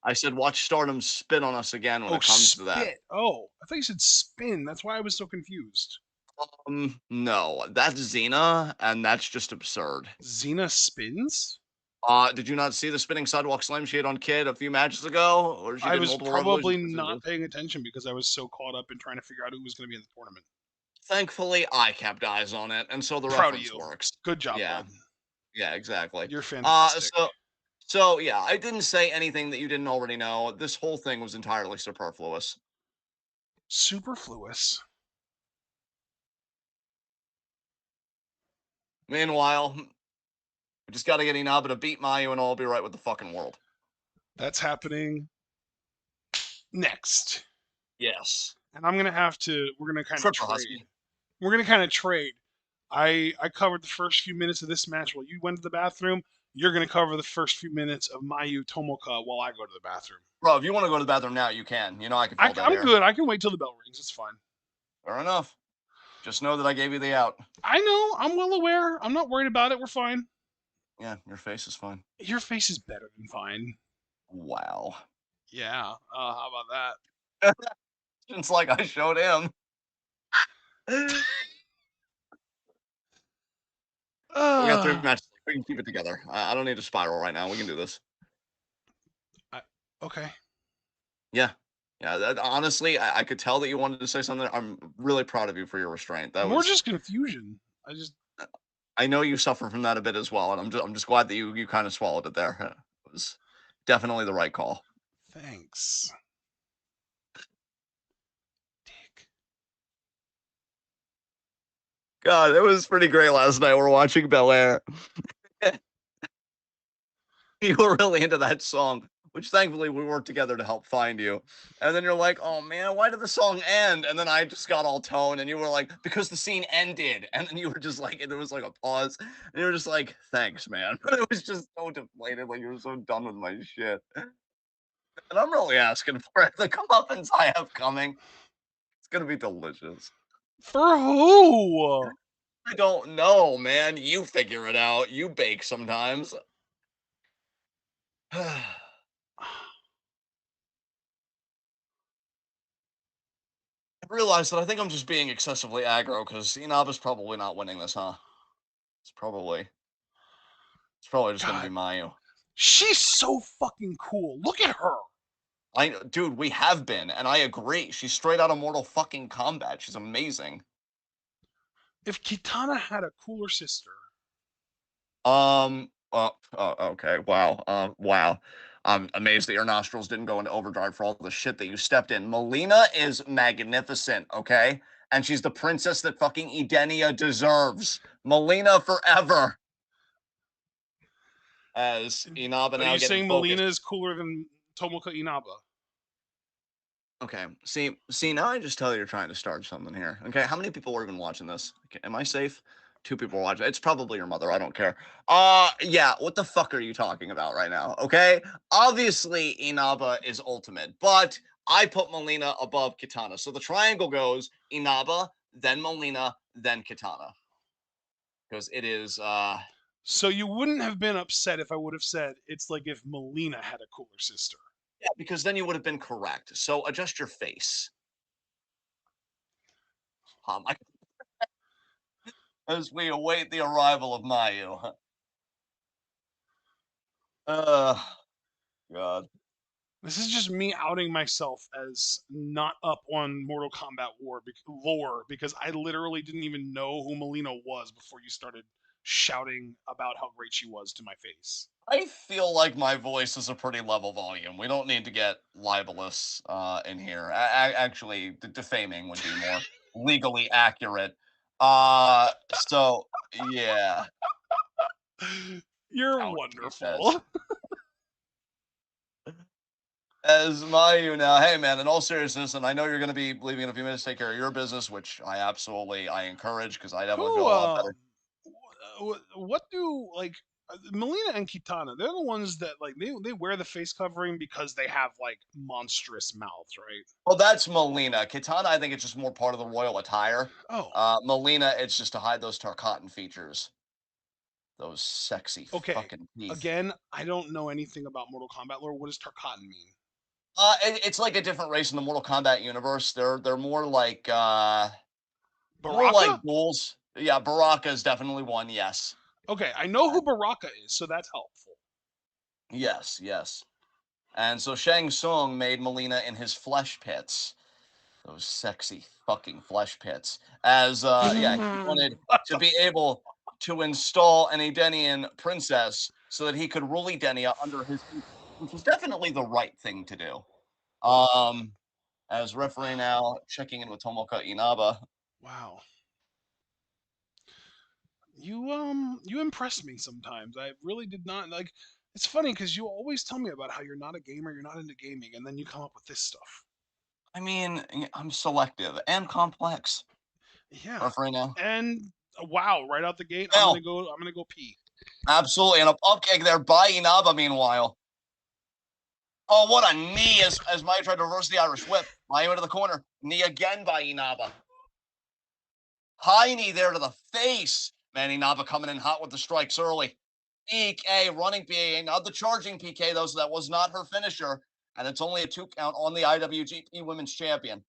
I said watch Stardom spin on us again when Oh, it comes to that. spit. Oh, I thought you said spin. That's why I was so confused. No, that's Xena, and that's just absurd. Xena spins? Did you not see the spinning sidewalk slam she had on Kid a few matches ago, or she I did was multiple probably revolutions? not paying attention because I was so caught up in trying to figure out who was going to be in the tournament. Thankfully, I kept eyes on it, and so the Proud of reference you. works. Good job, Yeah, bud. yeah, exactly. You're Uh, fantastic. so so yeah, I didn't say anything that you didn't already know. This whole thing was entirely superfluous. Superfluous. Meanwhile, we just got to get Inaba to beat Mayu, and all will be right with the fucking world. That's happening next. Yes, And I'm gonna have to. We're gonna kind of Tripper trade. Husky. We're gonna kind of trade. I covered the first few minutes of this match while you went to the bathroom. You're gonna cover the first few minutes of Mayu Tomoka while I go to the bathroom. Bro, if you want to go to the bathroom now, you can. You know I can fill dead I'm air. good. I can wait till the bell rings. It's fine. Fair enough. Just know that I gave you the out. I know. I'm well aware. I'm not worried about it. We're fine. Yeah, your face is fine. Your face is better than fine. Wow. Yeah. How about that? It's like I showed him. We got 3 Uh, matches. We can keep it together. I don't need to spiral right now. We can do this. I, okay. Yeah. Yeah. Honestly, I could tell that you wanted to say something. I'm really proud of you for your restraint. That More was. just confusion. I just I know you suffer from that a bit as well, and I'm just glad that you kind of swallowed it there. It was definitely the right call. thanks. Dick. God, it was pretty great last night. We're watching Bel Air. You were really into that song, which thankfully we worked together to help find you. And then you're like, "Oh man, why did the song end?" And then I just got all tone, and you were like, "Because the scene ended." And then you were just like, and there was like a pause, and you were just like, "Thanks, man." But it was just so deflated, like you were so done with my shit. And I'm really asking for it. The comeuppance I have coming, it's gonna be delicious. For who? I don't know, man. You figure it out. You bake sometimes. I realized that I think I'm just being excessively aggro because Inaba's probably not winning this, huh? It's probably it's probably just gonna be God, Mayu. she's so fucking cool. Look at her. Dude, we have been, and I agree. She's straight out of Mortal fucking Kombat. She's amazing. If Kitana had a cooler sister, Okay. Wow. Wow. I'm amazed that your nostrils didn't go into overdrive for all the shit that you stepped in. Melina is magnificent, okay? And she's the princess that fucking Edenia deserves. Melina forever. As Inaba are now you getting saying Melina focused. is cooler than Tomoka Inaba? Okay. See. Now I just tell you you're trying to start something here. Okay. How many people are even watching this? Okay, am I safe? 2 people are watching. It's probably your mother. I don't care. Yeah. What the fuck are you talking about right now? Okay. Obviously, Inaba is ultimate, but I put Melina above Kitana. So the triangle goes Inaba, then Melina, then Kitana. Because it is. So you wouldn't have been upset if I would have said it's like if Melina had a cooler sister. Yeah. Because then you would have been correct. So adjust your face. I as we await the arrival of Mayu. Uh, God. This is just me outing myself as not up on Mortal Kombat lore because I literally didn't even know who Melina was before you started shouting about how great she was to my face. I feel like my voice is a pretty level volume. We don't need to get libelous in here. Actually, defaming would be more legally accurate. So yeah, You're ouch, he says. wonderful. As Mayu now, hey man, in all seriousness, and I know you're going to be leaving in a few minutes to take care of your business, which I encourage because I definitely Who feel a lot better. what do like Melina and Kitana? They're the ones that like they wear the face covering because they have like monstrous mouths, right? Well, that's Melina. Kitana, I think it's just more part of the royal attire. Oh, Melina, it's just to hide those Tarkatan features, those sexy okay. fucking teeth. Again, I don't know anything about Mortal Kombat lore. What does Tarkatan mean? It's like a different race in the Mortal Kombat universe. They're more Baraka? like ghouls. Yeah, Baraka is definitely one. Yes, Okay, I know Uh, who Baraka is, so that's helpful. yes. And so Shang Tsung made Melina in his flesh pits. Those sexy fucking flesh pits. As yeah, he wanted to be able to install an Edenian princess so that he could rule Edenia under his feet, which was definitely the right thing to do. As referee now checking in with Tomoka Inaba. Wow. You impress me sometimes. I really did not like. It's funny because you always tell me about how you're not a gamer, you're not into gaming, and then you come up with this stuff. I mean, I'm selective and complex. Yeah. Referee now. And wow, right out the gate, I'm Now, gonna go. I'm gonna go pee. absolutely, and a pump kick there by Inaba. Meanwhile, oh, what a knee as Maya tried to reverse the Irish whip. Maya into the corner, knee again by Inaba. High knee there to the face. Man, Inaba coming in hot with the strikes early. PK running PA, not the charging PK though, so that was not her finisher, and it's only a 2 count on the IWGP Women's Champion.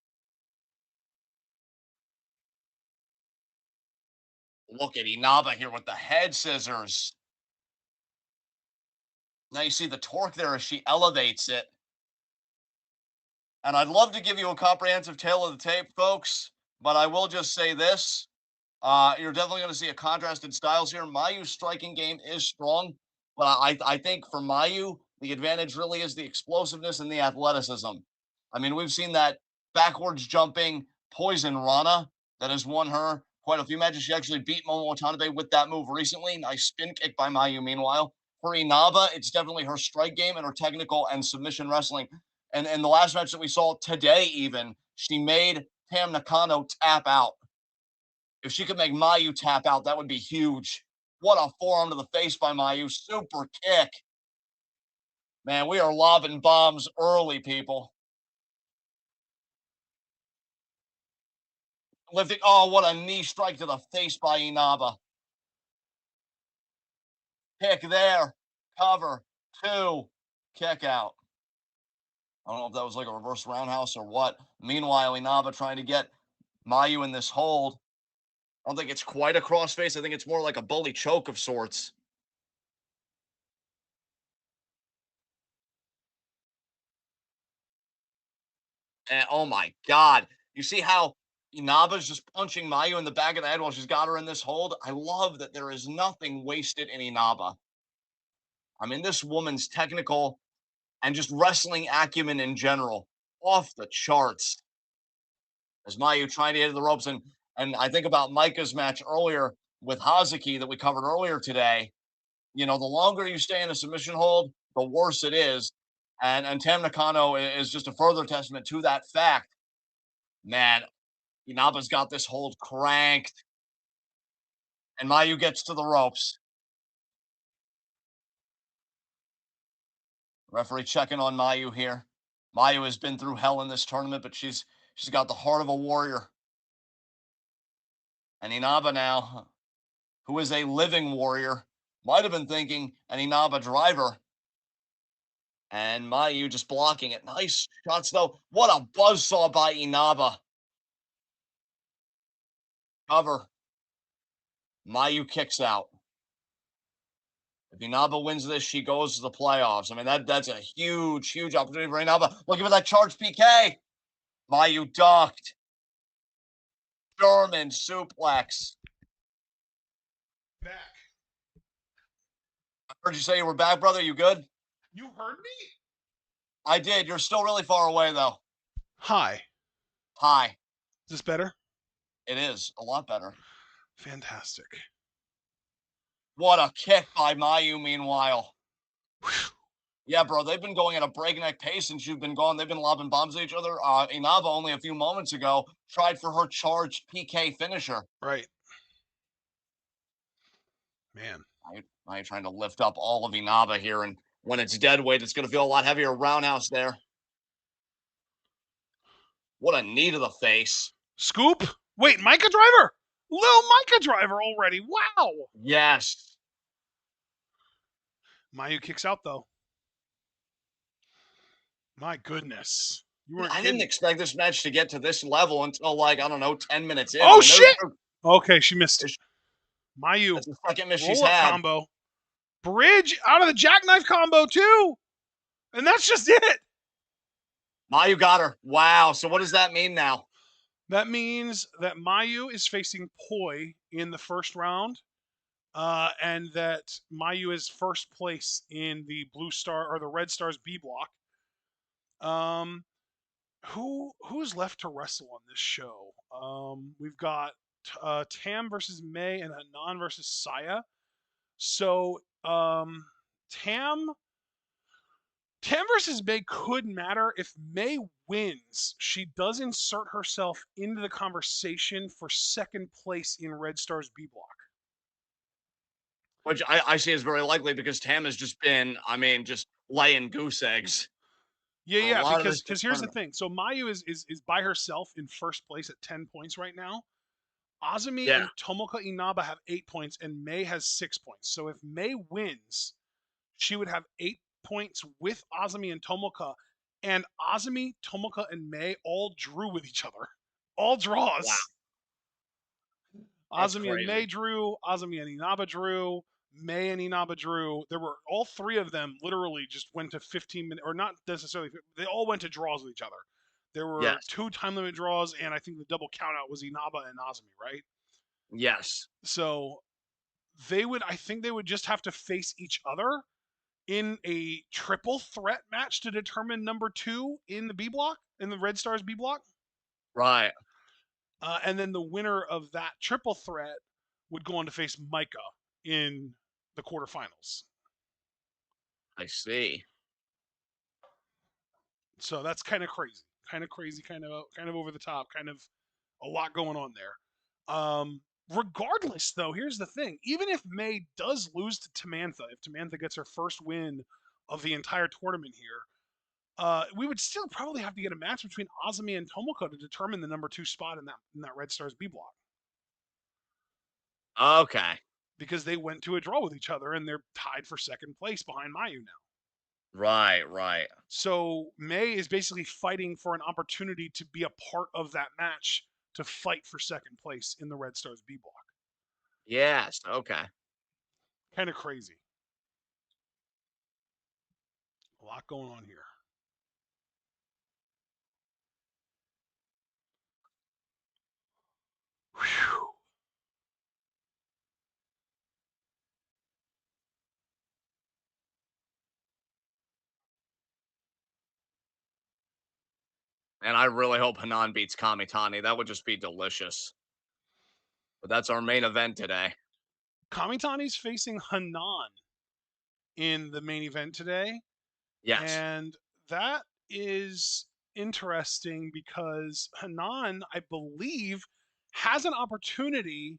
Look at Inaba here with the head scissors. Now you see the torque there as she elevates it. And I'd love to give you a comprehensive tale of the tape, folks, but I will just say this. You're definitely going to see a contrasted styles here. Mayu's striking game is strong, but I think for Mayu, the advantage really is the explosiveness and the athleticism. I mean, we've seen that backwards jumping poison Rana that has won her quite a few matches. She actually beat Momo Watanabe with that move recently. Nice spin kick by Mayu, meanwhile. For Inaba, it's definitely her strike game and her technical and submission wrestling. And in the last match that we saw today, even, she made Tam Nakano tap out. If she could make Mayu tap out, that would be huge. What a forearm to the face by Mayu. Super kick. Man, we are lobbing bombs early, people. Lifting. Oh, what a knee strike to the face by Inaba. Kick there. Cover. 2. Kick out. I don't know if that was like a reverse roundhouse or what. Meanwhile, Inaba trying to get Mayu in this hold. I don't think it's quite a crossface. I think it's more like a bully choke of sorts. And oh my God. You see how Inaba's just punching Mayu in the back of the head while she's got her in this hold? I love that there is nothing wasted in Inaba. I mean, this woman's technical and just wrestling acumen in general, off the charts. As Mayu trying to hit the ropes. And I think about Micah's match earlier with Hazuki that we covered earlier today. You know, the longer you stay in a submission hold, the worse it is. And Tam Nakano is just a further testament to that fact. Man, Inaba's got this hold cranked. And Mayu gets to the ropes. Referee checking on Mayu here. Mayu has been through hell in this tournament, but she's got the heart of a warrior. And Inaba now, who is a living warrior, might have been thinking an Inaba driver. And Mayu just blocking it. Nice shots, though. What a buzzsaw by Inaba. Cover. Mayu kicks out. If Inaba wins this, she goes to the playoffs. I mean, that's a huge, huge opportunity for Inaba. Looking for that charged PK. Mayu ducked. German suplex. Back. I heard you say you were back, brother. You good? You heard me? I did. You're still really far away, though. Hi. Hi. Is this better? It is a lot better. Fantastic. What a kick by Mayu, meanwhile. Yeah, bro, they've been going at a breakneck pace since you've been gone. They've been lobbing bombs at each other. Inaba, only a few moments ago, tried for her charged PK finisher. Right. Man. I trying to lift up all of Inaba here, and when it's dead weight, it's going to feel a lot heavier. Roundhouse there. What a knee to the face. Scoop? Wait, Micah driver? Lil Micah driver already. Wow. Yes. Mayu kicks out, though. My goodness. You weren't I kidding. didn't expect this match to get to this level until, like, I don't know, 10 minutes in. Oh, shit! Okay, she missed it. Mayu. That's the second miss she's roll-up had. combo. Bridge out of the jackknife combo, too. And that's just it. Mayu got her. Wow. So what does that mean now? That means that Mayu is facing Poi in the first round, and that Mayu is first place in the Blue Star or the Red Stars B block. Um, who's left to wrestle on this show? We've got Tam versus May and Hanan versus Saya. So Tam Tam versus May could matter if May wins. She does insert herself into the conversation for second place in Red Star's B block. Which I see is very likely because Tam has just been, I mean, just laying goose eggs Yeah, for a yeah, lot of this because here's the tournament. thing. So Mayu is by herself in first place at 10 points right now. Azumi Yeah. and Tomoka Inaba have 8 points, and May has 6 points. So if May wins, she would have 8 points with Azumi and Tomoka, and Azumi, Tomoka, and May all drew with each other. All Wow. draws. That's Azumi and May crazy. drew, Azumi and Inaba drew, May and Inaba drew. There were all three of them literally just went to 15 minutes, or not necessarily, they all went to draws with each other. There were Yes. two time limit draws, and I think the double count out was Inaba and Azumi, right? Yes. So I think they would just have to face each other in a triple threat match to determine number two in the B block, in the Red Stars B block. Right. And then the winner of that triple threat would go on to face Micah in the quarterfinals. I see. So that's kind of crazy, kind of over the top, kind of a lot going on there. Regardless, though, here's the thing: even if May does lose to Tamantha, if Tamantha gets her first win of the entire tournament here, we would still probably have to get a match between Azumi and Tomoko to determine the number two spot in that Red Stars B block Okay. because they went to a draw with each other and they're tied for second place behind Mayu now. Right. Right. So May is basically fighting for an opportunity to be a part of that match to fight for second place in the Red Stars B block. Yes. Okay. Kind of crazy. A lot going on here. Whew. And I really hope Hanan beats Kamitani. That would just be delicious. But that's our main event today. Kamitani's facing Hanan in the main event today. Yes. And that is interesting because Hanan, I believe, has an opportunity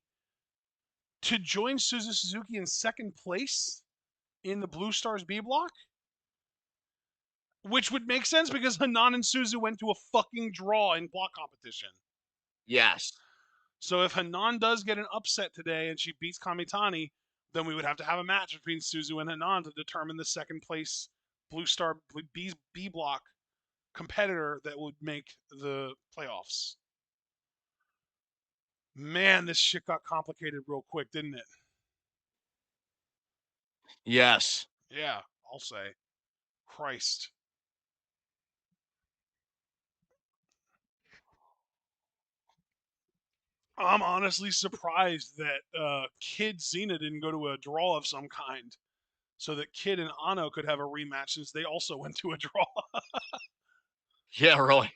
to join Suzuki in second place in the Blue Stars B block, which would make sense because Hanan and Suzu went to a fucking draw in block competition. Yes. So if Hanan does get an upset today and she beats Kamitani, then we would have to have a match between Suzu and Hanan to determine the second place Blue Star B block competitor that would make the playoffs. Man, this shit got complicated real quick, didn't it? Yes. Yeah, I'll say. Christ. I'm honestly surprised that Kid Xena didn't go to a draw of some kind so that Kid and Ano could have a rematch since they also went to a draw. Yeah, really.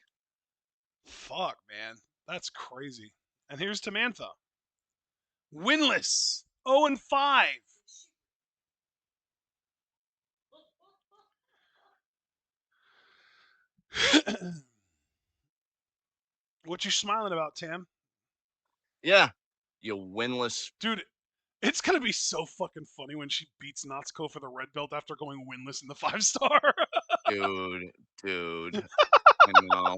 Fuck, man. That's crazy. And here's Tamantha. Winless. 0 and 5. What you smiling about, Tam? Yeah. You winless Dude, it's gonna be so fucking funny when she beats Natsuko for the red belt after going winless in the 5 star. dude. Dude. I know.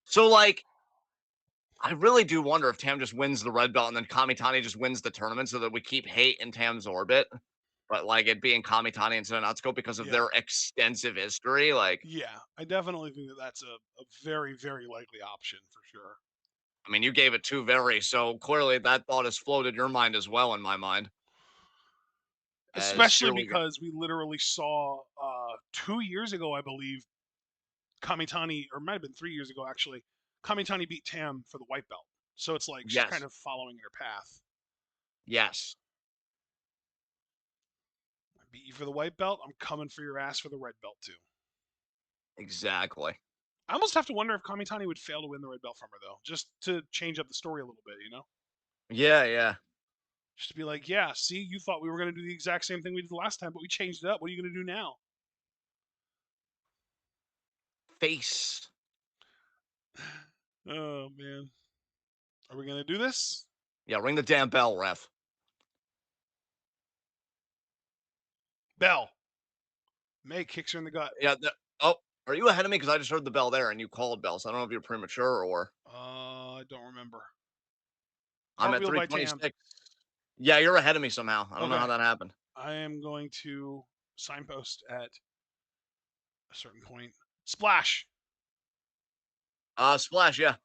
So like I really do wonder if Tam just wins the red belt and then Kamitani just wins the tournament so that we keep hate in Tam's orbit. But like it being Kamitani instead of Natsuko because of Yeah, their extensive history. Like, yeah. I definitely think that that's a very, very likely option for sure. I mean, you gave it two very, so clearly that thought has floated your mind as well in my mind. as Especially here we go. because we literally saw 2 years ago, I believe, Kamitani, or it might have been 3 years ago actually. Kamitani beat Tam for the white belt, so it's like she's kind Yes. of following her path. Yes. I beat you for the white belt. I'm coming for your ass for the red belt too. Exactly. I almost have to wonder if Kamitani would fail to win the red belt from her though, just to change up the story a little bit, you know? Yeah, yeah. Just to be like, yeah, see, you thought we were going to do the exact same thing we did the last time, but we changed it up. What are you going to do now? Face. Oh man, are we going to do this? Yeah, ring the damn bell, ref. Bell. May kicks her in the gut. Yeah. Oh, are you ahead of me? Because I just heard the bell there, and you called bell. So I don't know if you're premature or I don't remember. I'm at Cartwheel by Tam. 326. Yeah, you're ahead of me somehow. I don't know how Okay, that happened. I am going to signpost at a certain point. Splash. Splash. Yeah.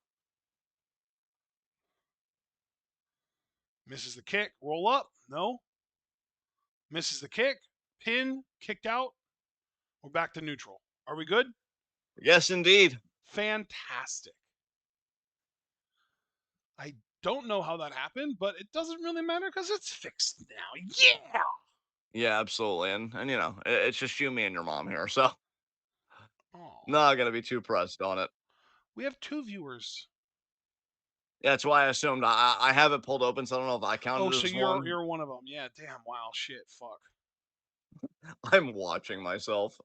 Misses the kick. Roll up. No. Misses the kick. Pin. Kicked out. We're back to neutral. Are we good? Yes, indeed. Fantastic. I don't know how that happened, but it doesn't really matter because it's fixed now. Yeah. Yeah, absolutely. And it's just you, me, and your mom here. So Oh, not gonna be too pressed on it. we have two viewers. Yeah, that's why I assumed I have it pulled open, so I don't know if I Oh, counted it so as you're one. you're one of them. Yeah. Damn. Wow. Shit. Fuck. I'm watching myself.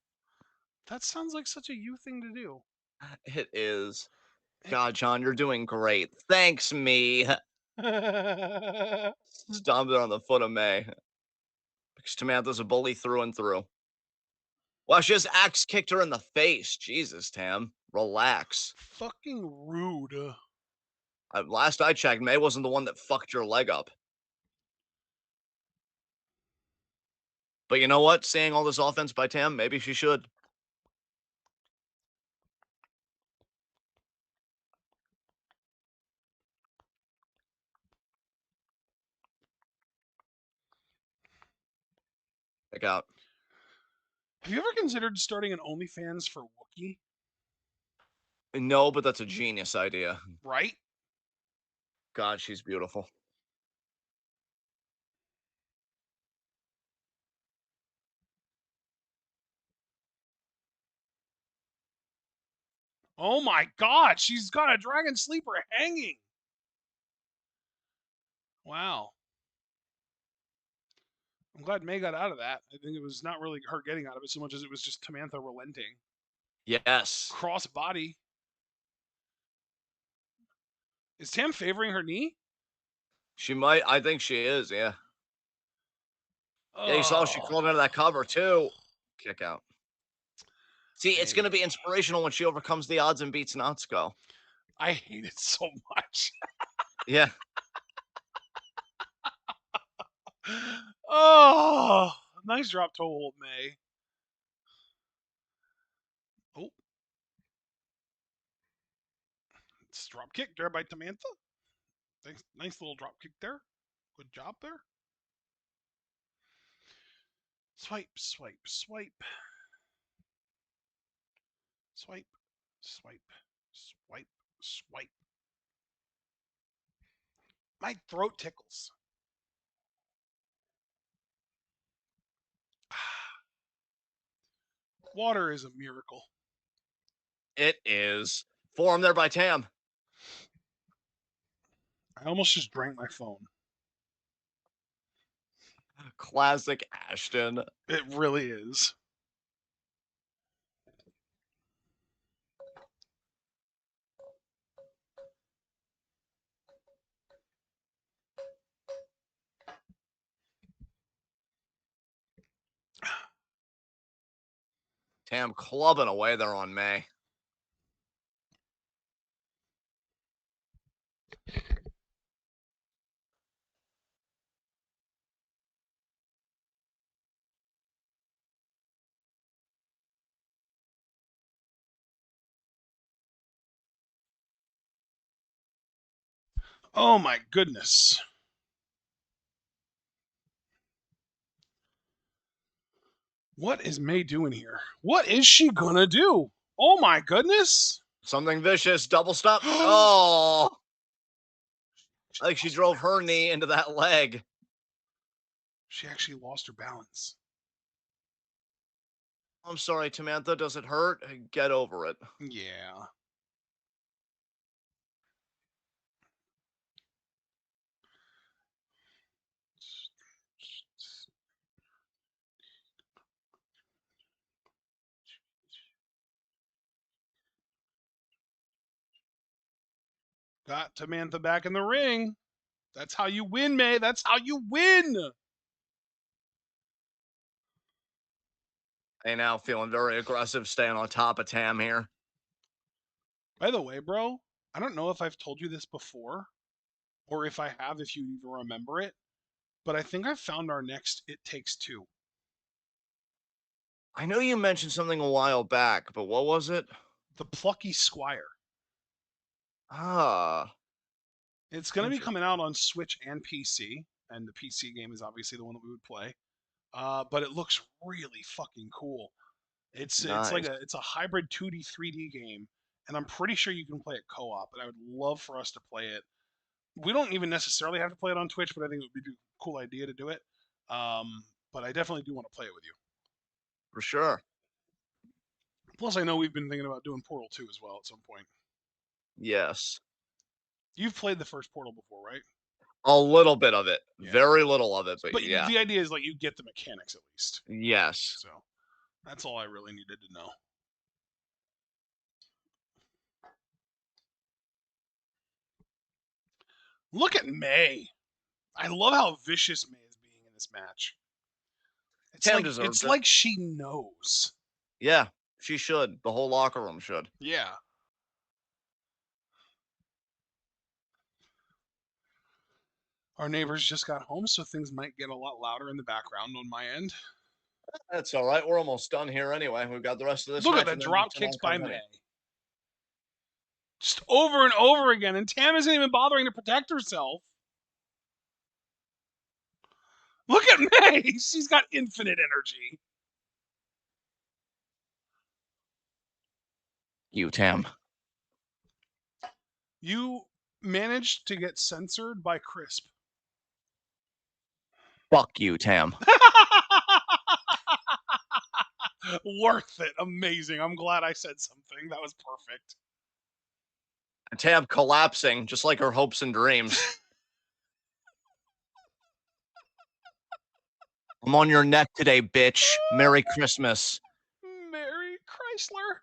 That sounds like such a you thing to do. It is. It, God, John, you're doing great. Thanks, me. Stomped it on the foot of May. Because Samantha's a bully through and through. Well, she just axe kicked her in the face. Jesus, Tam. Relax. Fucking rude. Last I checked, May wasn't the one that fucked your leg up. But you know what? Seeing all this offense by Tam, maybe she should. Check out. Have you ever considered starting an OnlyFans for Wookiee? No, but that's a genius idea. Right? God, she's beautiful. Oh my god, she's got a dragon sleeper hanging. Wow. I'm glad May got out of that. I think it was not really her getting out of it so much as it was just Tamantha relenting. Yes. Cross body. Is Tam favoring her knee? She might. I think she is, yeah. Yeah, you saw she Oh, crawled into that cover too. Kick out. See, it's going to May. be inspirational when she overcomes the odds and beats Natsuko. I hate it so much. Yeah. Oh, nice drop toe hold, May. Oh, it's drop kick there by Tamantha. Nice little drop kick there. Good job there. Swipe, swipe, swipe. Swipe, swipe, swipe, swipe. My throat tickles. Water is a miracle. It is. Forearm there by Tam. I almost just drank my phone. Classic Ashton. It really is. Tam clubbing away there on May. Oh my goodness. What is May doing here? What is she gonna do? Oh my goodness! Something vicious. Double stop. Oh, I think she Lost her drove her balance. knee into that leg. She actually lost her balance. I'm sorry, Samantha. Does it hurt? Get over it. Yeah. Got Samantha back in the ring. That's how you win, May. That's how you win. Hey, now feeling very aggressive, staying on top of Tam here. By the way, bro, I don't know if I've told you this before, or if I have, if you even remember it, but I think I've found our next It Takes Two. I know you mentioned something a while back, but what was it? The Plucky Squire. Ah, It's going to be coming interesting. out on Switch and PC, and the PC game is obviously the one that we would play. But it looks really fucking cool. It's like Nice. it's a hybrid 2D 3D game, and I'm pretty sure you can play it co-op. And I would love for us to play it. We don't even necessarily have to play it on Twitch, but I think it would be a cool idea to do it. But I definitely do want to play it with you. For sure. Plus, I know we've been thinking about doing Portal 2 as well at some point. Yes. You've played the first Portal before, right? A little bit of it. Yeah. Very little of it, but But yeah. the idea is like you get the mechanics at least. Yes. So that's all I really needed to know. Look at May. I love how vicious May is being in this match. Tam deserves It's it. like she knows. Yeah, she should. The whole locker room should. Yeah. Our neighbors just got home, so things might get a lot louder in the background on my end. That's all right. We're almost done here anyway. We've got the rest of this Look at match, the and then drop kicks tomorrow by comes May. Honey. Just over and over again, and Tam isn't even bothering to protect herself. Look at May. She's got infinite energy. You, Tam. You managed to get censored by Crisp. Fuck you, Tam. Worth it. Amazing. I'm glad I said something. That was perfect. And Tam collapsing, just like her hopes and dreams. I'm on your neck today, bitch. Merry Christmas. Mary Chrysler.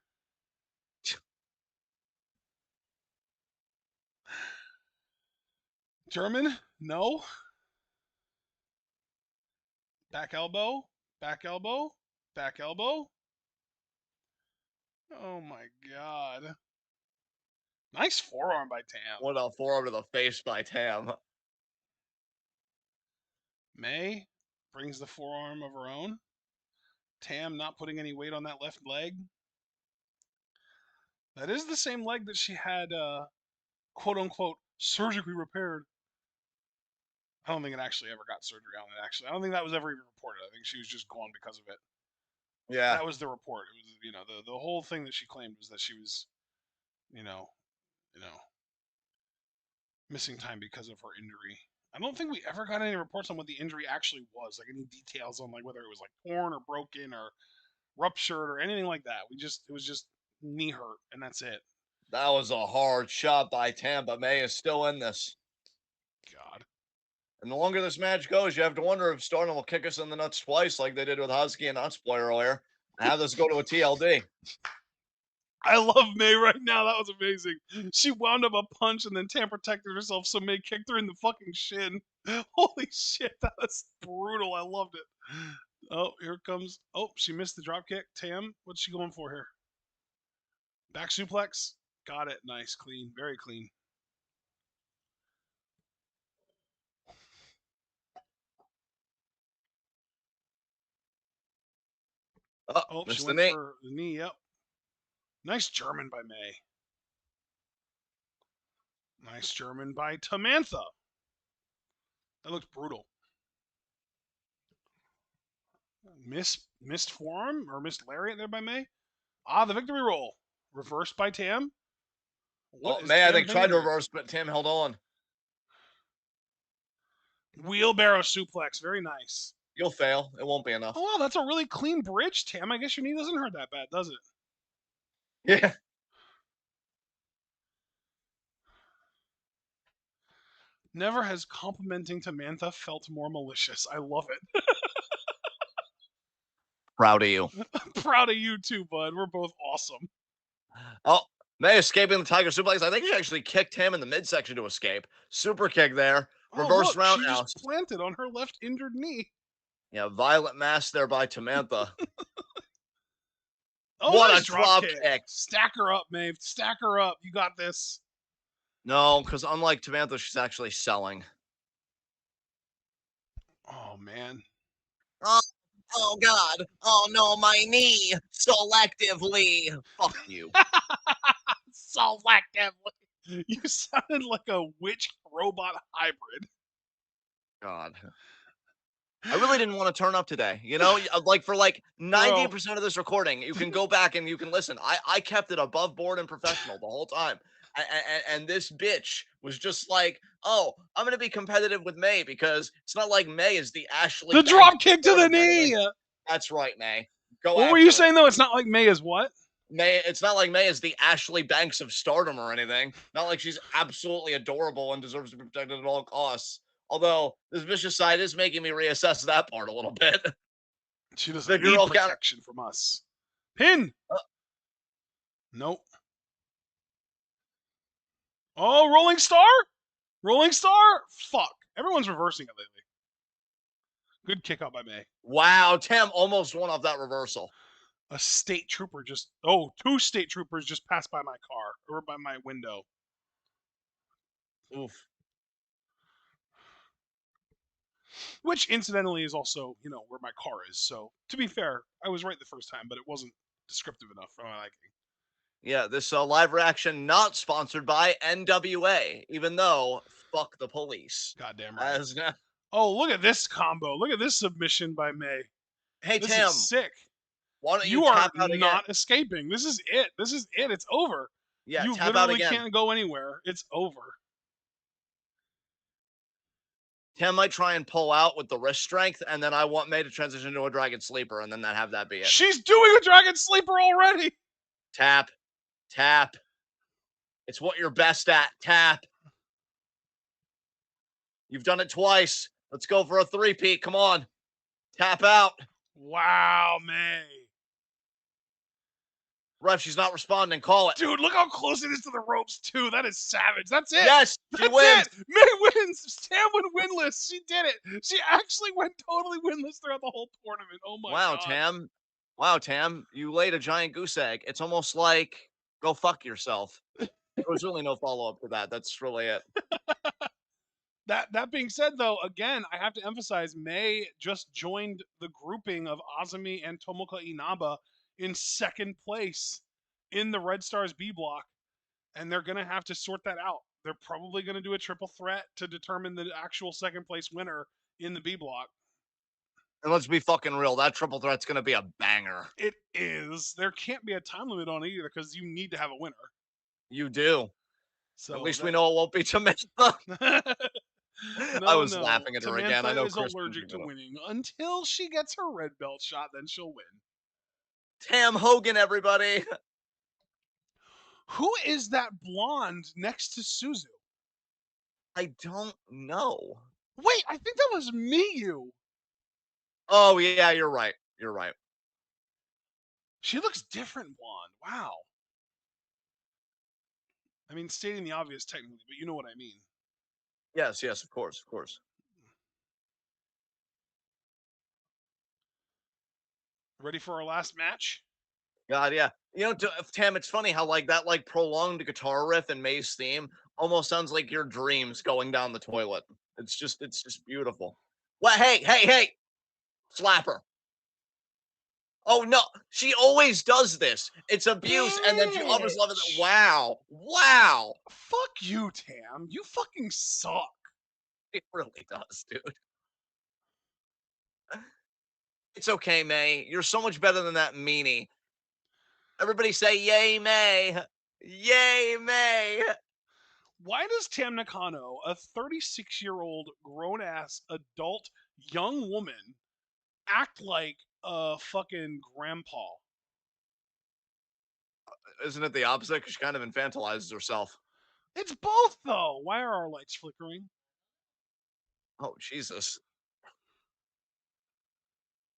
German? No. Back elbow. Back elbow. Back elbow. Oh my god. Nice forearm by Tam. What a forearm to the face by Tam. May brings the forearm of her own. Tam not putting any weight on that left leg. That is the same leg that she had, quote unquote, surgically repaired. I don't think it actually ever got surgery on it. Actually, I don't think that was ever even reported. I think she was just gone because of it. Yeah, That was the report. It was, the whole thing that she claimed was that she was, you know, you know, missing time because of her injury. I don't think we ever got any reports on what the injury actually was, like any details on like whether it was like torn or broken or ruptured or anything like that. It was just knee hurt and that's it. that was a hard shot by Tam, but May is still in this. God. And the longer this match goes, you have to wonder if Stardom will kick us in the nuts twice, like they did with Husky and Unspoy earlier, and have this go to a TLD. I love May right now. That was amazing. She wound up a punch and then Tam protected herself, so May kicked her in the fucking shin. Holy shit, that was brutal. I loved it. Oh, here comes. Oh, she missed the drop kick. Tam, what's she going for here? Back suplex. Got it. Nice, clean, very clean. Oh, Oh, she missed the went knee. for the knee. Yep. Nice German by May. Nice German by Tamantha. That looked brutal. Missed forearm or missed lariat there by May. Ah, the victory roll reversed by Tam. What Oh, is May, I Tam think, tried thinking to here? reverse, but Tim held on. Wheelbarrow suplex, very nice. You'll fail. It won't be Oh enough. wow, that's a really clean bridge, Tam. I guess your knee doesn't hurt that bad, does it? Yeah. Never has complimenting Tamantha felt more malicious. I love it. Proud of you. Proud of you too, bud. We're both awesome. Oh, May escaping the Tiger suplex. I think she actually kicked him in the midsection to escape. Super kick there. Oh Reverse look, she just roundhouse. planted on her left injured knee. Yeah, violent mass there by Tamantha. Oh, What nice a drop drop kick. kick. Stack her up, Maeve. Stack her up. You got this. No, because unlike Tamantha, she's actually selling. Oh man. Oh, oh God. Oh no, my knee. Selectively. Fuck you. Selectively. You sounded like a witch robot hybrid. God. I really didn't want to turn up today. You know, like for like Bro, 90% of this recording, you can go back and you can listen. I kept it above board and professional the whole time. And this bitch was just like, oh, I'm going to be competitive with May because it's not like May is the Ashley the Banks drop kick to the stardom or anything. knee. That's right, May. Go What were you after it. saying though? It's not like May is what? May, it's not like May is the Ashley Banks of stardom or anything. Not like she's absolutely adorable and deserves to be protected at all costs. Although this vicious side is making me reassess that part a little bit. She The doesn't need girl counter. protection from us. Pin. Uh, Nope. Oh, Rolling Star? Rolling Star? Fuck. Everyone's reversing it lately. Good kick out by May. wow, Tam almost won off that reversal. A state trooper just. Oh, two state troopers just passed by my car or by my window. Oof. Which, incidentally, is also, where my car is. So, to be fair, I was right the first time, but it wasn't descriptive enough for my liking. Yeah, this live reaction not sponsored by NWA, even though fuck the police. Goddamn right. As Oh, look at this combo. Look at this submission by May. hey This is Tim, sick. why don't you You are tap out again? not escaping. This is it. This is it. It's over. Yeah, You tap out literally again. can't go anywhere. It's over. Tim might try and pull out with the wrist strength, and then I want May to transition to a dragon sleeper, and then have that be it. She's doing a dragon sleeper already. Tap, tap. It's what you're best at. Tap. You've done it twice. Let's go for a three-peat. Come on. Tap out. Wow, May. Ref, she's not responding. Call it. Dude, look how close it is to the ropes, too. That is savage. That's it. Yes, she That's wins. it. May wins. Sam went winless. She did it. She actually went totally winless throughout the whole tournament. Oh my Wow, god. Tam. Wow, Tam. You laid a giant goose egg. It's almost like go fuck yourself. There was really no follow-up to that. That's really it. That being said, though, again, I have to emphasize May just joined the grouping of Azumi and Tomoka Inaba in second place in the Red Stars B block, and they're gonna have to sort that out. They're probably gonna do a triple threat to determine the actual second place winner in the B block. And let's be fucking real. That triple threat's gonna be a banger. It is. There can't be a time limit on it either because you need to have a winner. You do. At So least we know it won't be Tamantha. that I no, was no. laughing at her again. I Samantha know is Chris. allergic to winning until she gets her red belt shot. Then she'll win. Tam Hogan, everybody. Who is that blonde next to Suzu? I don't know. Wait, I think that was Miyu. Oh yeah, you're right. You're right. She looks different blonde. Wow. I mean, stating the obvious technically, but you know what I mean. Yes, yes, of course, of course. Ready for our last match? God, yeah. You know, Tam, it's funny how that prolonged guitar riff and May's theme almost sounds like your dreams going down the toilet. It's just beautiful. Well, hey, slap her. Oh no, she always does this. It's abuse, and then she offers love. Bitch. Wow, Fuck you, Tam. You fucking suck. it really does, dude. It's okay, May. You're so much better than that meanie. Everybody say, "Yay, May! Yay, May!" Why does Tam Nakano, a 36-year-old grown ass adult young woman, act like a fucking grandpa? Isn't it the opposite? 'Cause she kind of infantilizes herself. It's both though. Why are our lights flickering? Oh, Jesus.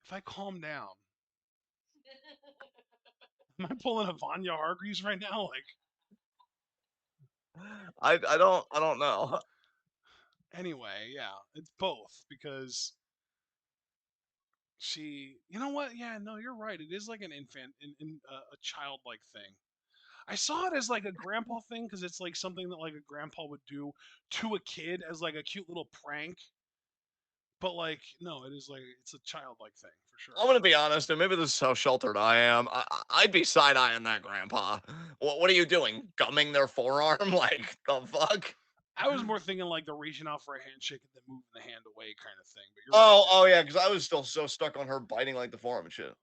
If I calm down, am I pulling a Vanya Hargreaves right now? Like, I don't know. anyway, yeah, it's both because you know what? Yeah, no, you're right. It is like an infant, a childlike thing. I saw it as like a grandpa thing because it's like something that like a grandpa would do to a kid as like a cute little prank. But like, no, it is like it's a childlike thing for sure. I'm gonna be honest, and maybe this is how sheltered I am. I'd be side eyeing that grandpa. What are you doing? Gumming their forearm? Like the fuck? I was more thinking like the reaching out for a handshake and then moving the hand away kind of thing. But you're right. Oh yeah, because I was still so stuck on her biting like the forearm and shit.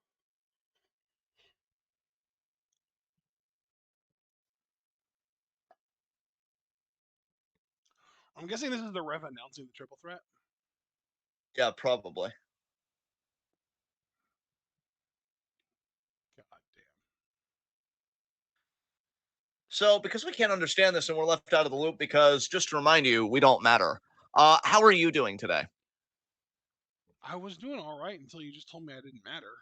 I'm guessing this is the ref announcing the triple threat. Yeah, probably. God damn. So because we can't understand this and we're left out of the loop because just to remind you, we don't matter. How are you doing today? I was doing all right until you just told me I didn't matter.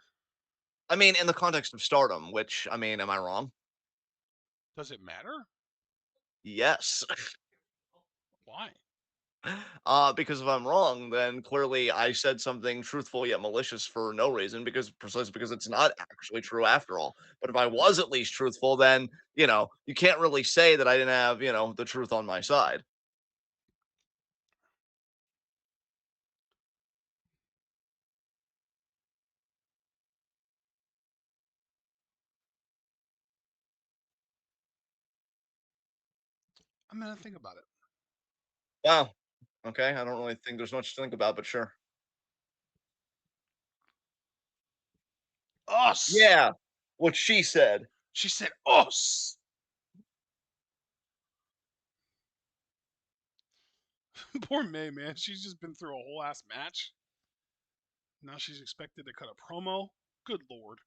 I mean, in the context of stardom, which I mean, am I wrong? Does it matter? Yes. Why? Because if I'm wrong, then clearly I said something truthful yet malicious for no reason, because precisely because it's not actually true after all. But if I was at least truthful, then you can't really say that I didn't have the truth on my side. I'm gonna think about it. Wow. Okay, I don't really think there's much to think about, but sure. Us. Yeah, what she said. She said us. Poor May, man. She's just been through a whole ass match. Now she's expected to cut a promo. Good lord.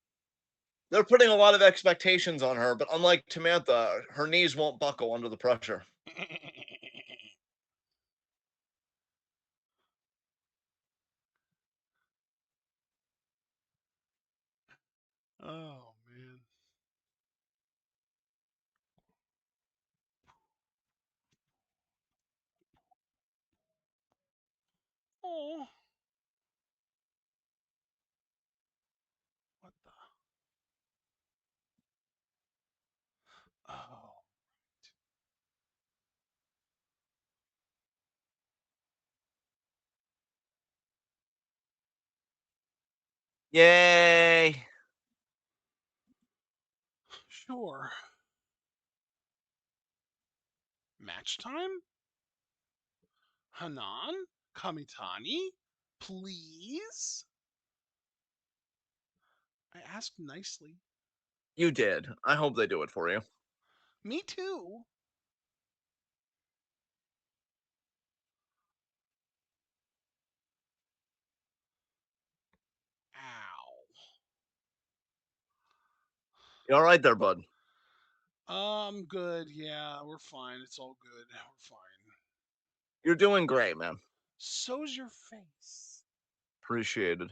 They're putting a lot of expectations on her, but unlike Tamantha, her knees won't buckle under the pressure. Oh man. Oh, what the? Oh, Yay! sure. Match time? Hanan? Kamitani? Please? I asked nicely. You did. I hope they do it for you. Me too. Ow. You all right there, bud? Good. Yeah, we're fine. It's all good. We're fine. You're doing great, man. So's your face. Appreciated.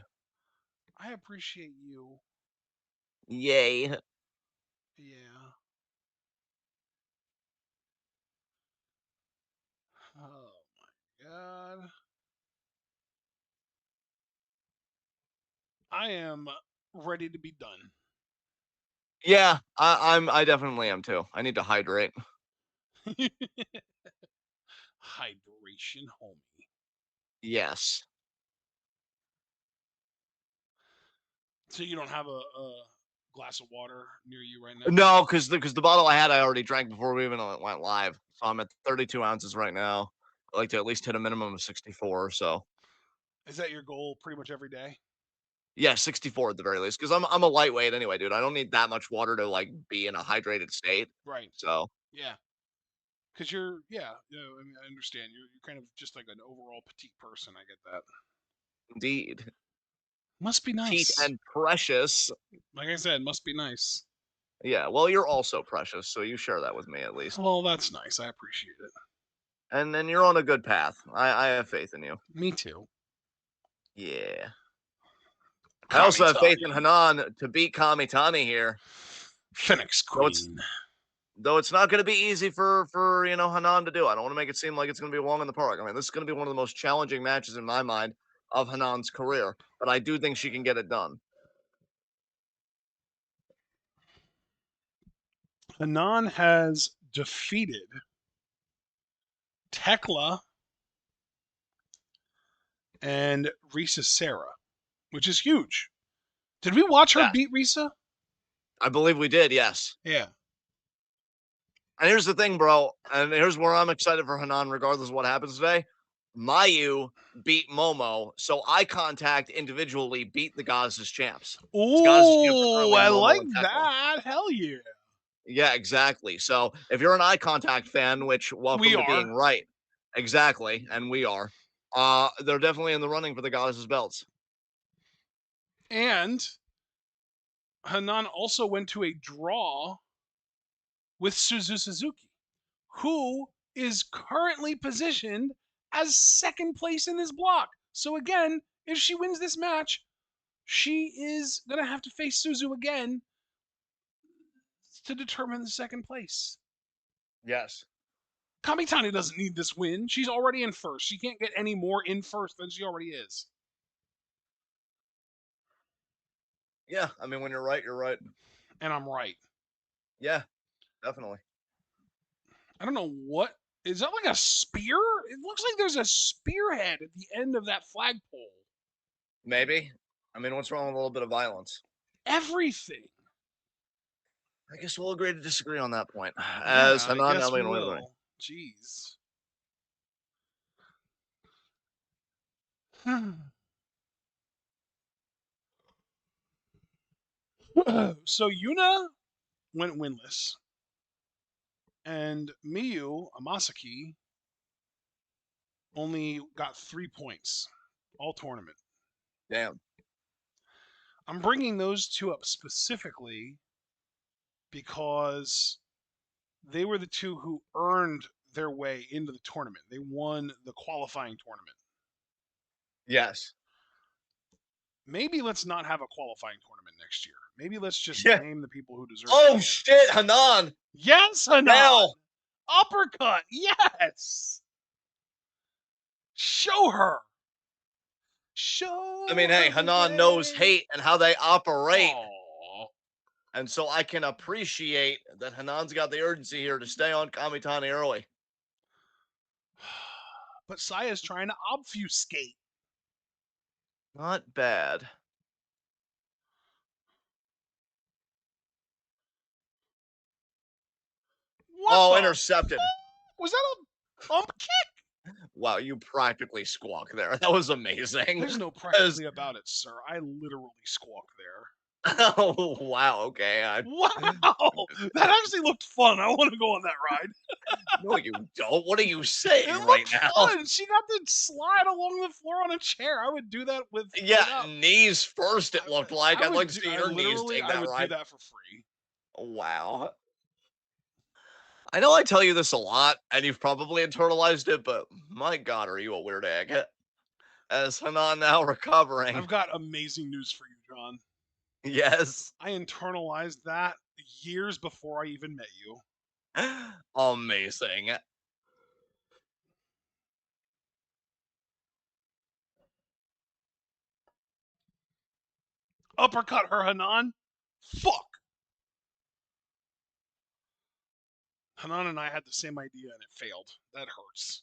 I appreciate you. Yay. Yeah. Oh my god. I am ready to be done. Yeah, I definitely am too. I need to hydrate. Hydration, homie. Yes. So you don't have a glass of water near you right now? No, because the bottle I had I already drank before we even went live. So I'm at 32 ounces right now. I like to at least hit a minimum of 64. So Is that your goal pretty much every day? Yeah, 64 at the very least, because I'm a lightweight anyway, dude. I don't need that much water to like be in a hydrated state. Right. So Yeah. Because you're, yeah, I mean, I understand. You're kind of just like an overall petite person. I get that. indeed, Must be petite nice. and precious. Like I said, must be nice. Yeah, well, you're also precious, so you share that with me at least. Well, that's nice. I appreciate it. And then you're on a good path. I have faith in you. Me too. Yeah. I also have faith in Kamitani. Hanan to beat Kamitani here. Phoenix Though it's Queen. though it's not going to be easy for Hanan to do. I don't want to make it seem like it's going to be a walk in the park. I mean, this is going to be one of the most challenging matches in my mind of Hanan's career, but I do think she can get it done. Hanan has defeated Tekla and Risa Sarah, which is huge. Did we watch her Yes, beat Risa? I believe we did. Yes. Yeah. And here's the thing, bro. And here's where I'm excited for Hanan, regardless of what happens today. Mayu beat Momo, so eye contact individually beat the Goddesses champs. The Goddesses champs are Ooh, currently I Momo like and Tekla. that. Hell yeah. Yeah, exactly. So if you're an eye contact fan, which We welcome to are. being right, exactly, and we are, they're definitely in the running for the Goddesses belts. And Hanan also went to a draw with Suzuki, who is currently positioned as second place in this block. So again, if she wins this match, she is gonna have to face Suzu again to determine the second place. Yes. Kamitani doesn't need this win. She's already in first. She can't get any more in first than she already is. Yeah, I mean, when you're right, you're right. And I'm right. Yeah, definitely. I don't know what is that, like a spear? It looks like there's a spearhead at the end of that flagpole. Maybe. I mean, what's wrong with a little bit of violence? Everything. I guess we'll agree to disagree on that point. Yeah, As I Hanan now guess we making away with the ring. will. Jeez. So Yuna went winless, and Miyu Amasaki only got 3 points all tournament. Damn. I'm bringing those two up specifically because they were the two who earned their way into the tournament. They won the qualifying tournament. Yes. Maybe let's not have a qualifying tournament next year. Maybe let's just Yeah. name the people who deserve to Oh win. shit, Hanan. Yes, Hanan. Hell. Uppercut. Yes. Show her. Show I mean, her hey, the Hanan knows way. hate and how they operate. Aww. And so I can appreciate that Hanan's got the urgency here to stay on Kamitani early. But Saya's trying to obfuscate. Not bad. What Oh, the intercepted. was that a pump kick? Wow, you practically squawk there. That was amazing. There's no That is- practically about it, sir. I literally squawked there. oh, wow. Okay. Wow, that actually looked fun. I want to go on that ride. No, you don't. What are you saying It right looked now? fun. She got to slide along the floor on a chair. I would do that with Yeah, without. knees first, it looked like. I'd like to see I your knees literally, take I that would do ride. that for free. Wow. I know I tell you this a lot, and you've probably internalized it, but my God, are you a weird egg? As Hanan now recovering. I've got amazing news for you, John. Yes. I internalized that years before I even met you. Amazing. Uppercut her, Hanan. Fuck. Hanan and I had the same idea and it failed. That hurts.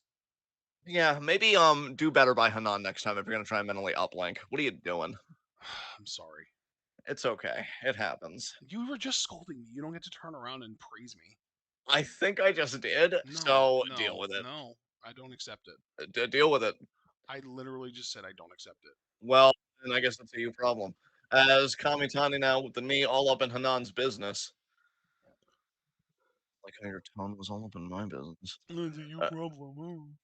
Yeah, maybe do better by Hanan next time if you're gonna try and mentally uplink. What are you doing? I'm sorry. It's okay. It happens. You were just scolding me. You don't get to turn around and praise me. I think I just did. No, So deal no, with it. no. I don't accept it. Deal with it. I literally just said I don't accept it. Well, and I guess that's a you problem. As Kamitani now with the knee all up in Hanan's business. Like how your tone was all up in my business. That's a you Uh, problem.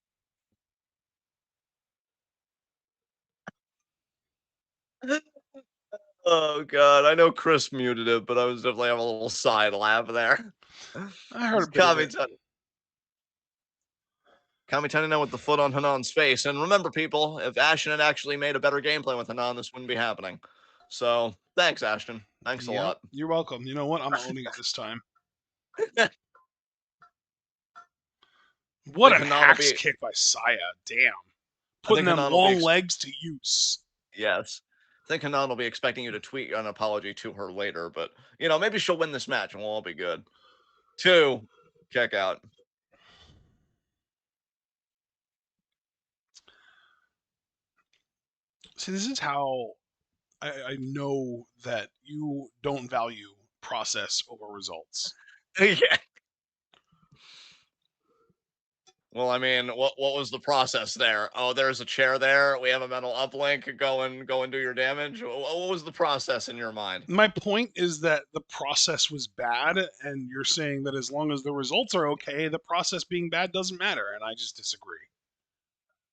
oh god, I know Chris muted it, but I was definitely having a little side laugh there. I heard a It's bit of it. Kamitani now with the foot on Hanan's face. And remember, people, if Ashton had actually made a better gameplay with Hanan, this wouldn't be happening. So thanks, Ashton. Thanks a Yep, lot. you're welcome. You know what? I'm owning it this time. I What think an Hanan will hacks be kick by Saya. Damn. I Putting think them Hanan will be long legs to use. yes. I think Hanan will be expecting you to tweet an apology to her later, but maybe she'll win this match and we'll all be good. 2, check out. See, this is how I know that you don't value process over results. Yeah. Well, I mean, what was the process there? Oh, there's a chair there. We have a mental uplink. Go and do your damage. What was the process in your mind? My point is that the process was bad, and you're saying that as long as the results are okay, the process being bad doesn't matter, and I just disagree.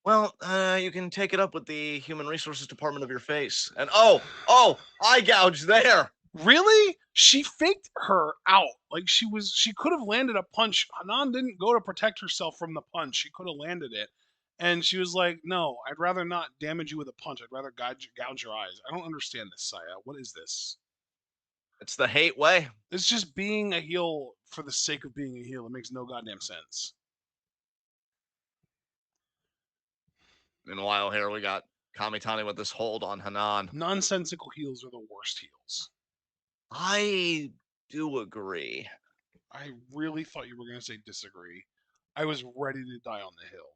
Well, you can take it up with the human resources department of your face. And eye gouge there. Really? She faked her out. Like she could have landed a punch. Hanan didn't go to protect herself from the punch. She could have landed it. And she was like, "No, I'd rather not damage you with a punch. I'd rather gouge your eyes." I don't understand this, Saya. What is this? It's the hate way. It's just being a heel for the sake of being a heel. It makes no goddamn sense. Meanwhile, here we got Kamitani with this hold on Hanan. Nonsensical heels are the worst heels. I do agree. I really thought you were going to say disagree. I was ready to die on the hill.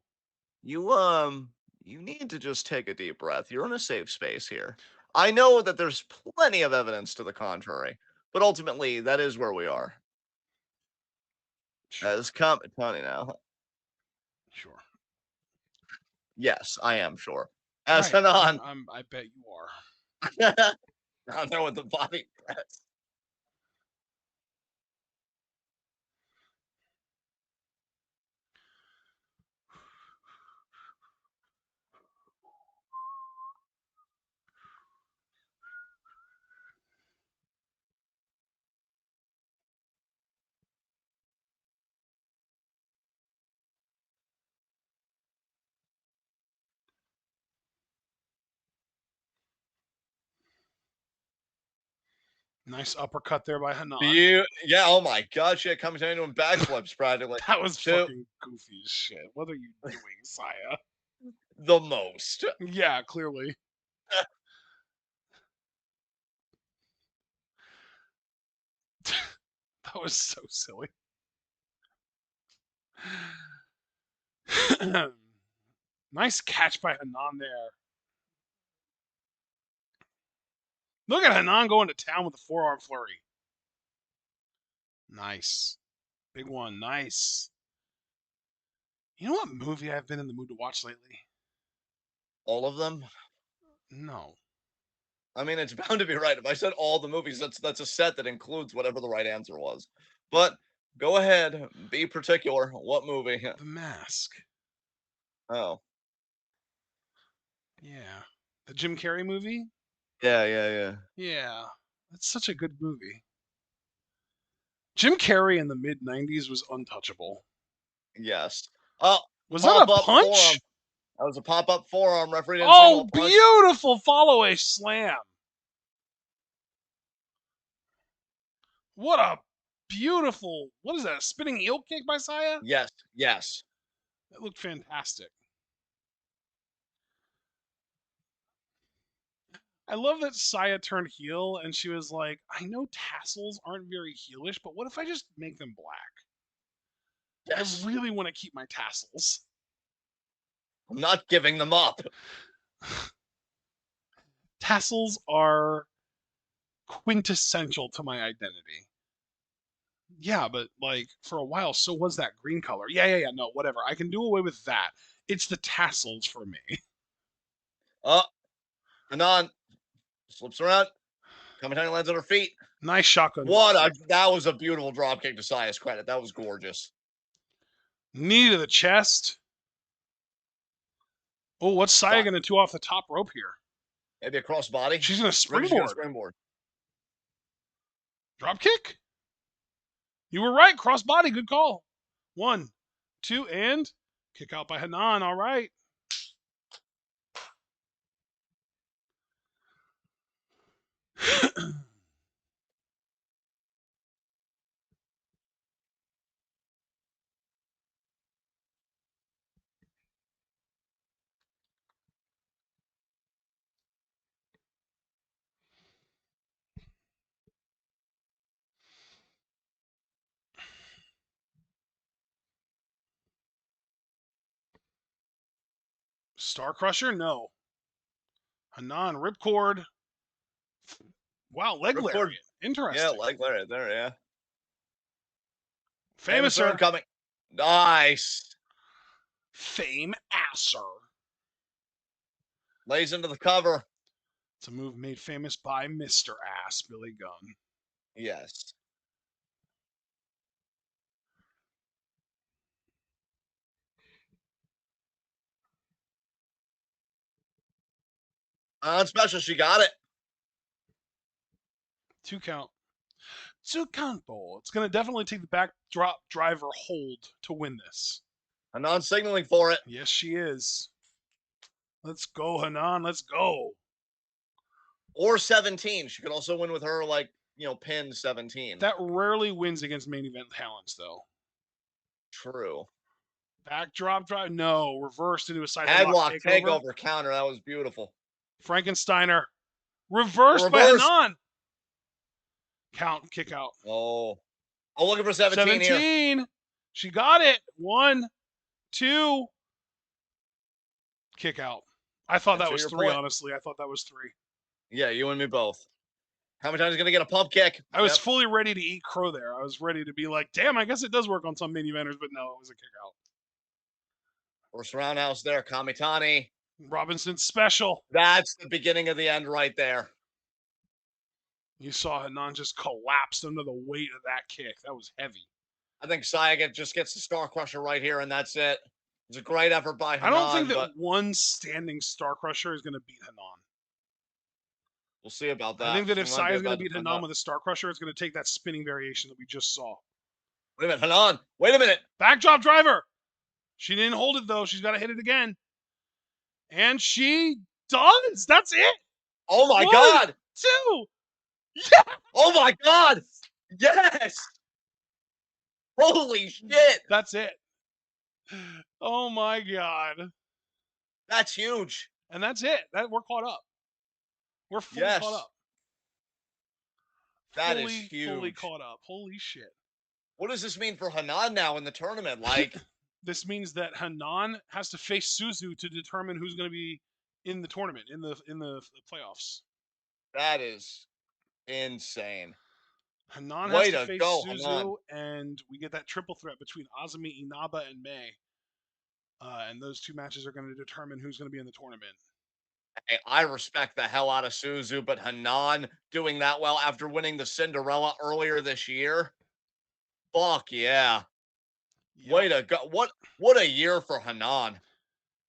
You need to just take a deep breath. You're in a safe space here. I know that there's plenty of evidence to the contrary, but ultimately that is where we are. Sure, As Kamitani now. sure. Yes, I am sure. All As right, Hanan. I bet you are. Down there with the body press. Nice uppercut there by Hanan. Yeah, oh my god, shit, Kamitani doing backflips practically. That was To fucking goofy as shit. What are you doing, Saya? the most. Yeah, clearly. That was so silly. Nice catch by Hanan there. Look at Hanan going to town with a forearm flurry. Nice. Big one. Nice. You know what movie I've been in the mood to watch lately? All of them? No. I mean, it's bound to be right. If I said all the movies, that's a set that includes whatever the right answer was. But go ahead, be particular. What movie? The Mask. Oh, Yeah. The Jim Carrey movie? yeah. Yeah. That's such a good movie. Jim Carrey in the mid 90s was untouchable. Yes. Oh, Was that pop a up forearm. punch? That was a pop up forearm. Referee didn't signal Oh, a punch. beautiful follow a slam. What a beautiful, what is that, a spinning heel kick by Saya? Yes. That looked fantastic. I love that Saya turned heel and she was like, I know tassels aren't very heelish, but what if I just make them black? Yes. I really want to keep my tassels. I'm not giving them up. Tassels are quintessential to my identity. Yeah, but like for a while, so was that green color. Yeah. No, whatever. I can do away with that. It's the tassels for me. Uh, Hanan slips around. Kamitani lands on her feet. Nice shotgun. That was a beautiful drop kick to Saya's credit. That was gorgeous. Knee to the chest. Oh, what's Saya going to do off the top rope here? Maybe a crossbody. She's going to springboard. Drop kick. You were right. Crossbody. Good call. 1, 2, and kick out by Hanan. All right. Star Crusher? No. Hanan, ripcord. Wow, leg lariat. Interesting. Yeah, leg lariat there, yeah. Famouser coming. Nice. Fame-asser. Lays into the cover. It's a move made famous by Mr. Ass, Billy Gunn. Yes. On special, she got it. 2 count. 2 count ball. It's going to definitely take the backdrop driver hold to win this. Hanan signaling for it. Yes, she is. Let's go, Hanan. Let's go. Or 17. She could also win with her, like, pin 17. That rarely wins against main event talents, though. True. Backdrop drive? No. Reversed into a side headlock takeover counter. That was beautiful. Frankensteiner. Reversed by Hanan. Count, kick out. Oh, looking for 17 here. She got it. 1, 2. Kick out. I thought that was 3, honestly. I thought that was 3. Yeah, you and me both. How many times is going to get a pump kick? I was fully ready to eat crow there. I was ready to be like, damn, I guess it does work on some main eventers, but no, it was a kick out. First roundhouse there, Kamitani. Robinson's special. That's the beginning of the end right there. You saw Hanan just collapsed under the weight of that kick. That was heavy. I think Saya just gets the Star Crusher right here, and that's it. It's a great effort by Hanan. I don't think that one standing Star Crusher is going to beat Hanan. We'll see about that. I think that if Saya is going to beat Hanan with a Star Crusher, it's going to take that spinning variation that we just saw. Wait a minute, Hanan. Wait a minute. Backdrop driver. She didn't hold it, though. She's got to hit it again. And she does. That's it. Oh, my God. 2. Yeah. Oh, my God. Yes. Holy shit. That's it. Oh, my God. That's huge. And that's it. We're caught up. We're fully caught up. That is huge. Fully caught up. Holy shit. What does this mean for Hanan now in the tournament? Like, this means that Hanan has to face Suzu to determine who's going to be in the tournament, in the playoffs. That is insane. Hanan has to face Suzu, Hanan. And we get that triple threat between Azumi, Inaba, and May. And those 2 matches are going to determine who's going to be in the tournament. Hey, I respect the hell out of Suzu, but Hanan doing that well after winning the Cinderella earlier this year. Fuck yeah. Yep. Way to go. What a year for Hanan.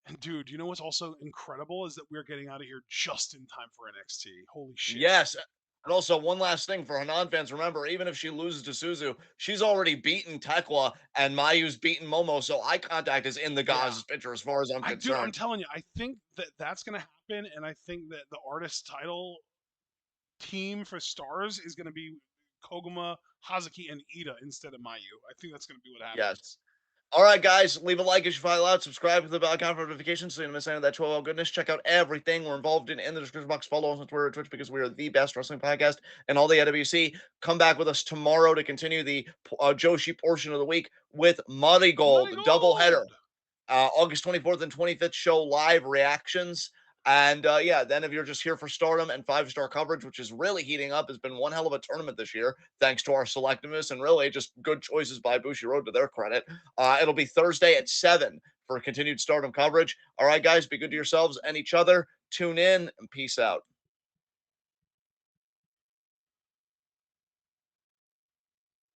And dude, you know what's also incredible is that we're getting out of here just in time for NXT. Holy shit. Yes. And also, one last thing for Hanan fans, remember, even if she loses to Suzu, she's already beaten Tekla, and Mayu's beaten Momo, so eye contact is in the guys' picture as far as I'm concerned. Dude, I'm telling you, I think that that's going to happen, and I think that the artist title team for Stars is going to be Koguma, Hazuki, and Ida instead of Mayu. I think that's going to be what happens. Yes. All right, guys, leave a like if you find it out. Subscribe to the bell icon for notifications so you don't miss any of that 12 goodness. Check out everything we're involved in the description box. Follow us on Twitter and Twitch because we are the best wrestling podcast and all the AWC. Come back with us tomorrow to continue the Joshi portion of the week with Muddy Gold, doubleheader. August 24th and 25th show live reactions. And then if you're just here for Stardom and 5-star coverage, which is really heating up, has been one hell of a tournament this year, thanks to our selectiveness and really just good choices by Bushiroad to their credit. It'll be Thursday at 7 for continued Stardom coverage. All right, guys, be good to yourselves and each other. Tune in and peace out.